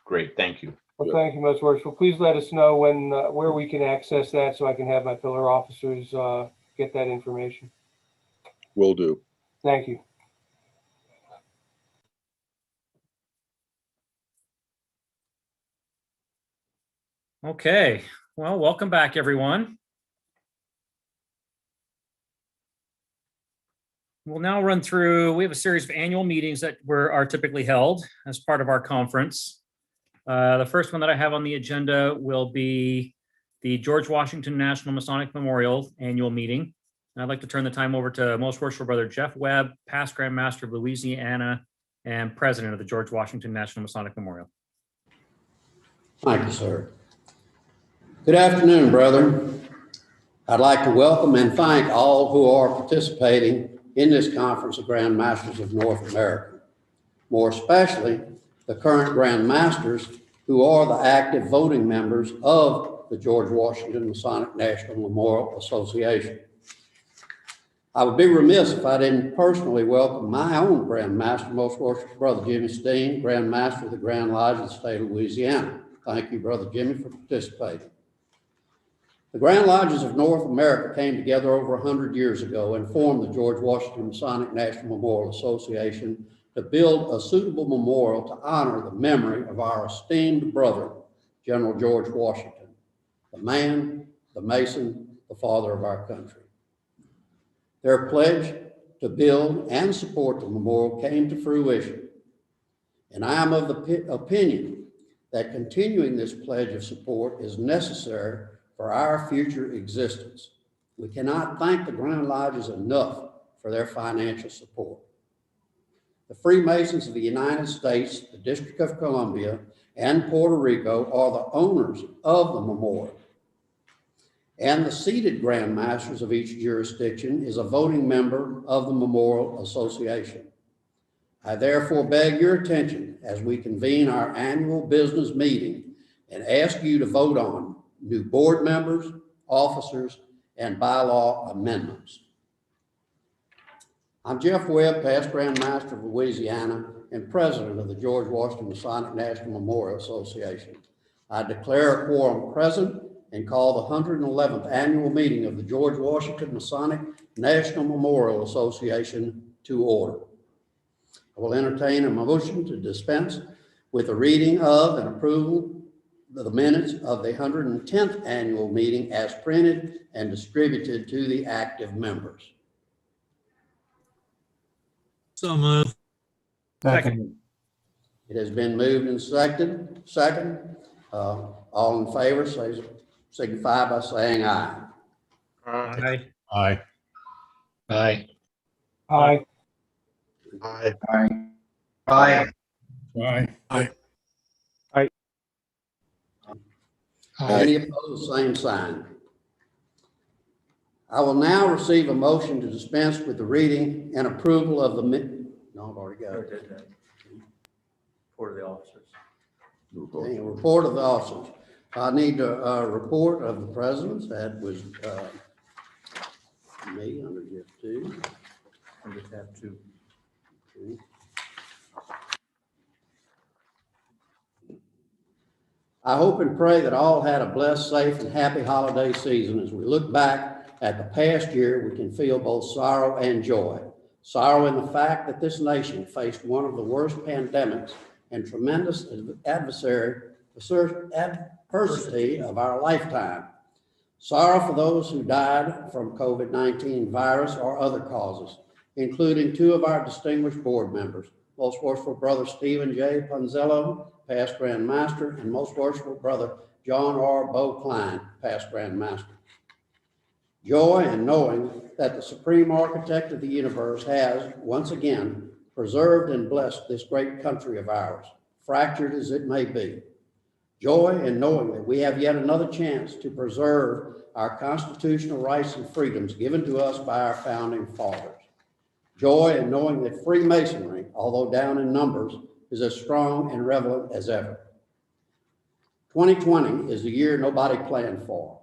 Great, thank you. Well, thank you, most worshipful. Please let us know when where we can access that so I can have my pillar officers get that information. Will do. Thank you. Okay, well, welcome back, everyone. We'll now run through, we have a series of annual meetings that are typically held as part of our conference. The first one that I have on the agenda will be the George Washington National Masonic Memorial Annual Meeting. I'd like to turn the time over to Most Worshipful Brother Jeff Webb, past Grand Master of Louisiana and President of the George Washington National Masonic Memorial. Thank you, sir. Good afternoon, brethren. I'd like to welcome and thank all who are participating in this Conference of Grand Masters of North America, more especially the current Grand Masters who are the active voting members of the George Washington Masonic National Memorial Association. I would be remiss if I didn't personally welcome my own Grand Master, Most Worshipful Brother Jimmy Steen, Grand Master of the Grand Lodge of the state of Louisiana. Thank you, Brother Jimmy, for participating. The Grand Lodges of North America came together over 100 years ago and formed the George Washington Masonic National Memorial Association to build a suitable memorial to honor the memory of our esteemed brother, General George Washington, the man, the Mason, the father of our country. Their pledge to build and support the memorial came to fruition, and I am of the opinion that continuing this pledge of support is necessary for our future existence. We cannot thank the Grand Lodges enough for their financial support. The Freemasons of the United States, the District of Columbia, and Puerto Rico are the owners of the memorial. And the seated Grand Masters of each jurisdiction is a voting member of the Memorial Association. I therefore beg your attention as we convene our annual business meeting and ask you to vote on new board members, officers, and bylaw amendments. I'm Jeff Webb, past Grand Master of Louisiana and President of the George Washington Masonic National Memorial Association. I declare a quorum present and call the 111th annual meeting of the George Washington Masonic National Memorial Association to order. I will entertain a motion to dispense with the reading of and approval of the minutes of the 110th annual meeting as printed and distributed to the active members. So moved. Second. It has been moved and second. All in favor, signify by saying aye. Aye. Aye. Aye. Aye. Aye. Aye. Aye. Aye. Any opposed, same sign. I will now receive a motion to dispense with the reading and approval of the no, I've already got it. Report of the officers. Okay, a report of the officers. I need a report of the presidents. That was me under Jeff 2. Under tab 2. Okay. I hope and pray that all had a blessed, safe, and happy holiday season. As we look back at the past year, we can feel both sorrow and joy. Sorrow in the fact that this nation faced one of the worst pandemics and tremendous adversity of our lifetime. Sorrow for those who died from COVID-19 virus or other causes, including 2 of our distinguished board members, Most Worshipful Brother Stephen J. Ponzello, past Grand Master, and Most Worshipful Brother John R. Bo Klein, past Grand Master. Joy in knowing that the Supreme Architect of the universe has, once again, preserved and blessed this great country of ours, fractured as it may be. Joy in knowing that we have yet another chance to preserve our constitutional rights and freedoms given to us by our founding fathers. Joy in knowing that Freemasonry, although down in numbers, is as strong and relevant as ever. 2020 is the year nobody planned for.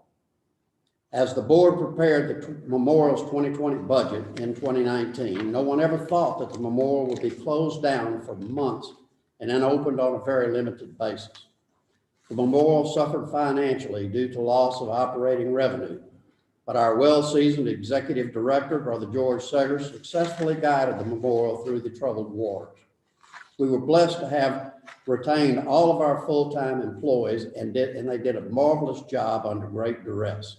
As the board prepared the Memorial's 2020 budget in 2019, no one ever thought that the memorial would be closed down for months and then opened on a very limited basis. The memorial suffered financially due to loss of operating revenue, but our well-seasoned executive director, Brother George Seggers, successfully guided the memorial through the troubled waters. We were blessed to have retained all of our full-time employees, and they did a marvelous job under great duress.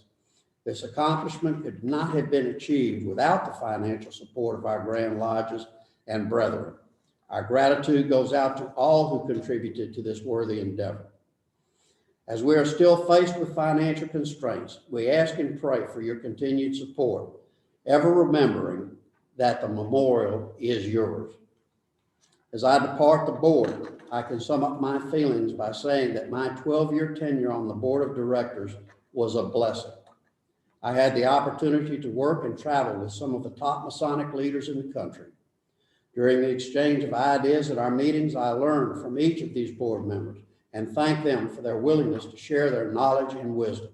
This accomplishment could not have been achieved without the financial support of our Grand Lodges and brethren. Our gratitude goes out to all who contributed to this worthy endeavor. As we are still faced with financial constraints, we ask and pray for your continued support, ever remembering that the memorial is yours. As I depart the board, I can sum up my feelings by saying that my 12-year tenure on the board of directors was a blessing. I had the opportunity to work and travel with some of the top Masonic leaders in the country. During the exchange of ideas at our meetings, I learned from each of these board members and thank them for their willingness to share their knowledge and wisdom.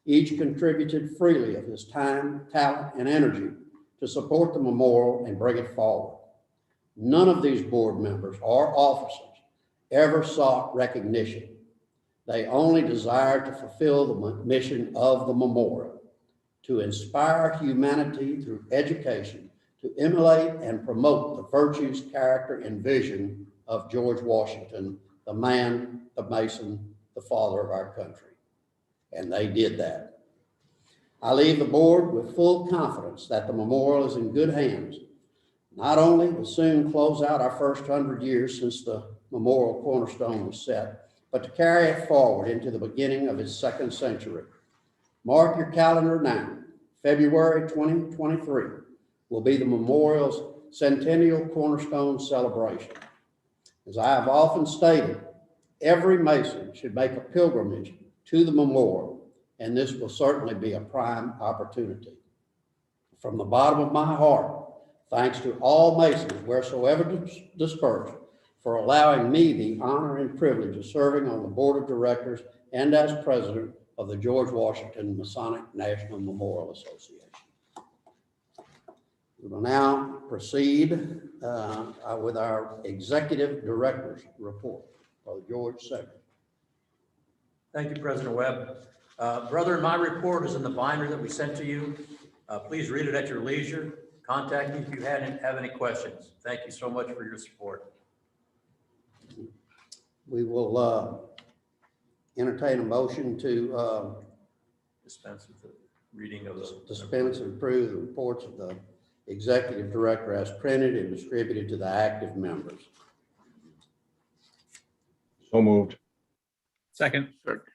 Each contributed freely of his time, talent, and energy to support the memorial and bring it forward. None of these board members or officers ever sought recognition. They only desired to fulfill the mission of the memorial, to inspire humanity through education, to emulate and promote the virtues, character, and vision of George Washington, the man, the Mason, the father of our country. And they did that. I leave the board with full confidence that the memorial is in good hands. Not only will soon close out our first 100 years since the memorial cornerstone was set, but to carry it forward into the beginning of its second century. Mark your calendar now. February 2023 will be the memorial's centennial cornerstone celebration. As I have often stated, every Mason should make a pilgrimage to the memorial, and this will certainly be a prime opportunity. From the bottom of my heart, thanks to all Masons, wheresoever dispersed, for allowing me the honor and privilege of serving on the board of directors and as president of the George Washington Masonic National Memorial Association. We will now proceed with our executive director's report. Brother George Seggers. Thank you, President Webb. Brethren, my report is in the binder that we sent to you. Please read it at your leisure. Contact me if you have any questions. Thank you so much for your support. We will entertain a motion to dispense with the reading of the dispense and approve the reports of the executive director as printed and distributed to the active members. So moved. Second. Okay,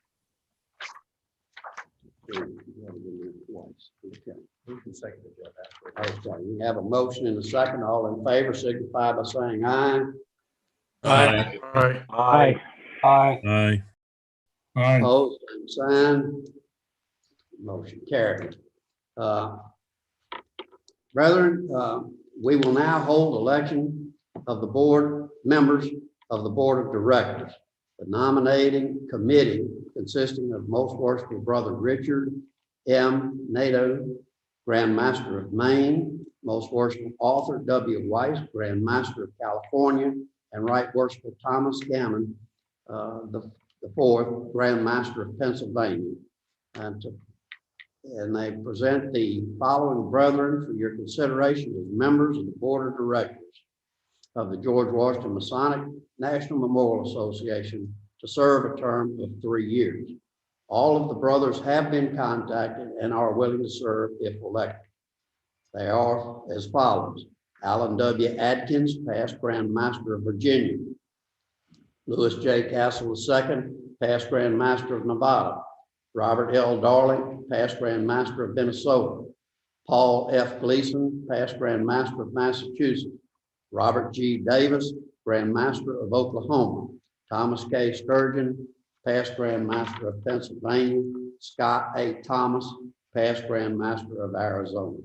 we have a motion and a second. All in favor signify by saying aye. Aye. Aye. Aye. Aye. Aye. Aye. Opposed, same sign. Motion carried. Brethren, we will now hold election of the board members of the board of directors. The nominating committee consisting of Most Worshipful Brother Richard M. Nato, Grand Master of Maine, Most Worshipful Author W. Weiss, Grand Master of California, and Right Worshipful Thomas Gammon, the fourth Grand Master of Pennsylvania. And they present the following brethren for your consideration as members of the board of directors of the George Washington Masonic National Memorial Association to serve a term of 3 years. All of the brothers have been contacted and are willing to serve if elected. They are as follows: Alan W. Adkins, past Grand Master of Virginia; Louis J. Castle II, past Grand Master of Nevada; Robert L. Darling, past Grand Master of Minnesota; Paul F. Gleason, past Grand Master of Massachusetts; Robert G. Davis, Grand Master of Oklahoma; Thomas K. Sturgeon, past Grand Master of Pennsylvania; Scott A. Thomas, past Grand Master of Arizona.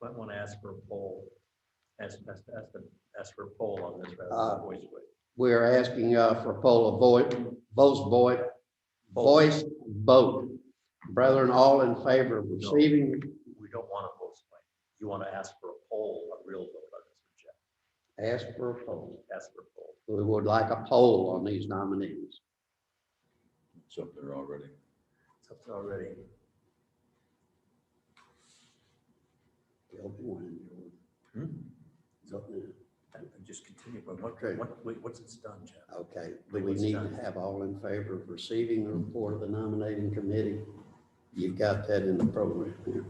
Might want to ask for a poll. Ask for a poll on this rather than voice vote. We're asking for a poll of voice vote. Brethren, all in favor of receiving? We don't want a voice vote. You want to ask for a poll, a real vote on this, Jeff. Ask for a poll. Ask for a poll. We would like a poll on these nominees. It's up there already. It's up there already. Just continue, but what's it's done, Jeff? Okay, do we need to have all in favor of receiving the report of the nominating committee? You've got that in the program here.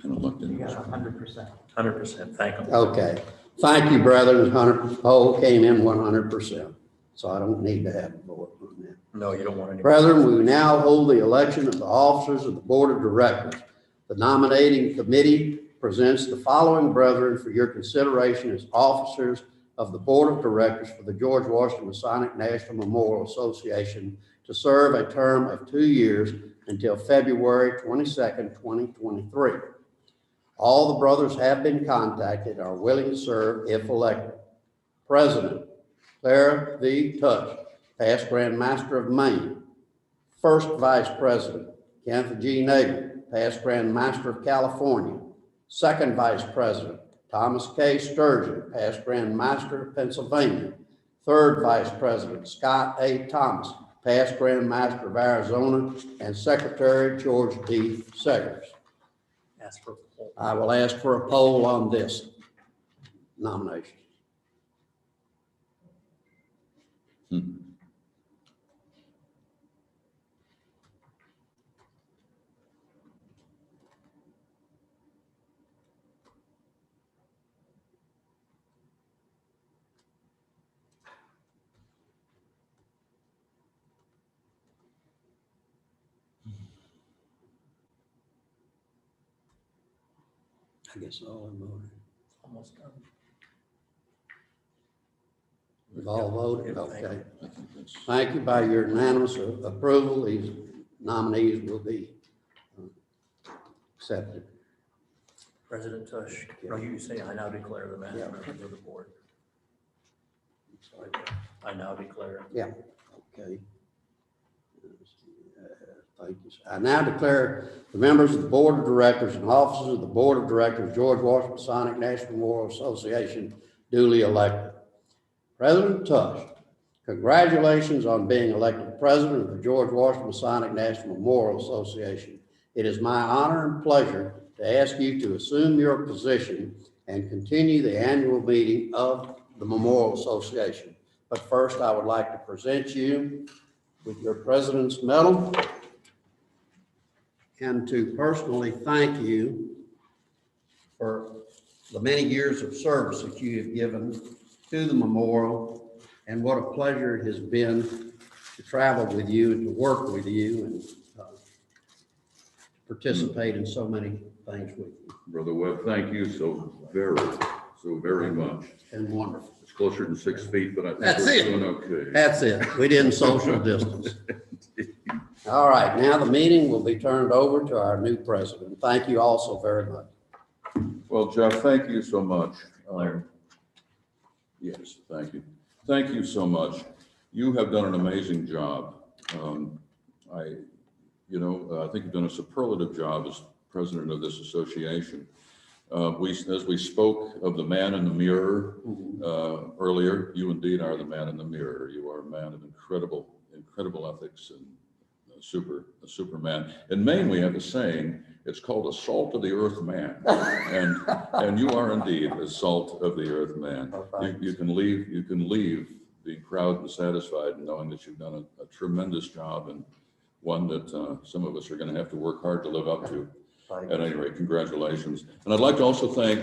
You got 100%. 100%. Thank you. Okay, thank you, brethren. Poll came in 100%, so I don't need to have a vote on that. No, you don't want any. Brethren, we now hold the election of the officers of the board of directors. The nominating committee presents the following brethren for your consideration as officers of the board of directors for the George Washington Masonic National Memorial Association to serve a term of 2 years until February 22nd, 2023. All the brothers have been contacted and are willing to serve if elected. President Clara V. Tush, past Grand Master of Maine. First Vice President Kenneth G. Nagle, past Grand Master of California. Second Vice President Thomas K. Sturgeon, past Grand Master of Pennsylvania. Third Vice President Scott A. Thomas, past Grand Master of Arizona. And Secretary George D. Seggers. Ask for a poll. I will ask for a poll on this nomination. I guess all in voted. Almost done. We've all voted? Okay. Thank you. By your unanimous approval, these nominees will be accepted. President Tush, no, you say I now declare the man members of the board. Sorry, I now declare. Yeah, okay. Thank you. I now declare the members of the board of directors and officers of the board of directors, George Washington Masonic National Memorial Association, duly elected. President Tush, congratulations on being elected president of the George Washington Masonic National Memorial Association. It is my honor and pleasure to ask you to assume your position and continue the annual meeting of the Memorial Association. But first, I would like to present you with your President's Medal and to personally thank you for the many years of service that you have given to the memorial, and what a pleasure it has been to travel with you and to work with you and participate in so many things with you. Brother Webb, thank you so very much. And wonderful. It's closer than 6 feet, but I think That's we're it. doing okay. That's it. We didn't social distance. All right, now the meeting will be turned over to our new president. Thank you all so very much. Well, Jeff, thank you so much. Yes, thank you. Thank you so much. You have done an amazing job. I think you've done a superlative job as president of this association. As we spoke of the man in the mirror earlier, you indeed are the man in the mirror. You are a man of incredible ethics and a superman. In Maine, we have a saying, it's called a salt of the earth man. And you are indeed a salt of the earth man. You can leave being proud and satisfied and knowing that you've done a tremendous job, and one that some of us are going to have to work hard to live up to. At any rate, congratulations. And I'd like to also thank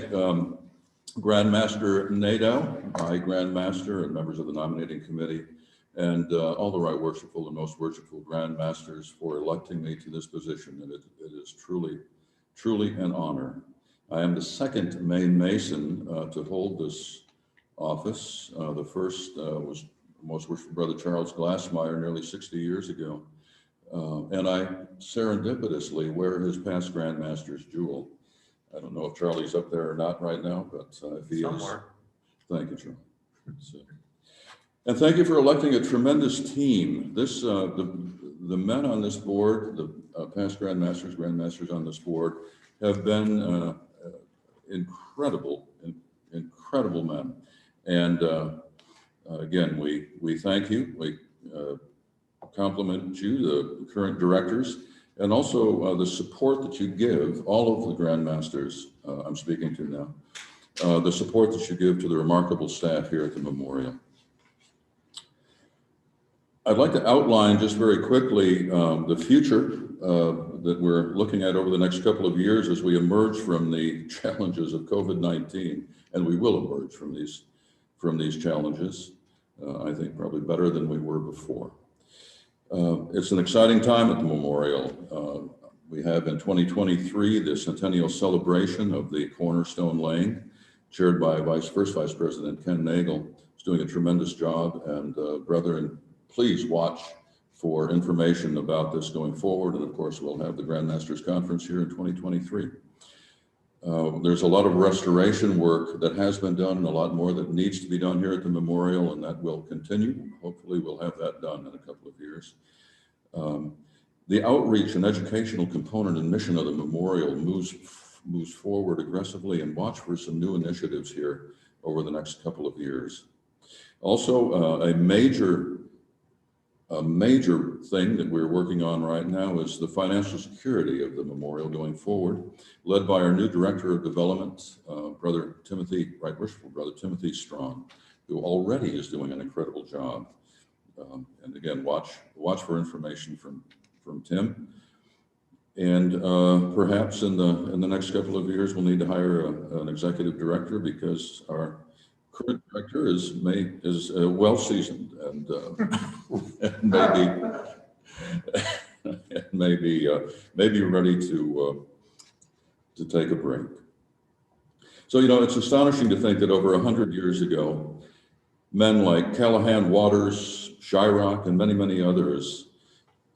Grandmaster Nadeau, my Grandmaster, and members of the nominating committee, and all the right worshipful and most worshipful Grandmasters for electing me to this position. And it is truly an honor. I am the second Maine Mason to hold this office. The first was Most Worshipful Brother Charles Glassmeyer nearly 60 years ago. And I serendipitously wear his past Grandmaster's jewel. I don't know if Charlie's up there or not right now, but if he Somewhere. is, thank you, Charlie. And thank you for electing a tremendous team. This, the men on this board, the past Grandmasters on this board, have been incredible men. And again, we thank you. We compliment you, the current directors, and also the support that you give all of the Grandmasters I'm speaking to now, the support that you give to the remarkable staff here at the memorial. I'd like to outline just very quickly the future that we're looking at over the next couple of years as we emerge from the challenges of COVID-19, and we will emerge from these challenges, I think probably better than we were before. It's an exciting time at the memorial. We have in 2023 the centennial celebration of the Cornerstone Lane, chaired by First Vice President Ken Nagel, who's doing a tremendous job. And brethren, please watch for information about this going forward. And of course, we'll have the Grandmasters Conference here in 2023. There's a lot of restoration work that has been done and a lot more that needs to be done here at the memorial, and that will continue. Hopefully we'll have that done in a couple of years. The outreach and educational component and mission of the memorial moves forward aggressively, and watch for some new initiatives here over the next couple of years. Also, a major thing that we're working on right now is the financial security of the memorial going forward, led by our new Director of Development, Brother Timothy, Right Worshipful Brother Timothy Strong, who already is doing an incredible job. And again, watch for information from Tim. And perhaps in the next couple of years, we'll need to hire an executive director, because our current director is well seasoned and maybe ready to take a break. So it's astonishing to think that over 100 years ago, men like Callahan Waters, Shyrock, and many others,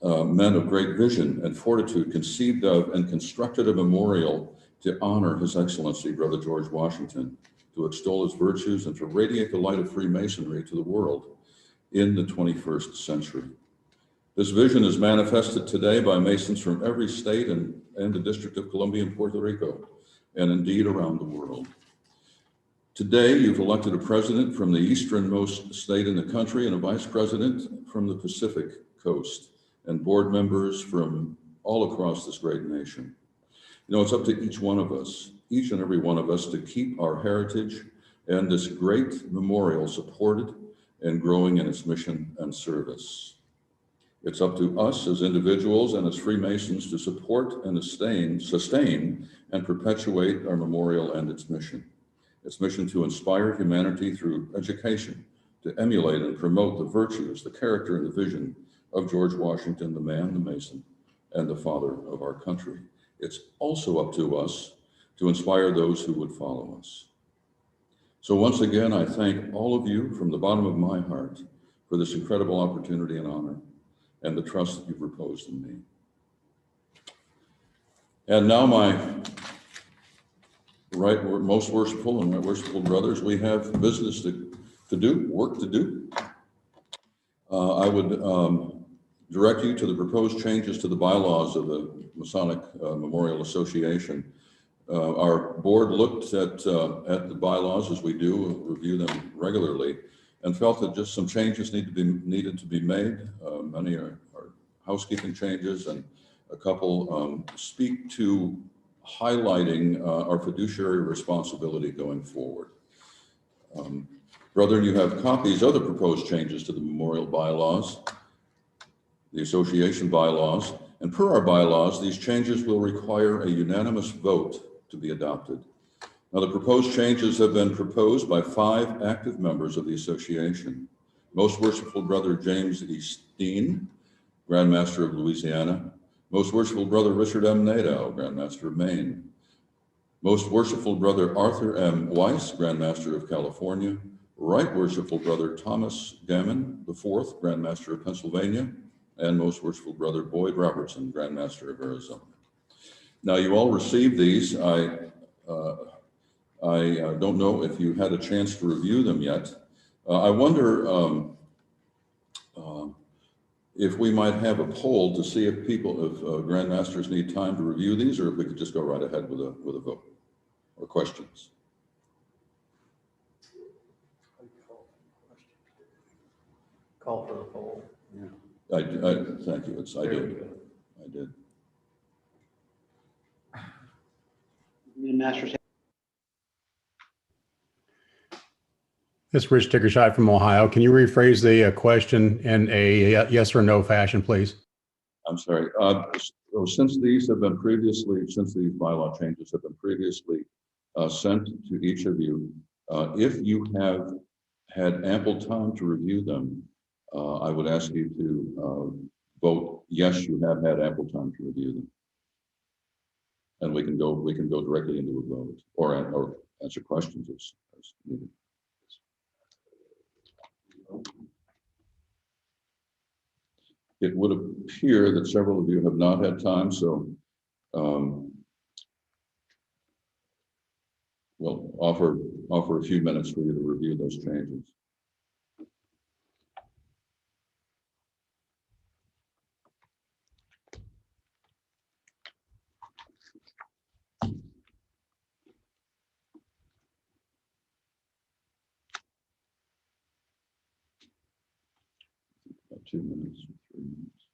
men of great vision and fortitude, conceived of and constructed a memorial to honor His Excellency Brother George Washington, to extol his virtues, and to radiate the light of Freemasonry to the world in the 21st century. This vision is manifested today by Masons from every state and the District of Columbia and Puerto Rico, and indeed around the world. Today, you've elected a president from the easternmost state in the country, and a vice president from the Pacific coast, and board members from all across this great nation. It's up to each one of us, each and every one of us, to keep our heritage and this great memorial supported and growing in its mission and service. It's up to us as individuals and as Freemasons to support and sustain and perpetuate our memorial and its mission. its mission to inspire humanity through education, to emulate and promote the virtues, the character, and the vision of George Washington, the man, the Mason, and the father of our country. It's also up to us to inspire those who would follow us. So once again, I thank all of you from the bottom of my heart for this incredible opportunity and honor and the trust that you've reposed in me. And now, my most worshipful and right worshipful brothers, we have business to do, work to do. I would direct you to the proposed changes to the bylaws of the Masonic Memorial Association. Our board looked at the bylaws, as we do, review them regularly, and felt that just some changes needed to be made. Many are housekeeping changes, and a couple speak to highlighting our fiduciary responsibility going forward. Brethren, you have copies of the proposed changes to the memorial bylaws, the association bylaws, and per our bylaws, these changes will require a unanimous vote to be adopted. Now, the proposed changes have been proposed by 5 active members of the association. Most Worshipful Brother James E. Steen, Grand Master of Louisiana. Most Worshipful Brother Richard M. Nadeau, Grand Master of Maine. Most Worshipful Brother Arthur M. Weiss, Grand Master of California. Right Worshipful Brother Thomas Gammon IV, Grand Master of Pennsylvania. And Most Worshipful Brother Boyd Robertson, Grand Master of Arizona. Now, you all received these. I don't know if you had a chance to review them yet. I wonder if we might have a poll to see if Grand Masters need time to review these, or if we could just go right ahead with a vote or questions. Call for the poll. Yeah. Thank you. I did. Masters. This is Rich Dickershot from Ohio. Can you rephrase the question in a yes or no fashion, please? I'm sorry. Since these bylaw changes have been previously sent to each of you, if you have had ample time to review them, I would ask you to vote yes, you have had ample time to review them. And we can go directly into a vote or answer questions as needed. It would appear that several of you have not had time, so we'll offer a few minutes for you to review those changes. About 2 minutes, 3 minutes.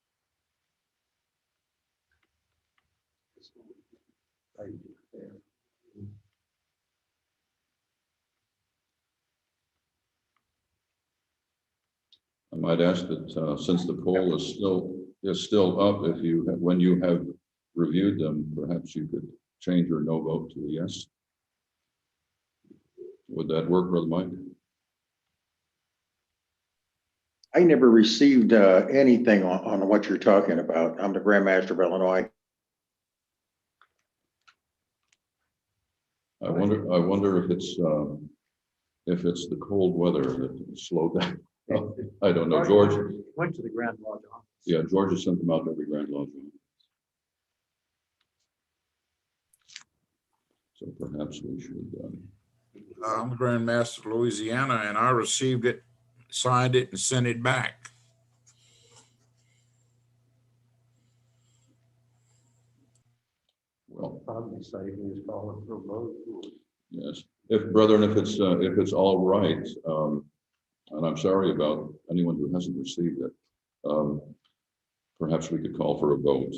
I might ask that since the poll is still up, when you have reviewed them, perhaps you could change your no vote to a yes. Would that work, Brother Mike? I never received anything on what you're talking about. I'm the Grand Master of Illinois. I wonder if it's the cold weather that slowed down. I don't know. George Went to the Grand Lodge office. Yeah, George has sent them out to every Grand Lodge. So perhaps we should. I'm the Grand Master of Louisiana, and I received it, signed it, and sent it back. Well, Probably say he's calling for a vote. yes, brethren, if it's all right, and I'm sorry about anyone who hasn't received it, perhaps we could call for a vote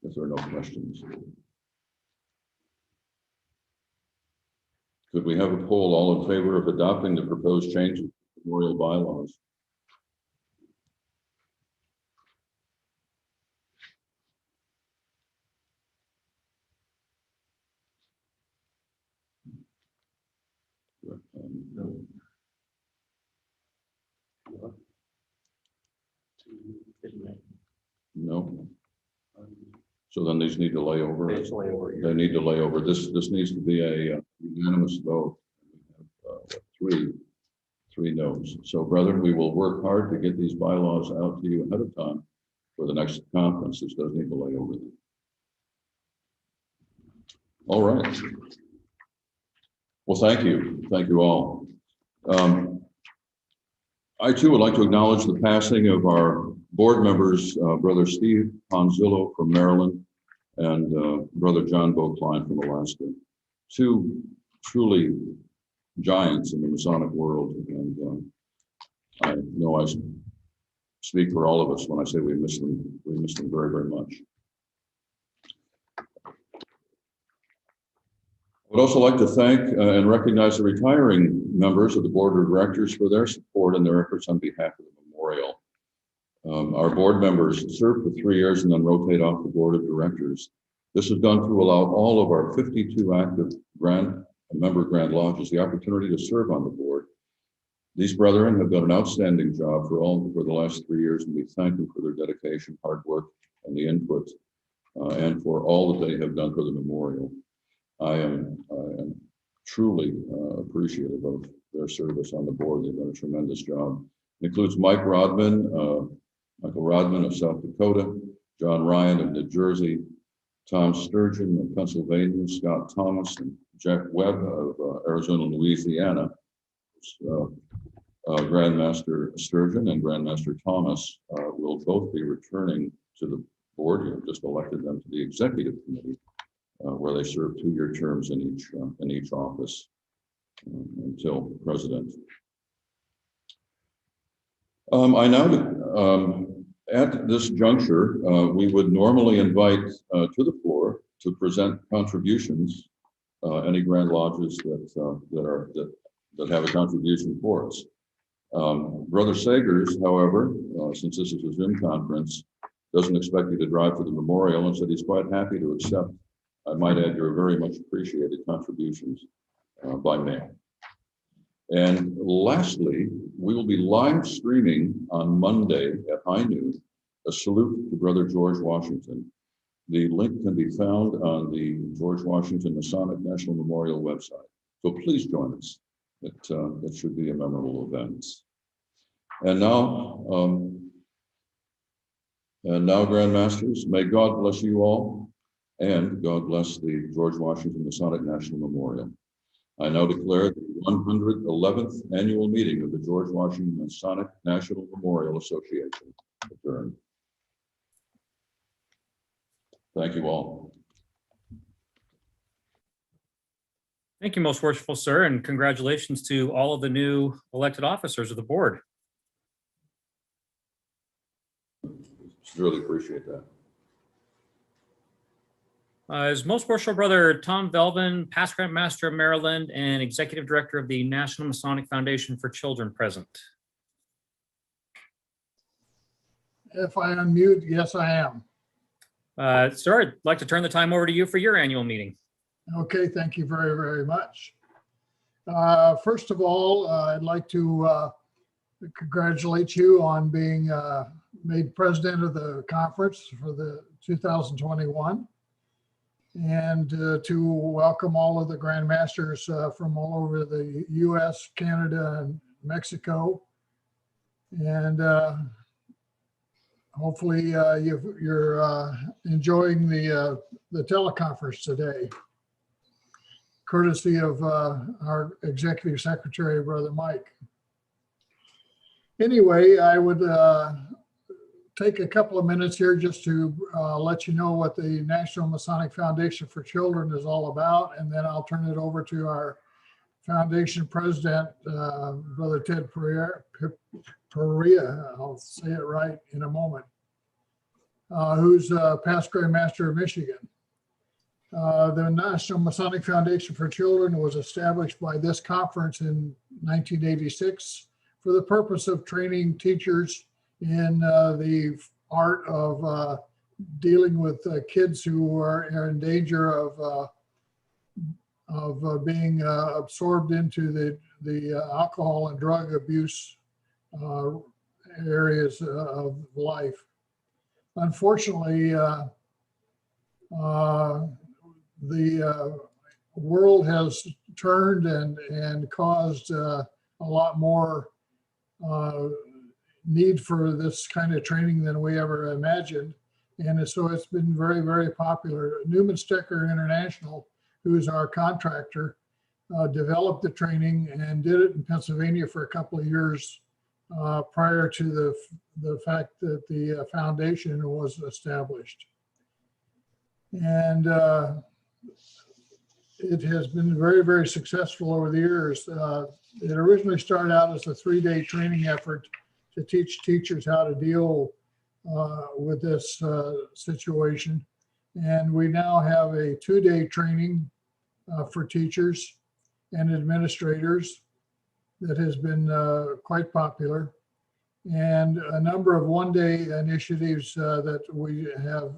if there are no questions. Could we have a poll, all in favor of adopting the proposed changes to memorial bylaws? No. So then these need to lay over. They lay over. They need to lay over. This needs to be a unanimous vote. Three noes. So brethren, we will work hard to get these bylaws out to you ahead of time for the next conference. This does need to lay over them. All right. Well, thank you. Thank you all. I too would like to acknowledge the passing of our board members, Brother Steve Ponzillo from Maryland and Brother John Klein from Alaska. Two truly giants in the Masonic world. And I know I speak for all of us when I say we miss them. We miss them very, very much. I would also like to thank and recognize the retiring members of the board of directors for their support and their efforts on behalf of the memorial. Our board members serve for 3 years and then rotate off the board of directors. This is done to allow all of our 52 active member Grand Lodges the opportunity to serve on the board. These brethren have done an outstanding job for the last 3 years, and we thank them for their dedication, hard work, and the input, and for all that they have done for the memorial. I am truly appreciative of their service on the board. They've done a tremendous job. It includes Michael Rodman of South Dakota, John Ryan of New Jersey, Tom Sturgeon of Pennsylvania, Scott Thomas, and Jack Webb of Arizona, Louisiana. Grandmaster Sturgeon and Grandmaster Thomas will both be returning to the board. You have just elected them to the executive committee, where they serve 2-year terms in each office until president. I now, at this juncture, we would normally invite to the floor to present contributions any Grand Lodges that have a contribution for us. Brother Sagers, however, since this is a Zoom conference, doesn't expect you to drive to the memorial and said he's quite happy to accept, I might add, your very much appreciated contributions by mail. And lastly, we will be live streaming on Monday at high noon a salute to Brother George Washington. The link can be found on the George Washington Masonic National Memorial website. So please join us. It should be a memorable event. And now, Grandmasters, may God bless you all, and God bless the George Washington Masonic National Memorial. I now declare the 111th annual meeting of the George Washington Masonic National Memorial Association adjourned. Thank you all. Thank you, Most Worshipful Sir, and congratulations to all of the new elected officers of the board. Really appreciate that. Is Most Worshipful Brother Tom Velvin, Past Grand Master of Maryland and Executive Director of the National Masonic Foundation for Children, present? If I unmute, yes, I am. Sir, I'd like to turn the time over to you for your annual meeting. Okay, thank you very, very much. First of all, I'd like to congratulate you on being made president of the conference for the 2021, and to welcome all of the Grand Masters from all over the US, Canada, and Mexico. And hopefully you're enjoying the teleconference today, courtesy of our Executive Secretary, Brother Mike. Anyway, I would take a couple of minutes here just to let you know what the National Masonic Foundation for Children is all about, and then I'll turn it over to our foundation president, Brother Ted Perea, I'll say it right in a moment, who's past Grand Master of Michigan. The National Masonic Foundation for Children was established by this conference in 1986 for the purpose of training teachers in the art of dealing with kids who are in danger of being absorbed into the the alcohol and drug abuse areas of life. Unfortunately, the world has turned and caused a lot more need for this kind of training than we ever imagined. And so it's been very, very popular. Newman Stecker International, who is our contractor, developed the training and did it in Pennsylvania for a couple of years prior to the fact that the foundation was established. And it has been very, very successful over the years. It originally started out as a 3-day training effort to teach teachers how to deal with this situation. And we now have a 2-day training for teachers and administrators that has been quite popular, and a number of 1-day initiatives that we have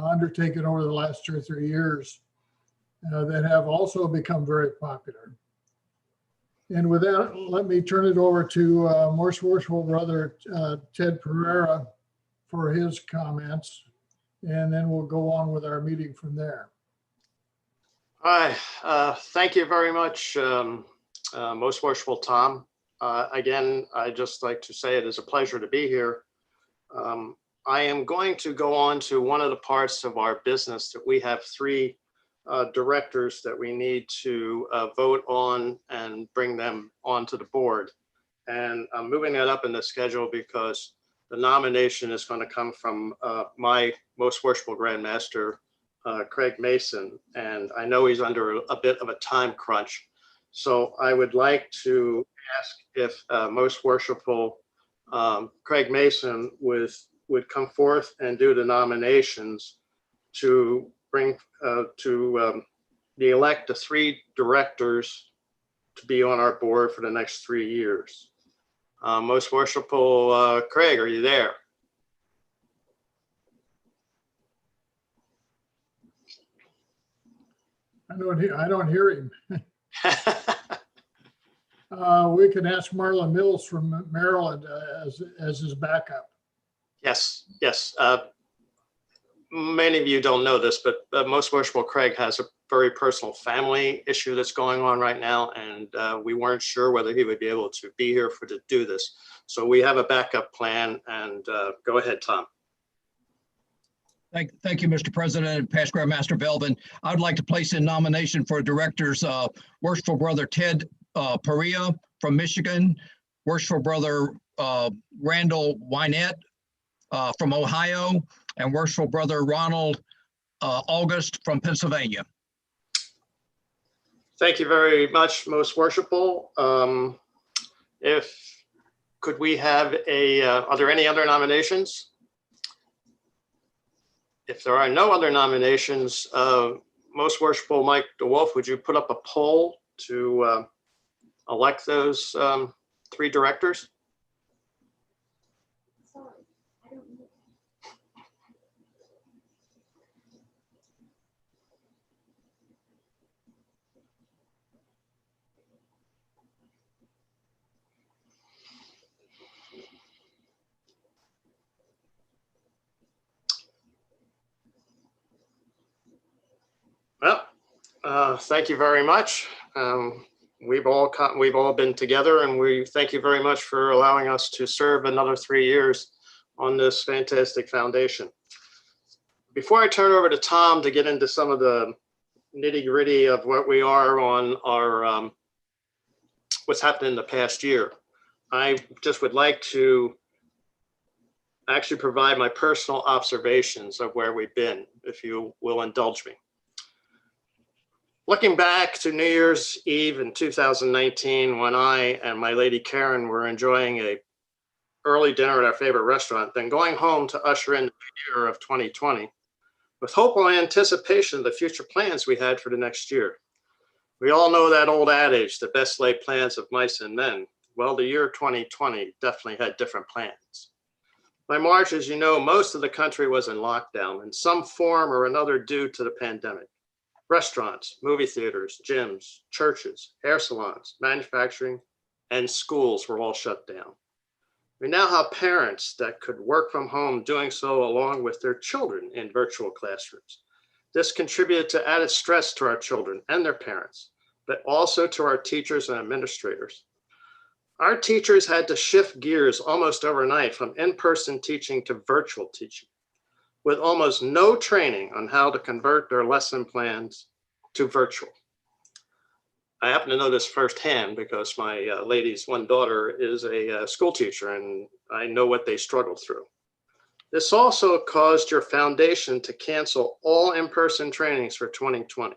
undertaken over the last 2 or 3 years that have also become very popular. And with that, let me turn it over to Most Worshipful Brother Ted Pereira for his comments, and then we'll go on with our meeting from there. Hi, thank you very much, Most Worshipful Tom. Again, I'd just like to say it is a pleasure to be here. I am going to go on to one of the parts of our business that we have 3 directors that we need to vote on and bring them onto the board. And I'm moving that up in the schedule because the nomination is going to come from my Most Worshipful Grand Master, Craig Mason, and I know he's under a bit of a time crunch. So I would like to ask if Most Worshipful Craig Mason would come forth and do the nominations to bring to elect the 3 directors to be on our board for the next 3 years. Most Worshipful Craig, are you there? I don't hear him. We can ask Marla Mills from Maryland as his backup. Yes, yes. Many of you don't know this, but Most Worshipful Craig has a very personal family issue that's going on right now, and we weren't sure whether he would be able to be here to do this. So we have a backup plan, and go ahead, Tom. Thank you, Mr. President and past Grandmaster Belvin. I would like to place in nomination for directors Worshipful Brother Ted Perea from Michigan, Worshipful Brother Randall Wynette from Ohio, and Worshipful Brother Ronald August from Pennsylvania. Thank you very much, Most Worshipful. Could we have are there any other nominations? If there are no other nominations, Most Worshipful Mike DeWolf, would you put up a poll to elect those 3 directors? Well, thank you very much. We've all been together, and we thank you very much for allowing us to serve another 3 years on this fantastic foundation. Before I turn over to Tom to get into some of the nitty-gritty of what we are on our what's happened in the past year, I just would like to actually provide my personal observations of where we've been, if you will indulge me. Looking back to New Year's Eve in 2019, when I and my lady Karen were enjoying a early dinner at our favorite restaurant, then going home to usher in the year of 2020 with hopeful anticipation of the future plans we had for the next year. We all know that old adage, the best laid plans of mice and men. Well, the year 2020 definitely had different plans. By March, as you know, most of the country was in lockdown in some form or another due to the pandemic. Restaurants, movie theaters, gyms, churches, hair salons, manufacturing, and schools were all shut down. We now have parents that could work from home, doing so along with their children in virtual classrooms. This contributed to added stress to our children and their parents, but also to our teachers and administrators. Our teachers had to shift gears almost overnight from in-person teaching to virtual teaching, with almost no training on how to convert their lesson plans to virtual. I happen to know this firsthand because my lady's one daughter is a school teacher, and I know what they struggled through. This also caused your foundation to cancel all in-person trainings for 2020,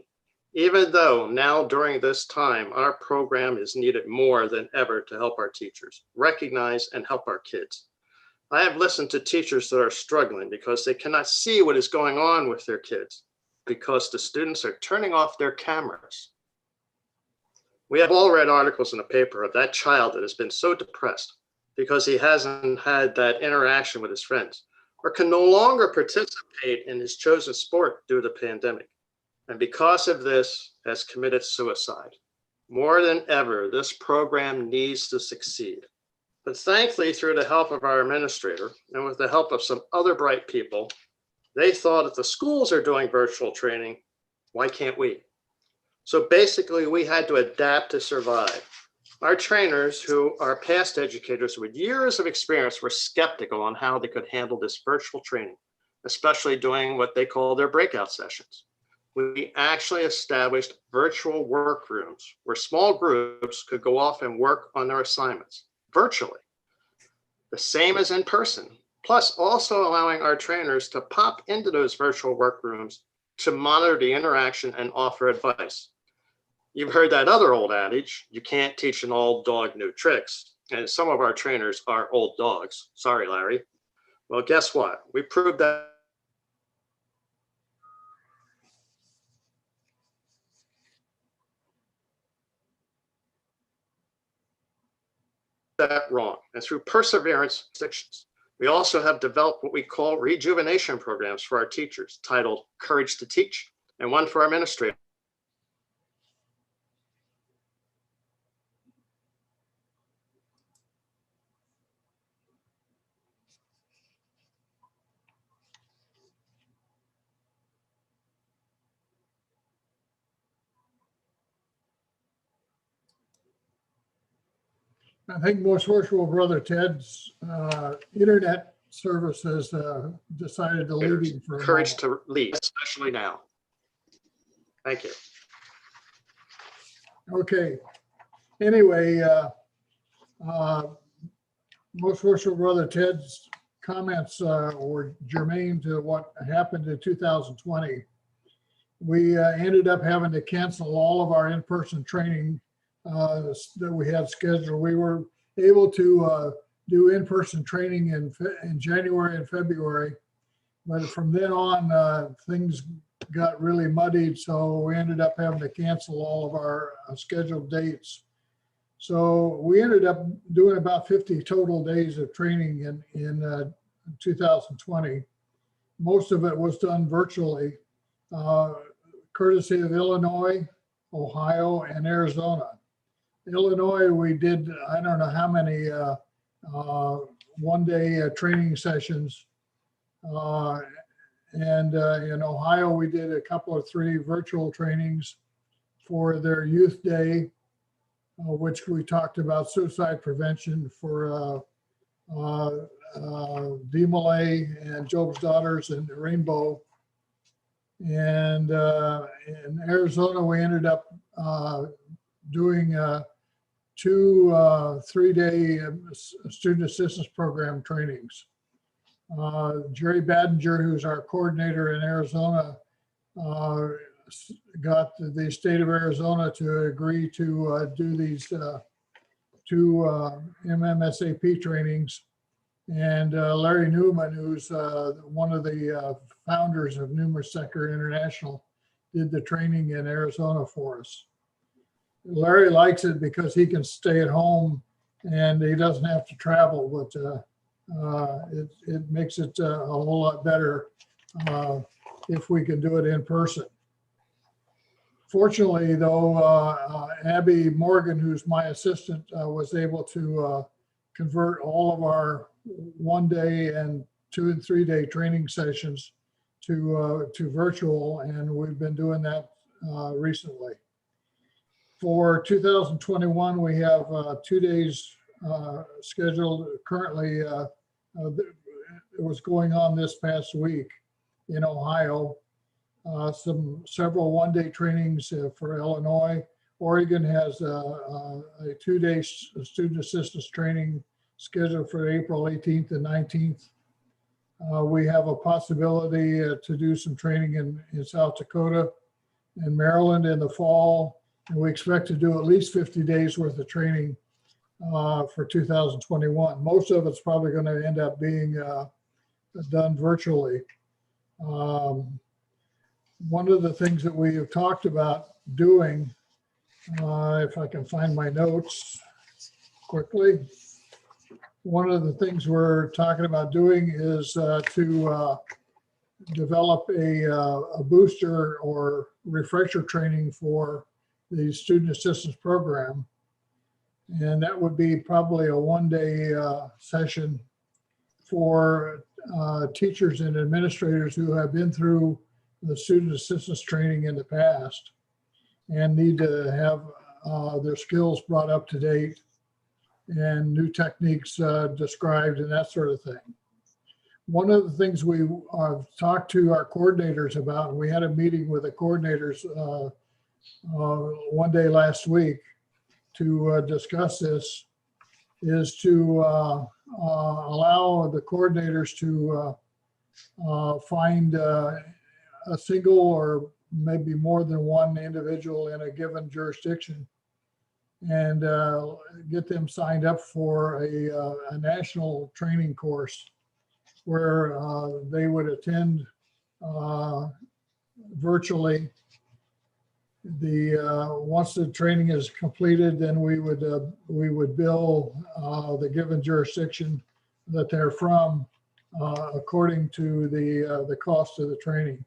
even though now during this time, our program is needed more than ever to help our teachers recognize and help our kids. I have listened to teachers that are struggling because they cannot see what is going on with their kids because the students are turning off their cameras. We have all read articles in the paper of that child that has been so depressed because he hasn't had that interaction with his friends or can no longer participate in his chosen sport due to the pandemic. And because of this, has committed suicide. More than ever, this program needs to succeed. But thankfully, through the help of our administrator and with the help of some other bright people, they thought if the schools are doing virtual training, why can't we? So basically, we had to adapt to survive. Our trainers, who are past educators with years of experience, were skeptical on how they could handle this virtual training, especially doing what they call their breakout sessions. We actually established virtual workrooms where small groups could go off and work on their assignments virtually, the same as in person, plus also allowing our trainers to pop into those virtual workrooms to monitor the interaction and offer advice. You've heard that other old adage, you can't teach an old dog new tricks. And some of our trainers are old dogs. Sorry, Larry. Well, guess what? We proved that wrong. And through perseverance, we also have developed what we call rejuvenation programs for our teachers, titled Courage to Teach, and one for our administrators. I think most worshipful Brother Ted's internet service has decided to leave him for a Courage moment. to lead, especially now. Thank you. Okay. Anyway, most worshipful Brother Ted's comments were germane to what happened in 2020. We ended up having to cancel all of our in-person training that we had scheduled. We were able to do in-person training in January and February, but from then on, things got really muddied, so we ended up having to cancel all of our scheduled dates. So we ended up doing about 50 total days of training in 2020. Most of it was done virtually, courtesy of Illinois, Ohio, and Arizona. Illinois, we did, I don't know how many one-day training sessions. And in Ohio, we did a couple of 3 virtual trainings for their Youth Day, which we talked about suicide prevention for DeMolay and Job's Daughters and Rainbow. And in Arizona, we ended up doing 2 3-day student assistance program trainings. Jerry Badinger, who's our coordinator in Arizona, got the state of Arizona to agree to do these 2 MMSAP trainings. And Larry Newman, who's one of the founders of Numerous Sector International, did the training in Arizona for us. Larry likes it because he can stay at home and he doesn't have to travel, but it makes it a whole lot better if we can do it in person. Fortunately, though, Abby Morgan, who's my assistant, was able to convert all of our 1-day and 2- and 3-day training sessions to virtual, and we've been doing that recently. For 2021, we have 2 days scheduled. Currently, it was going on this past week in Ohio. Several 1-day trainings for Illinois. Oregon has a 2-day student assistance training scheduled for April 18th and 19th. We have a possibility to do some training in South Dakota and Maryland in the fall. And we expect to do at least 50 days worth of training for 2021. Most of it's probably going to end up being done virtually. One of the things that we have talked about doing, if I can find my notes quickly, one of the things we're talking about doing is to develop a booster or refresher training for the student assistance program. And that would be probably a 1-day session for teachers and administrators who have been through the student assistance training in the past and need to have their skills brought up to date and new techniques described and that sort of thing. One of the things we talked to our coordinators about, and we had a meeting with the coordinators 1 day last week to discuss this, is to allow the coordinators to find a single or maybe more than one individual in a given jurisdiction and get them signed up for a national training course where they would attend virtually. Once the training is completed, then we would bill the given jurisdiction that they're from according to the cost of the training.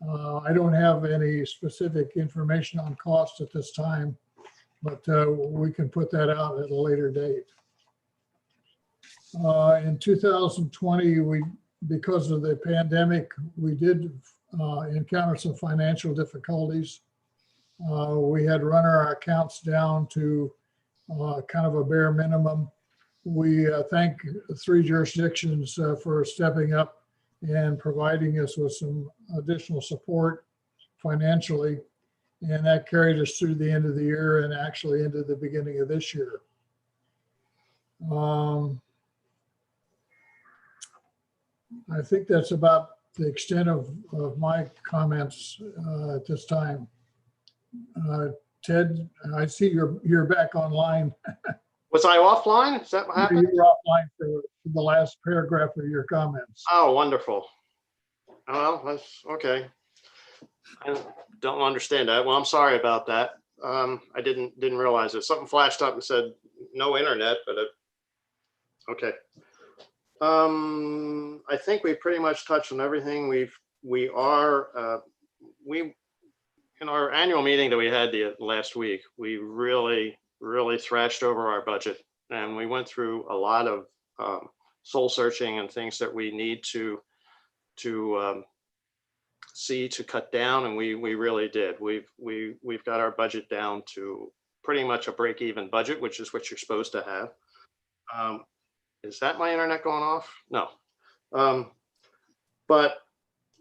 I don't have any specific information on cost at this time, but we can put that out at a later date. In 2020, because of the pandemic, we did encounter some financial difficulties. We had run our accounts down to kind of a bare minimum. We thank 3 jurisdictions for stepping up and providing us with some additional support financially. And that carried us through the end of the year and actually into the beginning of this year. I think that's about the extent of my comments at this time. Ted, I see you're back online. Was I offline? Is that what happened? You were offline for the last paragraph of your comments. Oh, wonderful. Oh, that's okay. I don't understand that. Well, I'm sorry about that. I didn't realize it. Something flashed up and said no internet, but okay. I think we pretty much touched on everything. We in our annual meeting that we had last week, we really thrashed over our budget, and we went through a lot of soul searching and things that we need to see to cut down, and we really did. We've got our budget down to pretty much a break-even budget, which is what you're supposed to have. Is that my internet going off? No. But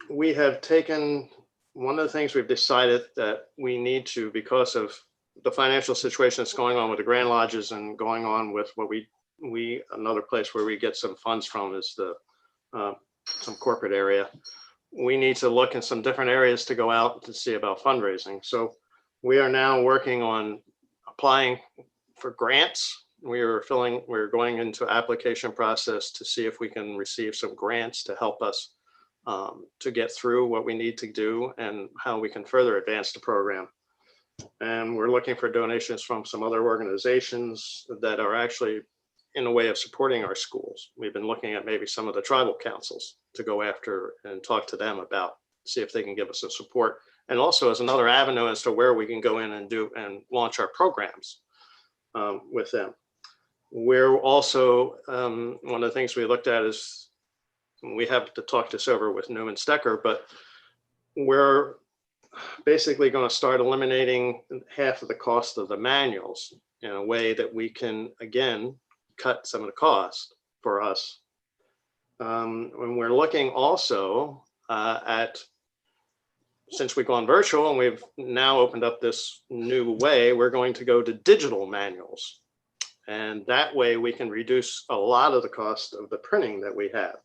we have taken, one of the things we've decided that we need to, because of the financial situation that's going on with the Grand Lodges and going on with what another place where we get some funds from is some corporate area. We need to look in some different areas to go out to see about fundraising. So we are now working on applying for grants. We're going into application process to see if we can receive some grants to help us to get through what we need to do and how we can further advance the program. And we're looking for donations from some other organizations that are actually in a way of supporting our schools. We've been looking at maybe some of the tribal councils to go after and talk to them about, see if they can give us some support and also as another avenue as to where we can go in and do and launch our programs with them. We're also, one of the things we looked at is, we have to talk this over with Newman Stecker, but we're basically going to start eliminating half of the cost of the manuals in a way that we can, again, cut some of the cost for us. When we're looking also at, since we've gone virtual and we've now opened up this new way, we're going to go to digital manuals. And that way we can reduce a lot of the cost of the printing that we have.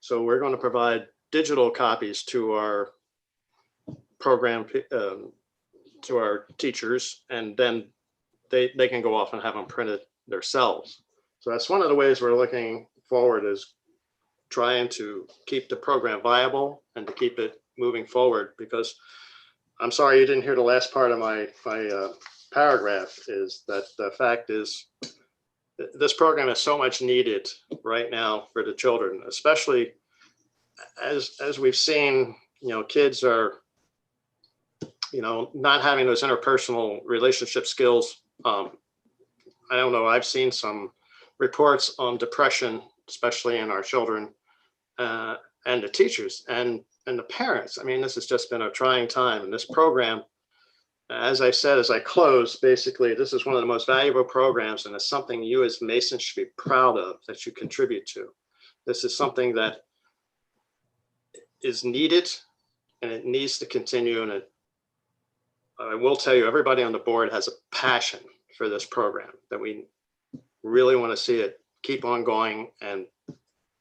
So we're going to provide digital copies to our program, to our teachers, and then they can go off and have them printed themselves. So that's one of the ways we're looking forward, is trying to keep the program viable and to keep it moving forward. Because I'm sorry you didn't hear the last part of my paragraph, is that the fact is this program is so much needed right now for the children, especially as we've seen, kids are, not having those interpersonal relationship skills. I don't know, I've seen some reports on depression, especially in our children, and the teachers and the parents. I mean, this has just been a trying time. And this program, as I said, as I close, basically, this is one of the most valuable programs, and it's something you as Masons should be proud of, that you contribute to. This is something that is needed, and it needs to continue. And I will tell you, everybody on the board has a passion for this program, that we really want to see it keep on going and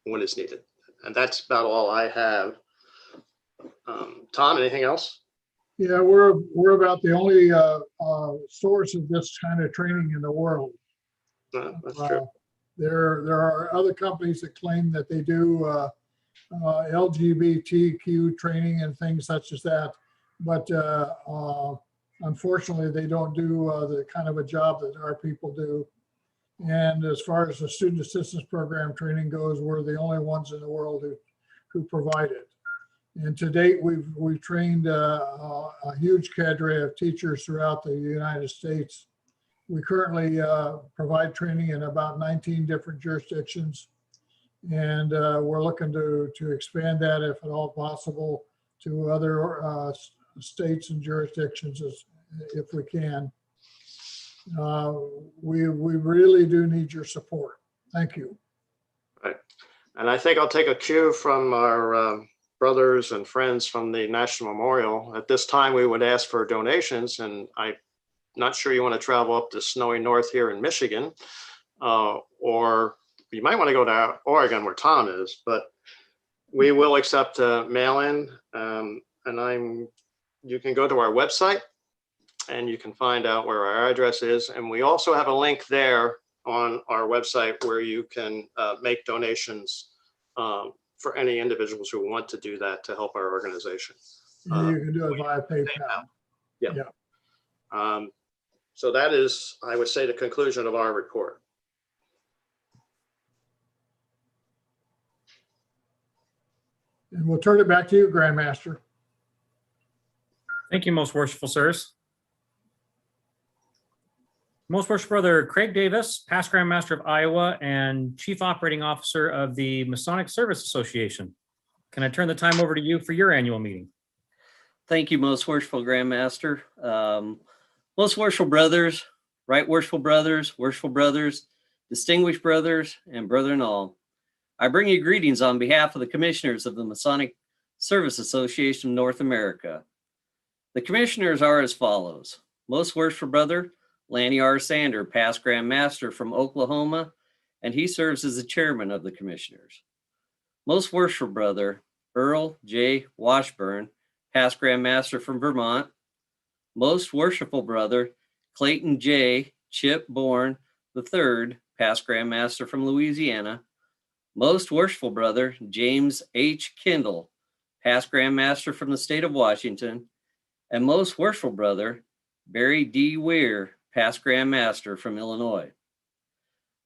when it's needed. And that's about all I have. Tom, anything else? Yeah, we're about the only source of this kind of training in the world. That's true. There are other companies that claim that they do LGBTQ training and things such as that, but unfortunately, they don't do the kind of a job that our people do. And as far as the student assistance program training goes, we're the only ones in the world who provide it. And to date, we've trained a huge cadre of teachers throughout the United States. We currently provide training in about 19 different jurisdictions, and we're looking to expand that, if at all possible, to other states and jurisdictions if we can. We really do need your support. Thank you. Right. And I think I'll take a cue from our brothers and friends from the National Memorial. At this time, we would ask for donations, and I'm not sure you want to travel up to snowy north here in Michigan, or you might want to go to Oregon where Tom is, but we will accept mail-in, and you can go to our website and you can find out where our address is. And we also have a link there on our website where you can make donations for any individuals who want to do that to help our organization. You can do it via PayPal. Yeah. So that is, I would say, the conclusion of our report. And we'll turn it back to you, Grandmaster. Thank you, Most Worshipful Sirs. Most Worshipful Brother Craig Davis, past Grand Master of Iowa and Chief Operating Officer of the Masonic Service Association. Can I turn the time over to you for your annual meeting? Thank you, Most Worshipful Grand Master. Most Worshipful Brothers, Right Worshipful Brothers, distinguished brothers, and brethren-all. I bring you greetings on behalf of the commissioners of the Masonic Service Association of North America. The commissioners are as follows. Most Worshipful Brother Lanny R. Sander, past Grand Master from Oklahoma, and he serves as the chairman of the commissioners. Most Worshipful Brother Earl J. Washburn, past Grand Master from Vermont. Most Worshipful Brother Clayton J. Chip Bourne III, past Grand Master from Louisiana. Most Worshipful Brother James H. Kendall, past Grand Master from the state of Washington. And Most Worshipful Brother Barry D. Weir, past Grand Master from Illinois.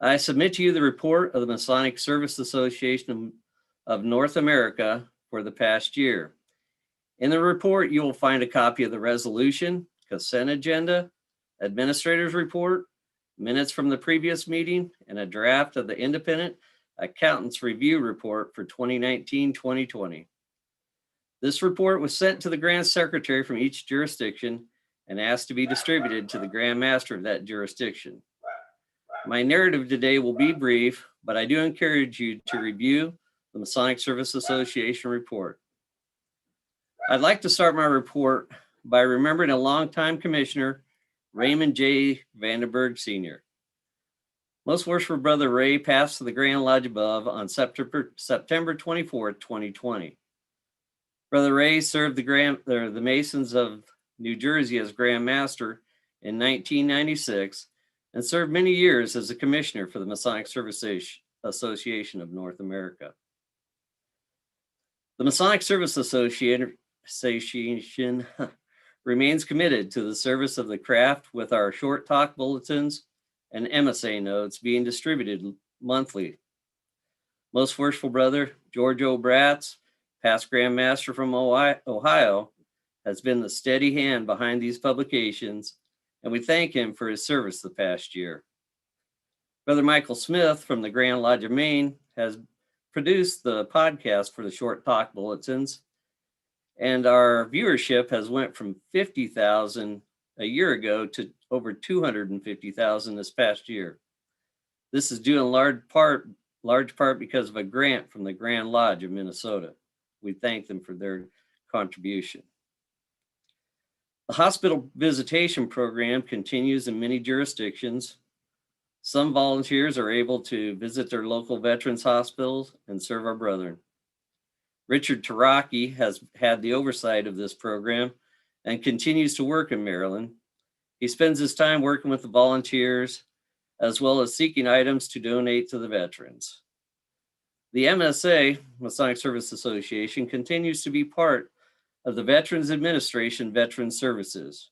I submit to you the report of the Masonic Service Association of North America for the past year. In the report, you will find a copy of the resolution, consent agenda, administrator's report, minutes from the previous meeting, and a draft of the independent accountant's review report for 2019-2020. This report was sent to the Grand Secretary from each jurisdiction and asked to be distributed to the Grand Master of that jurisdiction. My narrative today will be brief, but I do encourage you to review the Masonic Service Association report. I'd like to start my report by remembering a longtime commissioner, Raymond J. Vandenberg Sr. Most worshipful Brother Ray passed to the Grand Lodge above on September 24th, 2020. Brother Ray served the Masons of New Jersey as Grand Master in 1996 and served many years as a commissioner for the Masonic Service Association of North America. The Masonic Service Association remains committed to the service of the craft with our short talk bulletins and MSA notes being distributed monthly. Most worshipful Brother George O. Bratz, past Grand Master from Ohio, has been the steady hand behind these publications, and we thank him for his service the past year. Brother Michael Smith from the Grand Lodge of Maine has produced the podcast for the short talk bulletins, and our viewership has went from 50,000 a year ago to over 250,000 this past year. This is due in large part because of a grant from the Grand Lodge of Minnesota. We thank them for their contribution. The hospital visitation program continues in many jurisdictions. Some volunteers are able to visit their local veterans hospitals and serve our brethren. Richard Taraki has had the oversight of this program and continues to work in Maryland. He spends his time working with the volunteers as well as seeking items to donate to the veterans. The MSA, Masonic Service Association, continues to be part of the Veterans Administration Veterans Services.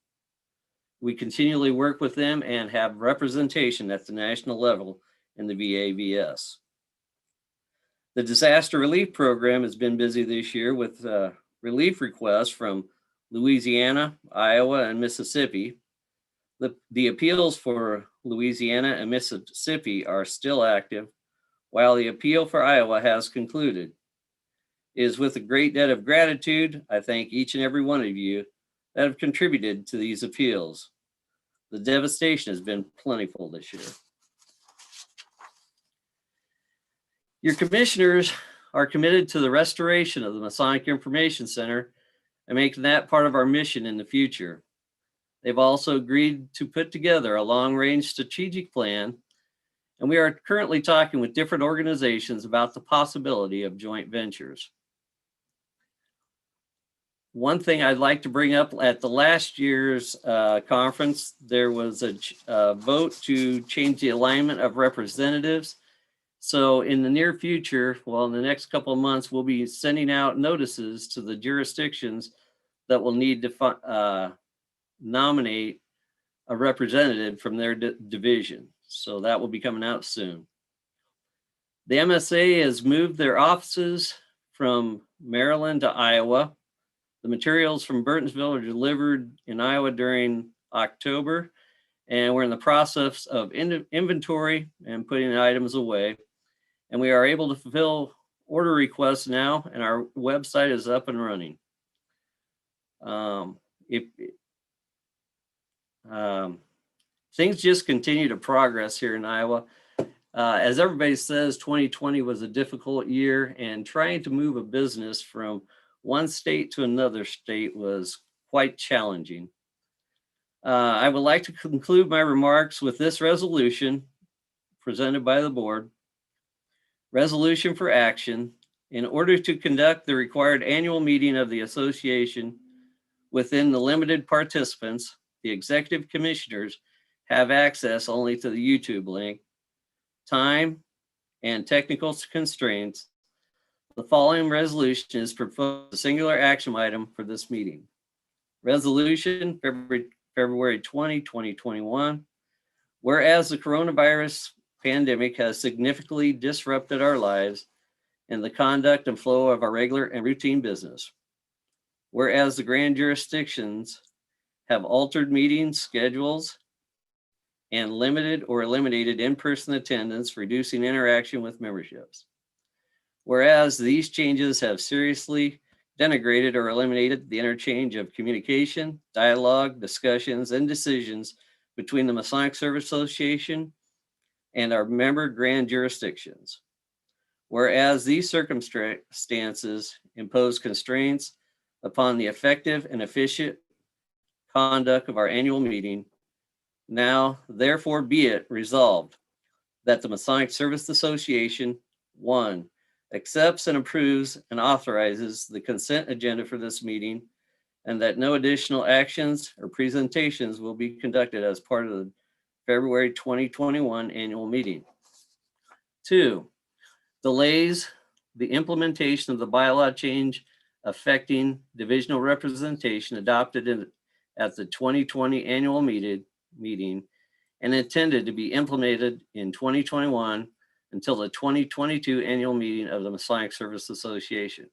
We continually work with them and have representation at the national level in the VAVS. The disaster relief program has been busy this year with relief requests from Louisiana, Iowa, and Mississippi. The appeals for Louisiana and Mississippi are still active, while the appeal for Iowa has concluded. It is with a great debt of gratitude I thank each and every one of you that have contributed to these appeals. The devastation has been plentiful this year. Your commissioners are committed to the restoration of the Masonic Information Center and making that part of our mission in the future. They've also agreed to put together a long-range strategic plan, and we are currently talking with different organizations about the possibility of joint ventures. One thing I'd like to bring up, at the last year's conference, there was a vote to change the alignment of representatives. So in the near future, well, in the next couple of months, we'll be sending out notices to the jurisdictions that will need to nominate a representative from their division. So that will be coming out soon. The MSA has moved their offices from Maryland to Iowa. The materials from Burtonsville are delivered in Iowa during October, and we're in the process of inventory and putting the items away. And we are able to fulfill order requests now, and our website is up and running. Things just continue to progress here in Iowa. As everybody says, 2020 was a difficult year, and trying to move a business from one state to another state was quite challenging. I would like to conclude my remarks with this resolution presented by the board. Resolution for action. In order to conduct the required annual meeting of the association within the limited participants, the executive commissioners have access only to the YouTube link. Time and technical constraints. The following resolution is proposed a singular action item for this meeting. Resolution, February 20, 2021. Whereas the coronavirus pandemic has significantly disrupted our lives and the conduct and flow of our regular and routine business. Whereas the grand jurisdictions have altered meeting schedules and limited or eliminated in-person attendance, reducing interaction with memberships. Whereas these changes have seriously denigrated or eliminated the interchange of communication, dialogue, discussions, and decisions between the Masonic Service Association and our member grand jurisdictions. Whereas these circumstances impose constraints upon the effective and efficient conduct of our annual meeting, now therefore be it resolved that the Masonic Service Association, 1, accepts and approves and authorizes the consent agenda for this meeting, and that no additional actions or presentations will be conducted as part of the February 2021 annual meeting. 2, delays the implementation of the bylaw change affecting divisional representation adopted at the 2020 annual meeting and intended to be implemented in 2021 until the 2022 annual meeting of the Masonic Service Association.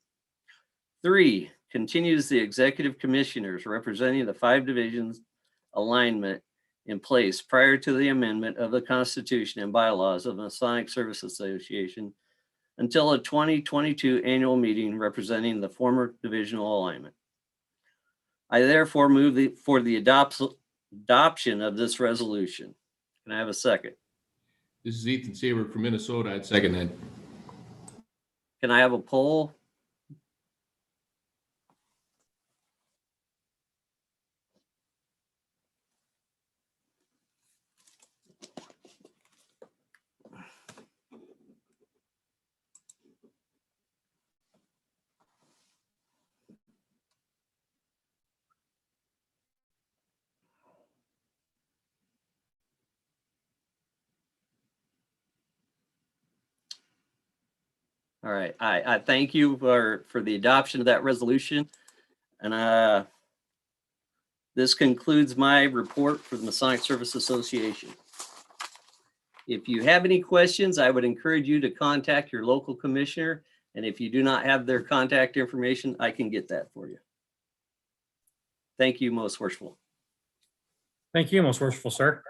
3, continues the executive commissioners representing the 5 divisions alignment in place prior to the amendment of the Constitution and bylaws of the Masonic Service Association until a 2022 annual meeting representing the former divisional alignment. I therefore move for the adoption of this resolution. Can I have a second? This is Ethan Saber from Minnesota. I'd second that. Can I have a poll? All right, I thank you for the adoption of that resolution. And this concludes my report for the Masonic Service Association. If you have any questions, I would encourage you to contact your local commissioner. And if you do not have their contact information, I can get that for you. Thank you, Most Worshipful. Thank you, Most Worshipful Sir.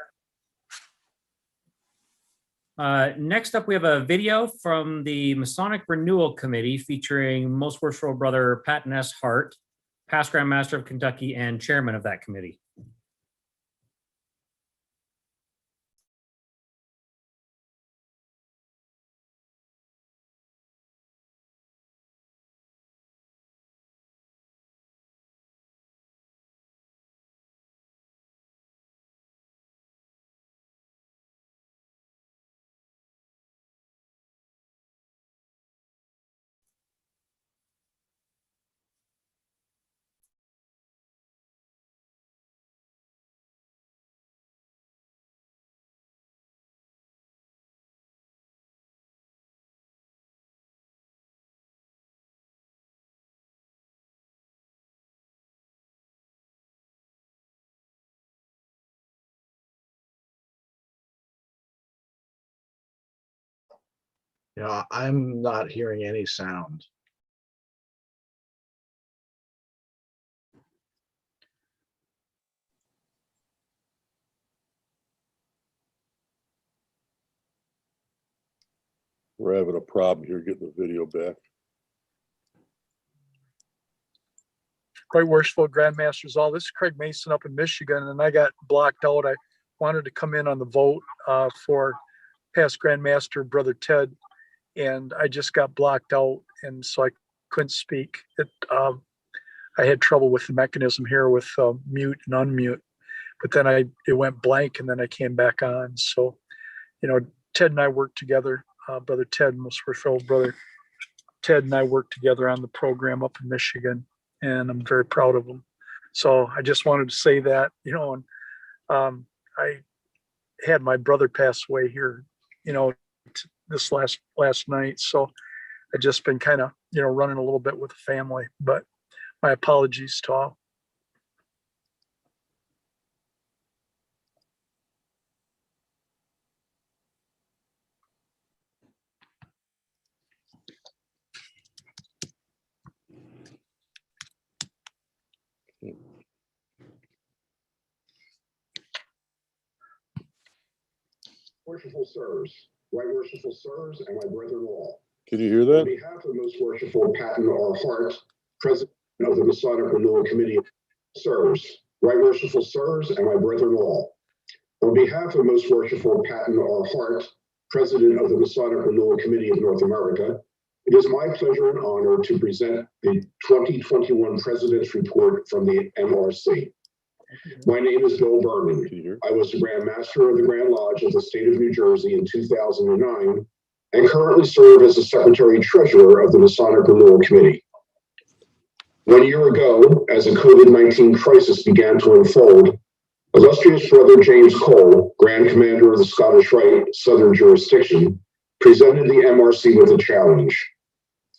Next up, we have a video from the Masonic Renewal Committee featuring Most Worshipful Brother Patton S. Hart, past Grand Master of Kentucky and chairman of that committee. You know, I'm not hearing any sound. We're having a problem here getting the video back. Right Worshipful Grandmasters all. This is Craig Mason up in Michigan, and I got blocked out. I wanted to come in on the vote for past Grandmaster Brother Ted, and I just got blocked out, and so I couldn't speak. I had trouble with the mechanism here with mute and unmute, but then it went blank, and then I came back on. So, you know, Ted and I worked together. Brother Ted, Most Worshipful Brother Ted and I worked together on the program up in Michigan, and I'm very proud of him. So I just wanted to say that, you know, and I had my brother pass away here, you know, this last night. So I just been kind of, you know, running a little bit with the family, but my apologies to all. worshipful sirs, right worshipful sirs, and my brethren-in-law. Can you hear On that? behalf of most worshipful Patton R. Hart, President of the Masonic Renewal Committee, sirs, right worshipful sirs, and my brethren-in-law. On behalf of most worshipful Patton R. Hart, President of the Masonic Renewal Committee of North America, it is my pleasure and honor to present the 2021 President's Report from the MRC. My name is Bill Berman. I was the Grand Master of the Grand Lodge of the state of New Jersey in 2009 and currently serve as the Secretary Treasurer of the Masonic Renewal Committee. 1 year ago, as the COVID-19 crisis began to unfold, illustrious Brother James Cole, Grand Commander of the Scottish Rite Southern Jurisdiction, presented the MRC with a challenge.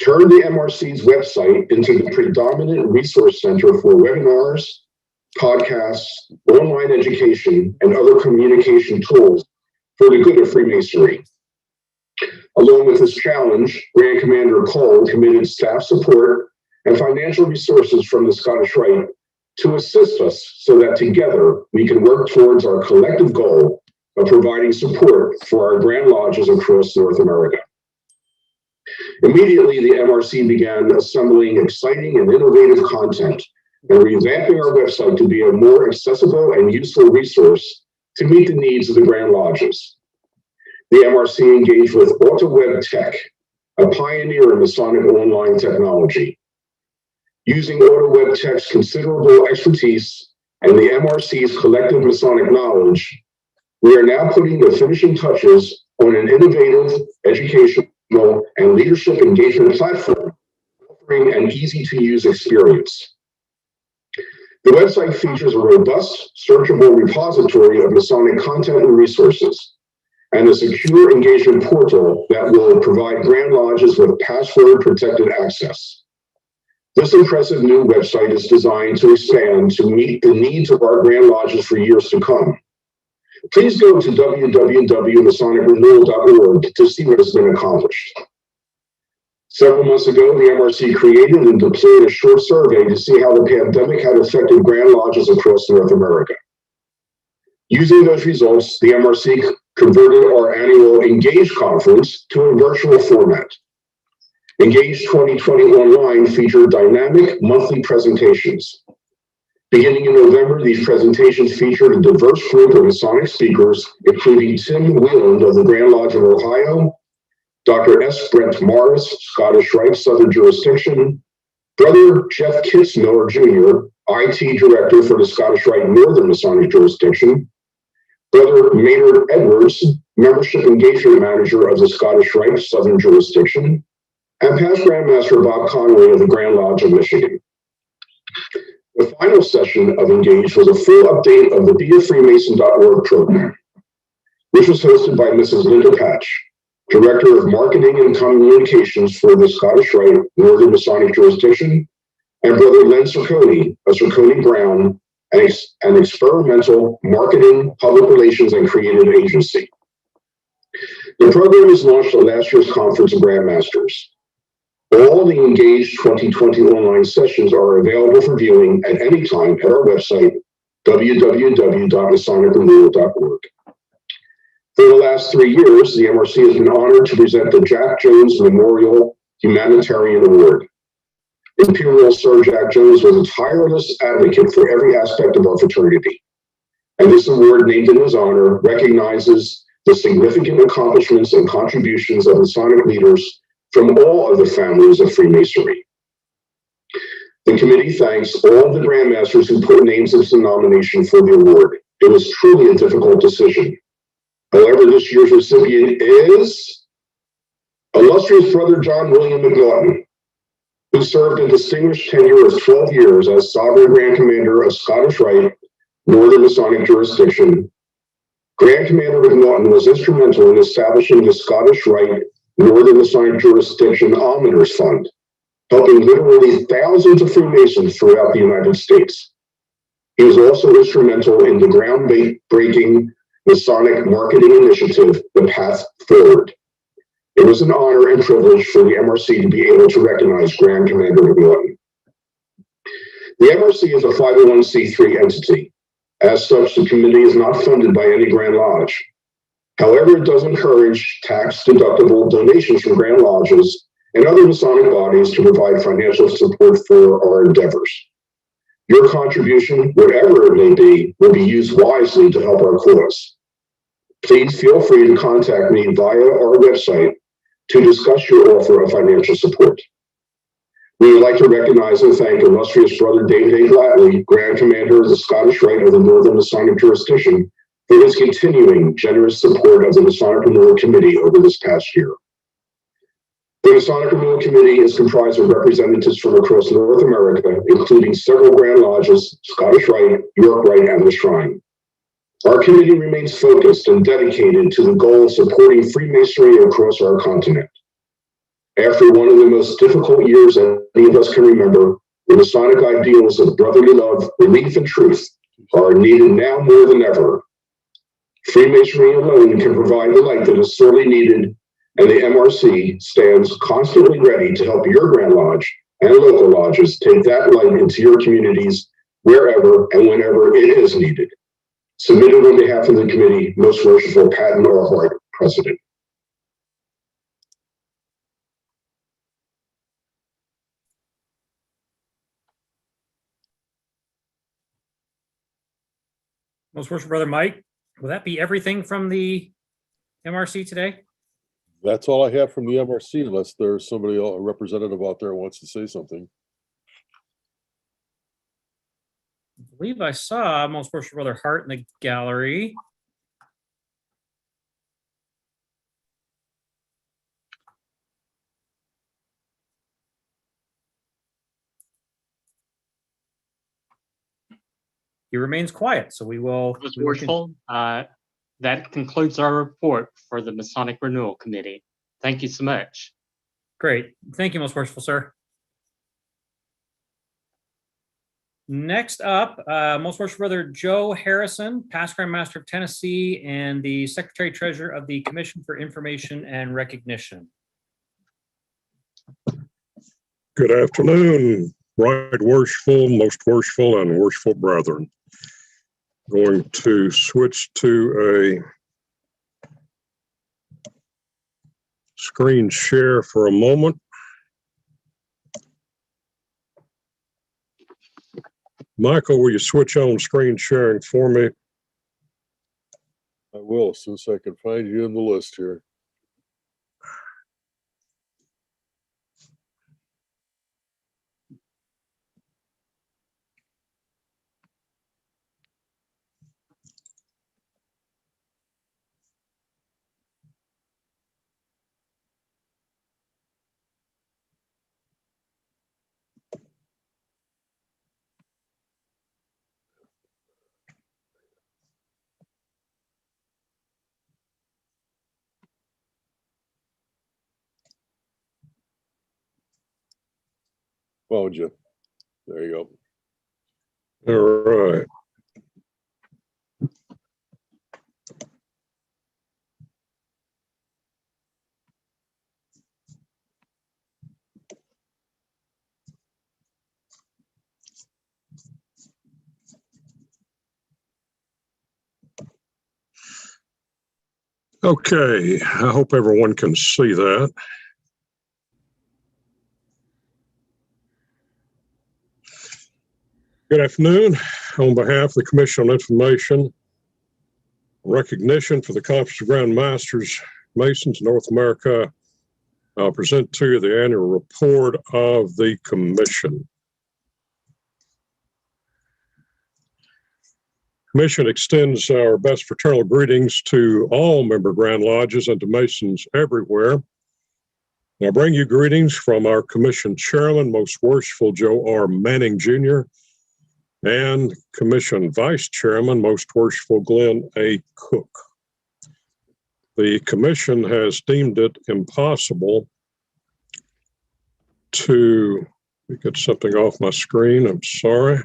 Turn the MRC's website into the predominant resource center for webinars, podcasts, online education, and other communication tools for the good of Freemasonry. Along with this challenge, Grand Commander Cole committed staff support and financial resources from the Scottish Rite to assist us so that together we can work towards our collective goal of providing support for our Grand Lodges across North America. Immediately, the MRC began assembling exciting and innovative content and revamping our website to be a more accessible and useful resource to meet the needs of the Grand Lodges. The MRC engaged with AutoWeb Tech, a pioneer in Masonic online technology. Using AutoWeb Tech's considerable expertise and the MRC's collective Masonic knowledge, we are now putting the finishing touches on an innovative, educational, and leadership engagement platform, offering an easy-to-use experience. The website features a robust, searchable repository of Masonic content and resources, and a secure engagement portal that will provide Grand Lodges with password-protected access. This impressive new website is designed to expand to meet the needs of our Grand Lodges for years to come. Please go to www.masonicrenewal.org to see what has been accomplished. Several months ago, the MRC created and deployed a short survey to see how the pandemic had affected Grand Lodges across North America. Using those results, the MRC converted our annual Engage conference to a virtual format. Engage 2020 Online featured dynamic monthly presentations. Beginning in November, these presentations featured a diverse group of Masonic speakers, including Tim Wheeland of the Grand Lodge of Ohio, Dr. S. Brent Morris, Scottish Rite Southern Jurisdiction, Brother Jeff Kitzmiller Jr., IT Director for the Scottish Rite Northern Masonic Jurisdiction, Brother Maynard Edwards, Membership Engagement Manager of the Scottish Rite Southern Jurisdiction, and past Grand Master Bob Conway of the Grand Lodge of Michigan. The final session of Engage was a full update of the beafreemason.org program, which was hosted by Mrs. Linda Patch, Director of Marketing and Communications for the Scottish Rite Northern Masonic Jurisdiction, and Brother Len Cerconi of Cerconi Brown, an experimental marketing, public relations, and creative agency. The program was launched at last year's Conference of Grand Masters. All the Engage 2020 online sessions are available for viewing at any time at our website, www.masonicrenewal.org. For the last 3 years, the MRC has been honored to present the Jack Jones Memorial Humanitarian Award. Imperial Sir Jack Jones was a tireless advocate for every aspect of our fraternity, and this award, named in his honor, recognizes the significant accomplishments and contributions of Masonic leaders from all of the families of Freemasonry. The committee thanks all of the Grand Masters who put names into the nomination for the award. It was truly a difficult decision. However, this year's recipient is illustrious Brother John William McNaughton, who served a distinguished tenure of 12 years as Sovereign Grand Commander of Scottish Rite Northern Masonic Jurisdiction. Grand Commander McNaughton was instrumental in establishing the Scottish Rite Northern Masonic Jurisdiction Almoners Fund, helping literally thousands of Freemasons throughout the United States. He was also instrumental in the groundbreaking Masonic marketing initiative, The Path Forward. It was an honor and privilege for the MRC to be able to recognize Grand Commander McNaughton. The MRC is a 501c3 entity. As such, the committee is not funded by any Grand Lodge. However, it does encourage tax-deductible donations from Grand Lodges and other Masonic bodies to provide financial support for our endeavors. Your contribution, whatever it may be, will be used wisely to help our cause. Please feel free to contact me via our website to discuss your offer of financial support. We would like to recognize and thank illustrious Brother David A. Glatley, Grand Commander of the Scottish Rite of the Northern Masonic Jurisdiction, for his continuing generous support of the Masonic Renewal Committee over this past year. The Masonic Renewal Committee is comprised of representatives from across North America, including several Grand Lodges, Scottish Rite, York Rite, and the Shrine. Our committee remains focused and dedicated to the goal of supporting Freemasonry across our continent. After one of the most difficult years that any of us can remember, the Masonic ideals of brotherly love, belief, and truth are needed now more than ever. Freemasonry alone can provide the light that is sorely needed, and the MRC stands constantly ready to help your Grand Lodge and local lodges take that light into your communities wherever and whenever it is needed. Submitted on behalf of the committee, Most Worshipful Patton R. Hart, President. Most Worshipful Brother Mike, will that be everything from the MRC today? That's all I have from the MRC, unless there's somebody, a representative out there who wants to say something. I believe I saw Most Worshipful Brother Hart in the gallery. He remains quiet, so we will. Most Worshipful, that concludes our report for the Masonic Renewal Committee. Thank you so much. Great. Thank you, Most Worshipful Sir. Next up, Most Worshipful Brother Joe Harrison, past Grand Master of Tennessee and the Secretary Treasurer of the Commission for Information and Recognition. Good afternoon, Right Worshipful, Most Worshipful, and Worshipful Brethren. Going to switch to a screen share for a moment. Michael, will you switch on screen sharing for me? I will, as soon as I can find you in the list here. Found you. There you go. All right. Okay, I hope everyone can see that. Good afternoon. On behalf of the Commission on Information Recognition for the Conference of Grand Masters, Masons, North America, I'll present to you the annual report of the Commission. Commission extends our best fraternal greetings to all member Grand Lodges and to Masons everywhere. I bring you greetings from our Commission Chairman, Most Worshipful Joe R. Manning Jr., and Commission Vice Chairman, Most Worshipful Glenn A. Cook. The Commission has deemed it impossible to, let me get something off my screen, I'm sorry.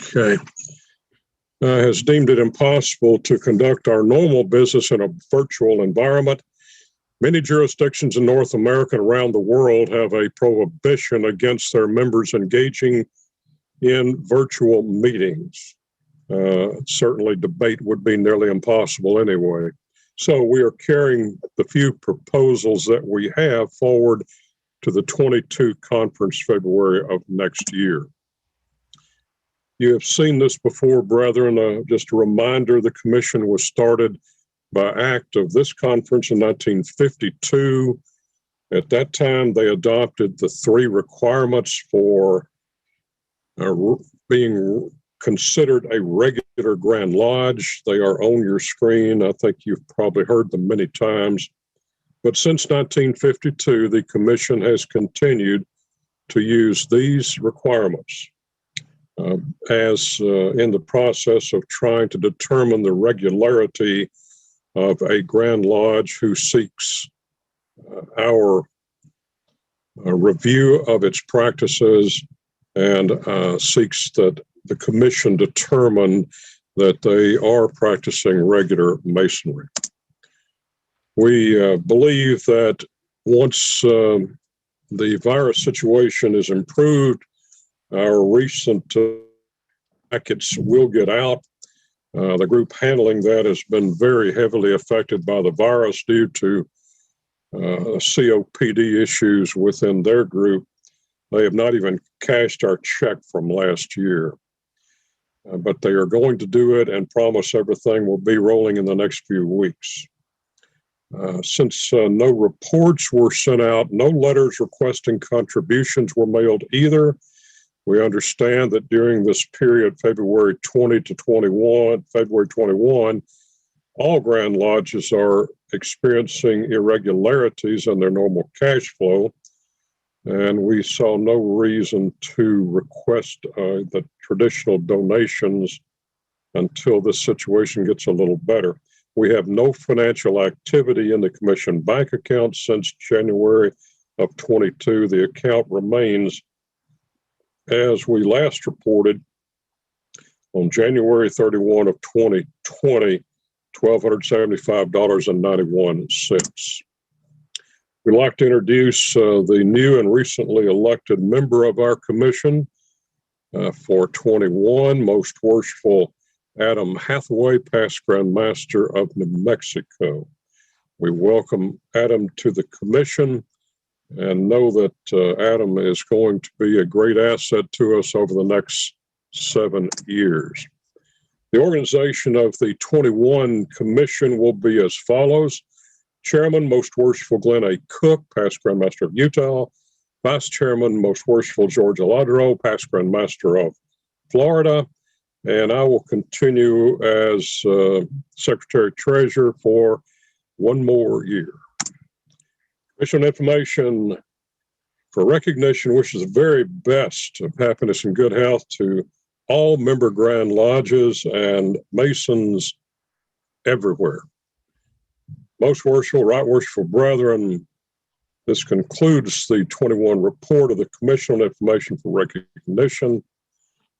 Okay. Has deemed it impossible to conduct our normal business in a virtual environment. Many jurisdictions in North America and around the world have a prohibition against their members engaging in virtual meetings. Certainly debate would be nearly impossible anyway. So we are carrying the few proposals that we have forward to the 22 conference February of next year. You have seen this before, brethren. Just a reminder, the commission was started by act of this conference in 1952. At that time, they adopted the 3 requirements for being considered a regular Grand Lodge. They are on your screen. I think you've probably heard them many times. But since 1952, the commission has continued to use these requirements as in the process of trying to determine the regularity of a Grand Lodge who seeks our review of its practices and seeks that the commission determine that they are practicing regular Masonry. We believe that once the virus situation is improved, our recent packets will get out. The group handling that has been very heavily affected by the virus due to COPD issues within their group. They have not even cashed our check from last year. But they are going to do it and promise everything will be rolling in the next few weeks. Since no reports were sent out, no letters requesting contributions were mailed either. We understand that during this period, February 20 to 21, February 21, all Grand Lodges are experiencing irregularities in their normal cash flow. And we saw no reason to request the traditional donations until this situation gets a little better. We have no financial activity in the commission bank account since January of 22. The account remains, as we last reported, on January 31 of 2020, $1,275.91. We'd like to introduce the new and recently elected member of our commission for 21, Most Worshipful Adam Hathaway, past Grand Master of New Mexico. We welcome Adam to the commission and know that Adam is going to be a great asset to us over the next 7 years. The organization of the 21 commission will be as follows. Chairman, Most Worshipful Glenn A. Cook, past Grand Master of Utah. Vice Chairman, Most Worshipful George Aladro, past Grand Master of Florida. And I will continue as Secretary Treasurer for 1 more year. Commission information for recognition wishes the very best of happiness and good health to all member Grand Lodges and Masons everywhere. Most worshipful, right worshipful brethren, this concludes the 21 report of the Commission on Information for Recognition.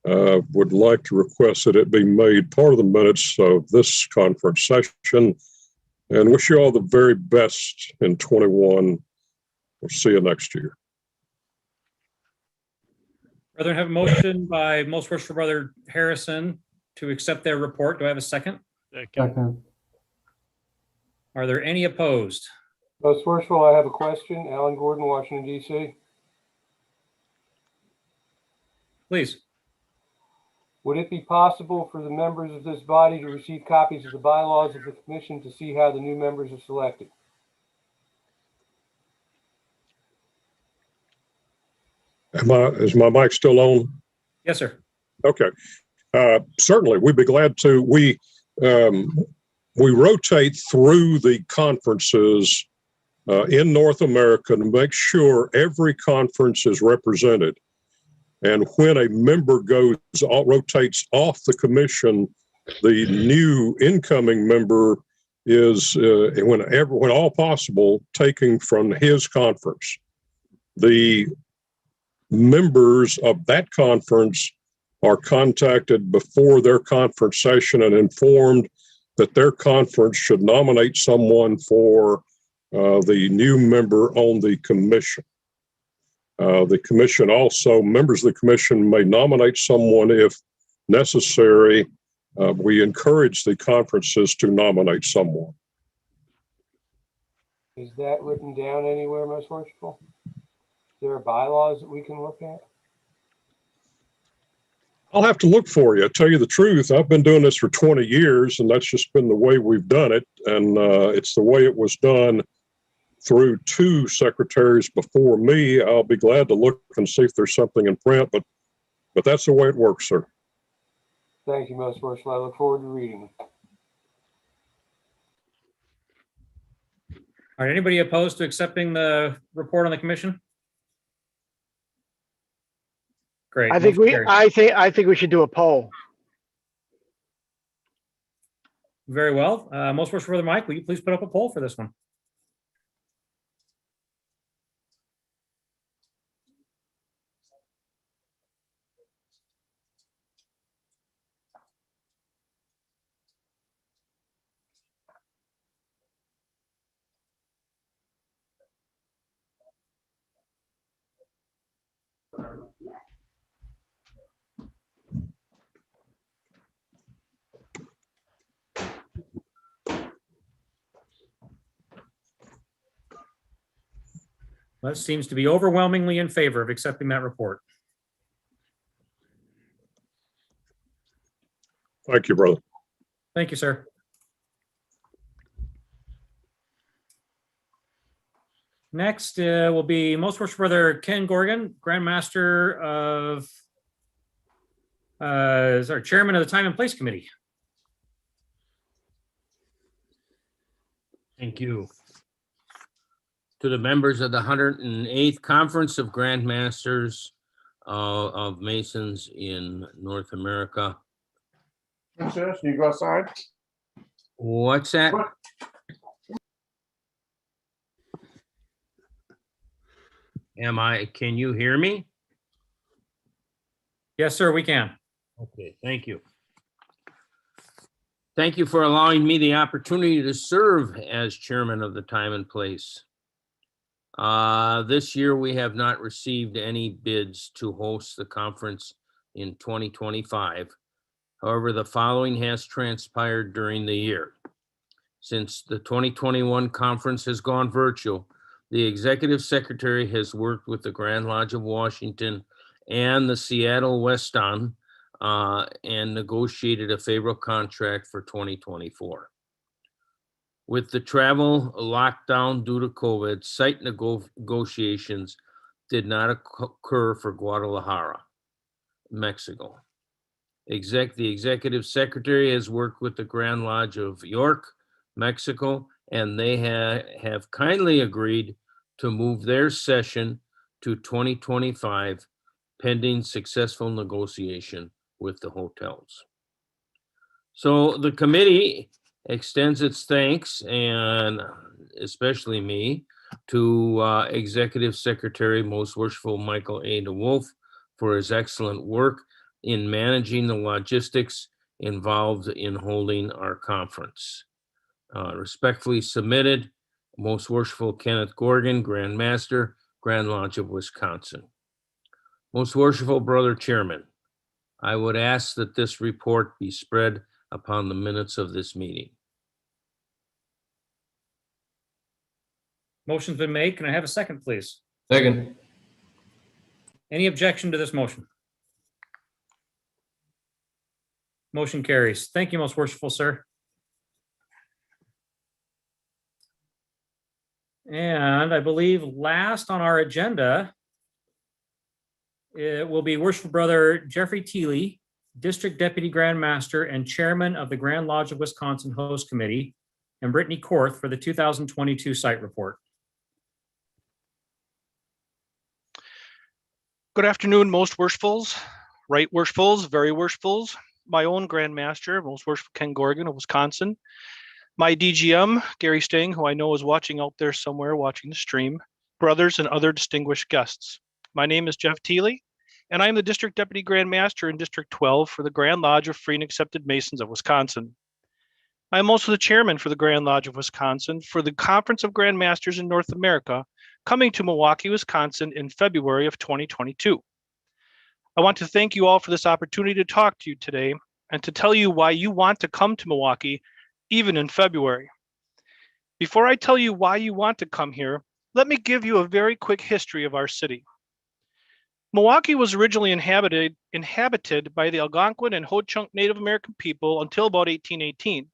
Would like to request that it be made part of the minutes of this conference session and wish you all the very best in 21. We'll see you next year. Brethren, have a motion by Most Worshipful Brother Harrison to accept their report. Do I have a second? Second. Are there any opposed? Most Worshipful, I have a question. Alan Gordon, Washington, D.C. Please. Would it be possible for the members of this body to receive copies of the bylaws of the commission to see how the new members are selected? Is my mic still on? Yes, sir. Okay. Certainly, we'd be glad to. We rotate through the conferences in North America to make sure every conference is represented. And when a member rotates off the commission, the new incoming member is, when all possible, taken from his conference. The members of that conference are contacted before their conference session and informed that their conference should nominate someone for the new member on the commission. The commission also, members of the commission may nominate someone if necessary. We encourage the conferences to nominate someone. Is that written down anywhere, Most Worshipful? There are bylaws that we can look at? I'll have to look for you. I tell you the truth, I've been doing this for 20 years, and that's just been the way we've done it. And it's the way it was done through 2 secretaries before me. I'll be glad to look and see if there's something in print, but that's the way it works, sir. Thank you, Most Worshipful. I look forward to reading. All right, anybody opposed to accepting the report on the commission? Great. I think motion carries. I think we should do a poll. Very well. Most worshipful brother Mike, will you please put up a poll for this one? That seems to be overwhelmingly in favor of accepting that report. Thank you, brother. Thank you, sir. Next will be Most Worshipful Brother Ken Gorgon, Grand Master of, Chairman of the Time and Place Committee. Thank you. To the members of the 108th Conference of Grand Masters of Masons in North America. Princess, you go outside? What's that? Can you hear me? Yes, sir, we can. Okay, thank you. Thank you for allowing me the opportunity to serve as chairman of the Time and Place. This year, we have not received any bids to host the conference in 2025. However, the following has transpired during the year. Since the 2021 conference has gone virtual, the executive secretary has worked with the Grand Lodge of Washington and the Seattle Weston and negotiated a favorable contract for 2024. With the travel lockdown due to COVID, site negotiations did not occur for Guadalajara, Mexico. The executive secretary has worked with the Grand Lodge of York, Mexico, and they have kindly agreed to move their session to 2025 pending successful negotiation with the hotels. So the committee extends its thanks, and especially me, to Executive Secretary Most Worshipful Michael A. DeWolf for his excellent work in managing the logistics involved in holding our conference. Respectfully submitted, Most Worshipful Kenneth Gorgon, Grand Master, Grand Lodge of Wisconsin. Most Worshipful Brother Chairman, I would ask that this report be spread upon the minutes of this meeting. Motion's been made. Can I have a second, please? Second. Any objection to this motion? Motion carries. Thank you, Most Worshipful sir. And I believe last on our agenda, it will be Worshipful Brother Jeffrey Teeley, District Deputy Grand Master and Chairman of the Grand Lodge of Wisconsin Host Committee, and Brittany Korth for the 2022 site report. Good afternoon, Most Worshifuls, Right Worshifuls, Very Worshifuls, my own Grand Master, Most Worshipful Ken Gorgon of Wisconsin, my DGM, Gary Sting, who I know is watching out there somewhere watching the stream, brothers and other distinguished guests. My name is Jeff Teeley, and I am the District Deputy Grand Master in District 12 for the Grand Lodge of Free and Accepted Masons of Wisconsin. I am also the Chairman for the Grand Lodge of Wisconsin for the Conference of Grand Masters in North America, coming to Milwaukee, Wisconsin in February of 2022. I want to thank you all for this opportunity to talk to you today and to tell you why you want to come to Milwaukee, even in February. Before I tell you why you want to come here, let me give you a very quick history of our city. Milwaukee was originally inhabited by the Algonquin and Ho-Chunk Native American people until about 1818.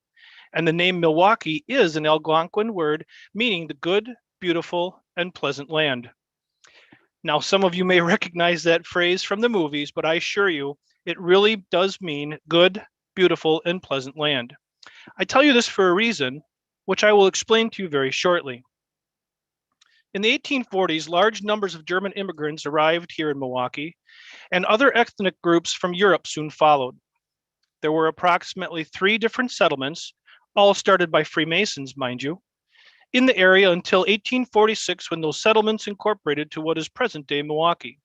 And the name Milwaukee is an Algonquin word meaning the good, beautiful, and pleasant land. Now, some of you may recognize that phrase from the movies, but I assure you, it really does mean good, beautiful, and pleasant land. I tell you this for a reason, which I will explain to you very shortly. In the 1840s, large numbers of German immigrants arrived here in Milwaukee, and other ethnic groups from Europe soon followed. There were approximately 3 different settlements, all started by Freemasons, mind you, in the area until 1846, when those settlements incorporated to what is present-day Milwaukee.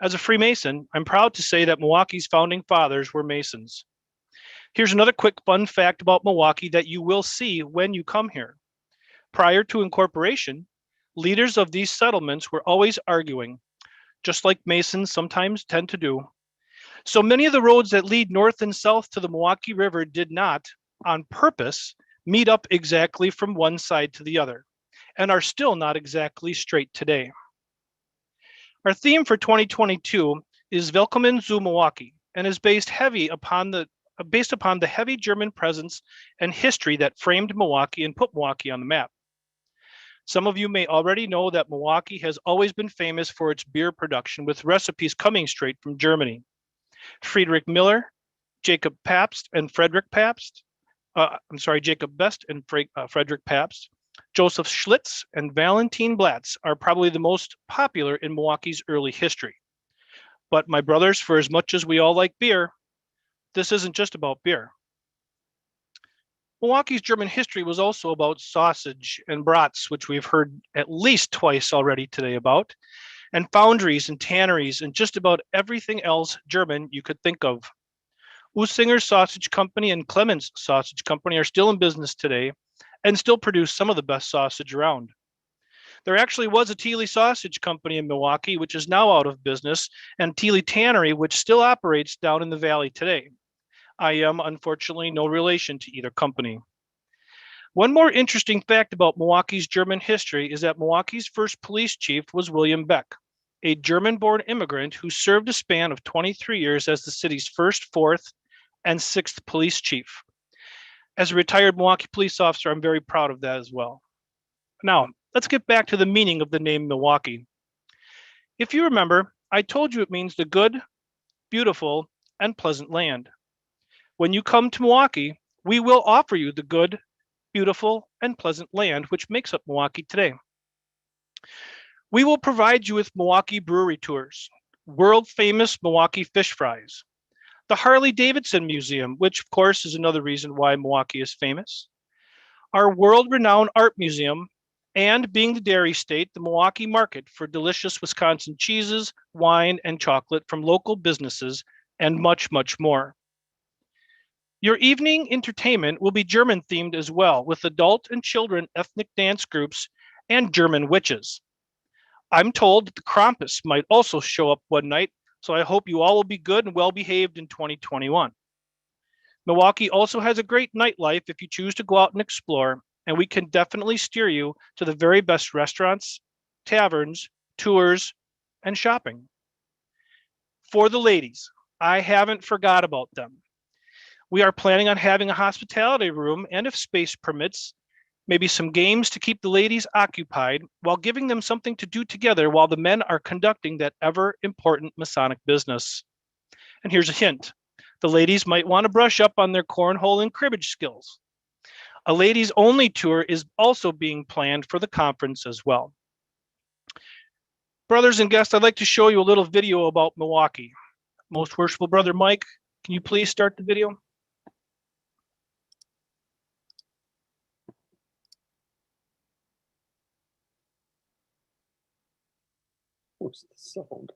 As a Freemason, I'm proud to say that Milwaukee's founding fathers were Masons. Here's another quick fun fact about Milwaukee that you will see when you come here. Prior to incorporation, leaders of these settlements were always arguing, just like Masons sometimes tend to do. So many of the roads that lead north and south to the Milwaukee River did not, on purpose, meet up exactly from one side to the other, and are still not exactly straight today. Our theme for 2022 is Willkommen zu Milwaukee, and is based upon the heavy German presence and history that framed Milwaukee and put Milwaukee on the map. Some of you may already know that Milwaukee has always been famous for its beer production, with recipes coming straight from Germany. Friedrich Miller, Jacob Pabst and Frederick Pabst, Jacob Best and Frederick Pabst, Joseph Schlitz and Valentin Blatz are probably the most popular in Milwaukee's early history. But my brothers, for as much as we all like beer, this isn't just about beer. Milwaukee's German history was also about sausage and brats, which we've heard at least twice already today about, and foundries and tanneries and just about everything else German you could think of. Usinger's Sausage Company and Clemens Sausage Company are still in business today and still produce some of the best sausage around. There actually was a Thiele Sausage Company in Milwaukee, which is now out of business, and Thiele Tannery, which still operates down in the valley today. I am, unfortunately, no relation to either company. One more interesting fact about Milwaukee's German history is that Milwaukee's first police chief was William Beck, a German-born immigrant who served a span of 23 years as the city's first, 4th, and 6th police chief. As a retired Milwaukee police officer, I'm very proud of that as well. Now, let's get back to the meaning of the name Milwaukee. If you remember, I told you it means the good, beautiful, and pleasant land. When you come to Milwaukee, we will offer you the good, beautiful, and pleasant land which makes up Milwaukee today. We will provide you with Milwaukee brewery tours, world-famous Milwaukee fish fries, the Harley-Davidson Museum, which of course is another reason why Milwaukee is famous, our world-renowned art museum, and being the dairy state, the Milwaukee Market for delicious Wisconsin cheeses, wine, and chocolate from local businesses, and much, much more. Your evening entertainment will be German themed as well, with adult and children ethnic dance groups and German witches. I'm told that the Krampus might also show up one night, so I hope you all will be good and well behaved in 2021. Milwaukee also has a great nightlife if you choose to go out and explore, and we can definitely steer you to the very best restaurants, taverns, tours, and shopping. For the ladies, I haven't forgot about them. We are planning on having a hospitality room, and if space permits, maybe some games to keep the ladies occupied while giving them something to do together while the men are conducting that ever important Masonic business. And here's a hint. The ladies might want to brush up on their cornhole and cribbage skills. A ladies only tour is also being planned for the conference as well. Brothers and guests, I'd like to show you a little video about Milwaukee. Most worshipful brother Mike, can you please start the video? What's the sound?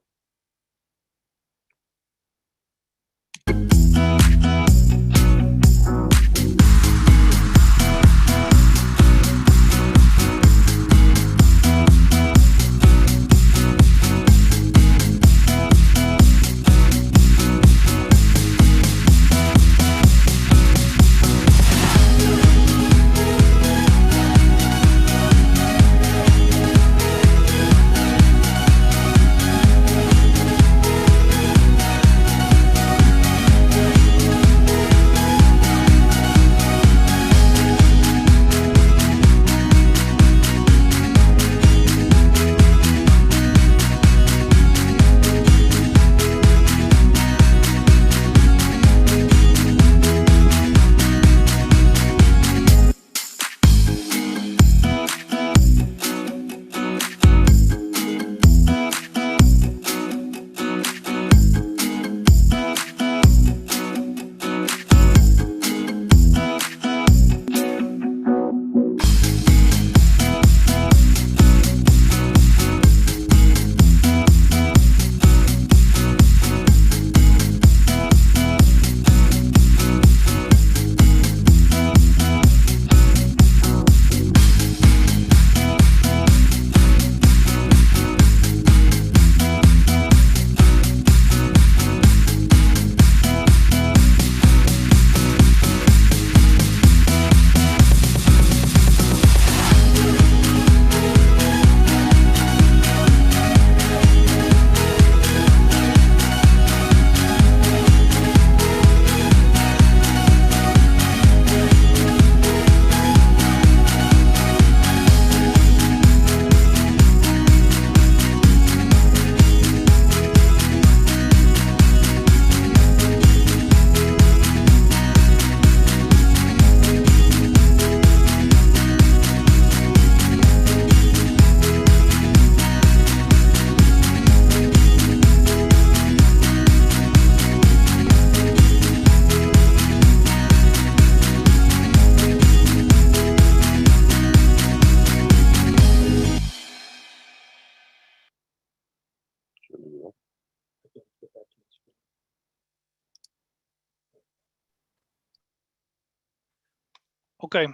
Okay.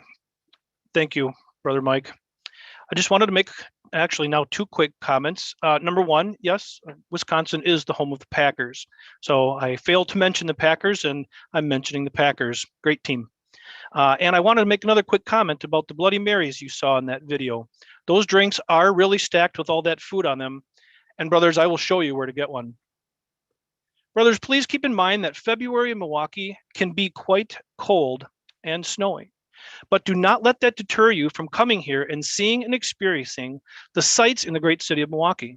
Thank you, Brother Mike. I just wanted to make actually now two quick comments. Number one, yes, Wisconsin is the home of the Packers. So I failed to mention the Packers, and I'm mentioning the Packers. Great team. And I wanted to make another quick comment about the Bloody Marys you saw in that video. Those drinks are really stacked with all that food on them. And brothers, I will show you where to get one. Brothers, please keep in mind that February in Milwaukee can be quite cold and snowy. But do not let that deter you from coming here and seeing and experiencing the sights in the great city of Milwaukee.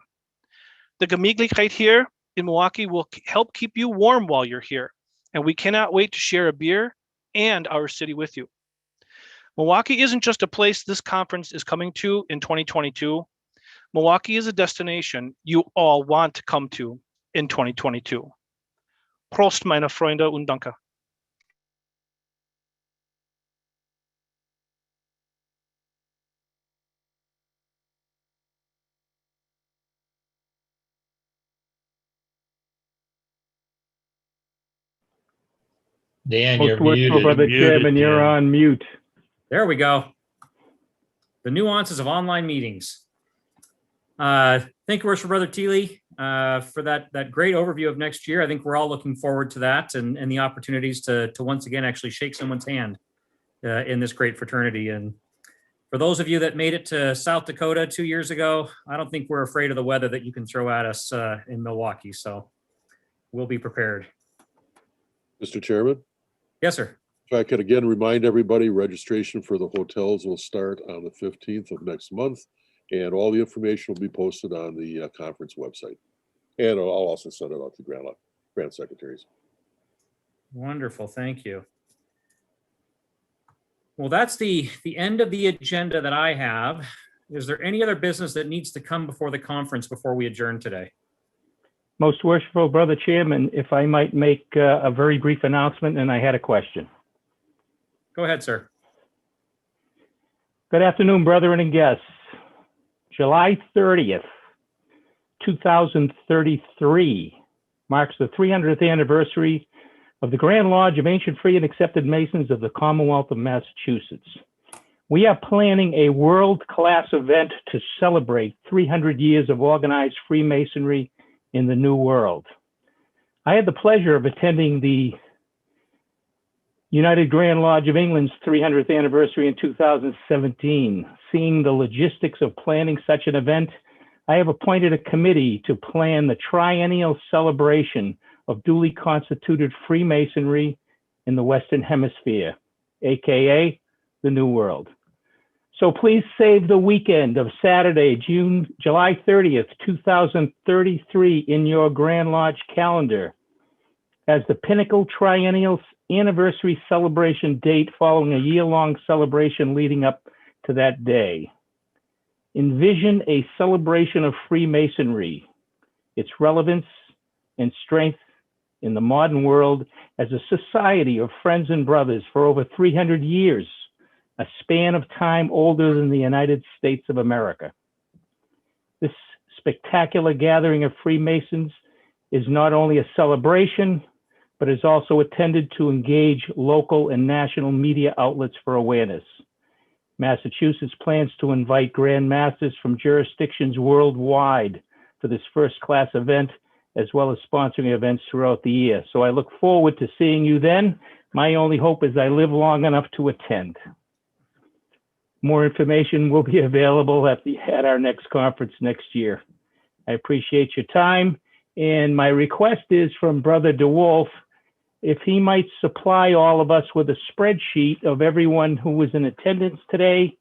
The Gemütlichkeit here in Milwaukee will help keep you warm while you're here. And we cannot wait to share a beer and our city with you. Milwaukee isn't just a place this conference is coming to in 2022. Milwaukee is a destination you all want to come to in 2022. Prost, meine Freunde, und danke. Dan, Most you're worshipful muted. Brother Chairman, you're on mute. There we go. The nuances of online meetings. Thank you, Worshipful Brother Teely, for that great overview of next year. I think we're all looking forward to that and the opportunities to once again actually shake someone's hand in this great fraternity. And for those of you that made it to South Dakota 2 years ago, I don't think we're afraid of the weather that you can throw at us in Milwaukee. So we'll be prepared. Mr. Chairman? Yes, sir. If I could again remind everybody, registration for the hotels will start on the 15th of next month, and all the information will be posted on the conference website. And I'll also send it out to grant secretaries. Wonderful, thank you. Well, that's the end of the agenda that I have. Is there any other business that needs to come before the conference before we adjourn today? Most worshipful Brother Chairman, if I might make a very brief announcement, and I had a question. Go ahead, sir. Good afternoon, brethren and guests. July 30th, 2033 marks the 300th anniversary of the Grand Lodge of Ancient Free and Accepted Masons of the Commonwealth of Massachusetts. We are planning a world-class event to celebrate 300 years of organized Freemasonry in the New World. I had the pleasure of attending the United Grand Lodge of England's 300th anniversary in 2017. Seeing the logistics of planning such an event, I have appointed a committee to plan the triennial celebration of duly constituted Freemasonry in the Western Hemisphere, aka the New World. So please save the weekend of Saturday, July 30th, 2033 in your Grand Lodge calendar as the pinnacle triennial anniversary celebration date following a year-long celebration leading up to that day. Envision a celebration of Freemasonry, its relevance and strength in the modern world as a society of friends and brothers for over 300 years, a span of time older than the United States of America. This spectacular gathering of Freemasons is not only a celebration, but is also intended to engage local and national media outlets for awareness. Massachusetts plans to invite Grand Masters from jurisdictions worldwide for this first-class event, as well as sponsoring events throughout the year. So I look forward to seeing you then. My only hope is I live long enough to attend. More information will be available at our next conference next year. I appreciate your time. And my request is from Brother DeWolf, if he might supply all of us with a spreadsheet of everyone who was in attendance today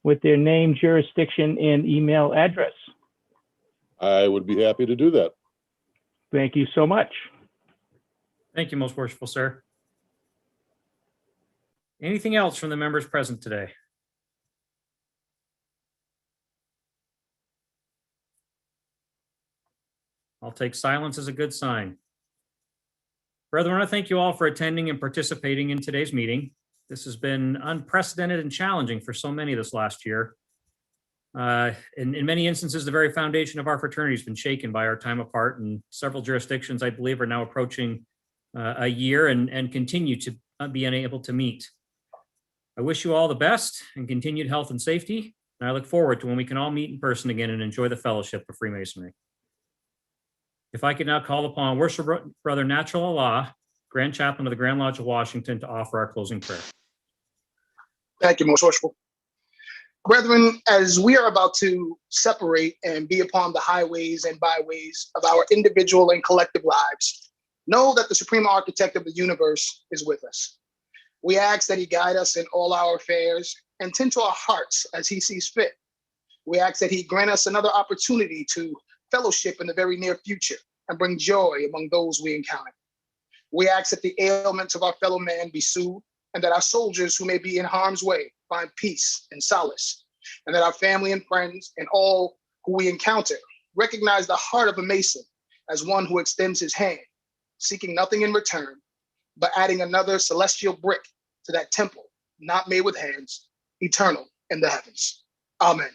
with their name, jurisdiction, and email address. I would be happy to do that. Thank you so much. Thank you, most worshipful sir. Anything else from the members present today? I'll take silence as a good sign. Brethren, I want to thank you all for attending and participating in today's meeting. This has been unprecedented and challenging for so many this last year. In many instances, the very foundation of our fraternity has been shaken by our time apart, and several jurisdictions, I believe, are now approaching a year and continue to be unable to meet. I wish you all the best and continued health and safety. And I look forward to when we can all meet in person again and enjoy the fellowship of Freemasonry. If I could now call upon Worship Brother Natural Allah, Grand Chaplain of the Grand Lodge of Washington, to offer our closing prayer. Thank you, Most Worshipful. Brethren, as we are about to separate and be upon the highways and byways of our individual and collective lives, know that the Supreme Architect of the universe is with us. We ask that he guide us in all our affairs and tend to our hearts as he sees fit. We ask that he grant us another opportunity to fellowship in the very near future and bring joy among those we encounter. We ask that the ailments of our fellow man be soothed, and that our soldiers who may be in harm's way find peace and solace, and that our family and friends and all who we encounter recognize the heart of a Mason as one who extends his hand, seeking nothing in return, but adding another celestial brick to that temple not made with hands, eternal in the heavens. Amen.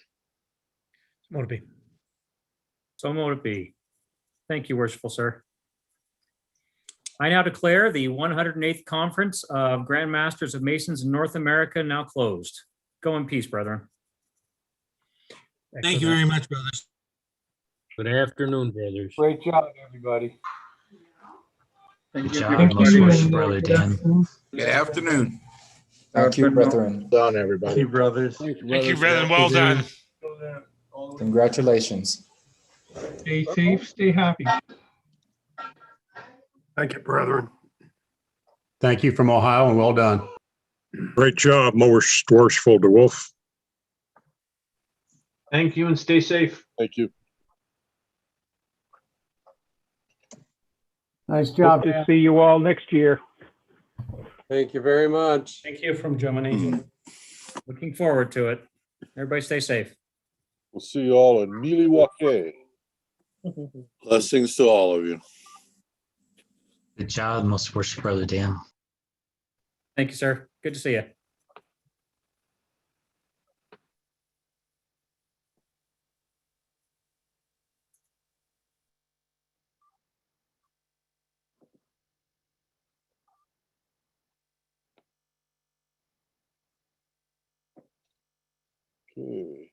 So mote it be. So mote it be. Thank you, worshipful sir. I now declare the 108th Conference of Grand Masters of Masons in North America now closed. Go in peace, brethren. Thank you very much, brothers. Good afternoon, brothers. Great job, everybody. Good job, most worshipful brother Dan. Good afternoon. Thank you, brethren. Done, everybody. Thank you, brothers. Thank you, brethren. Well done. Congratulations. Stay safe, stay happy. Thank you, brethren. Thank you from Ohio, and well done. Great job, most worshipful DeWolf. Thank you and stay safe. Thank you. Nice job. Hope to see you all next year. Thank you very much. Thank you from Germany. Looking forward to it. Everybody stay safe. We'll see you all in Milwaukee. Blessings to all of you. Good job, most worshipful brother Dan. Thank you, sir. Good to see you. Okay.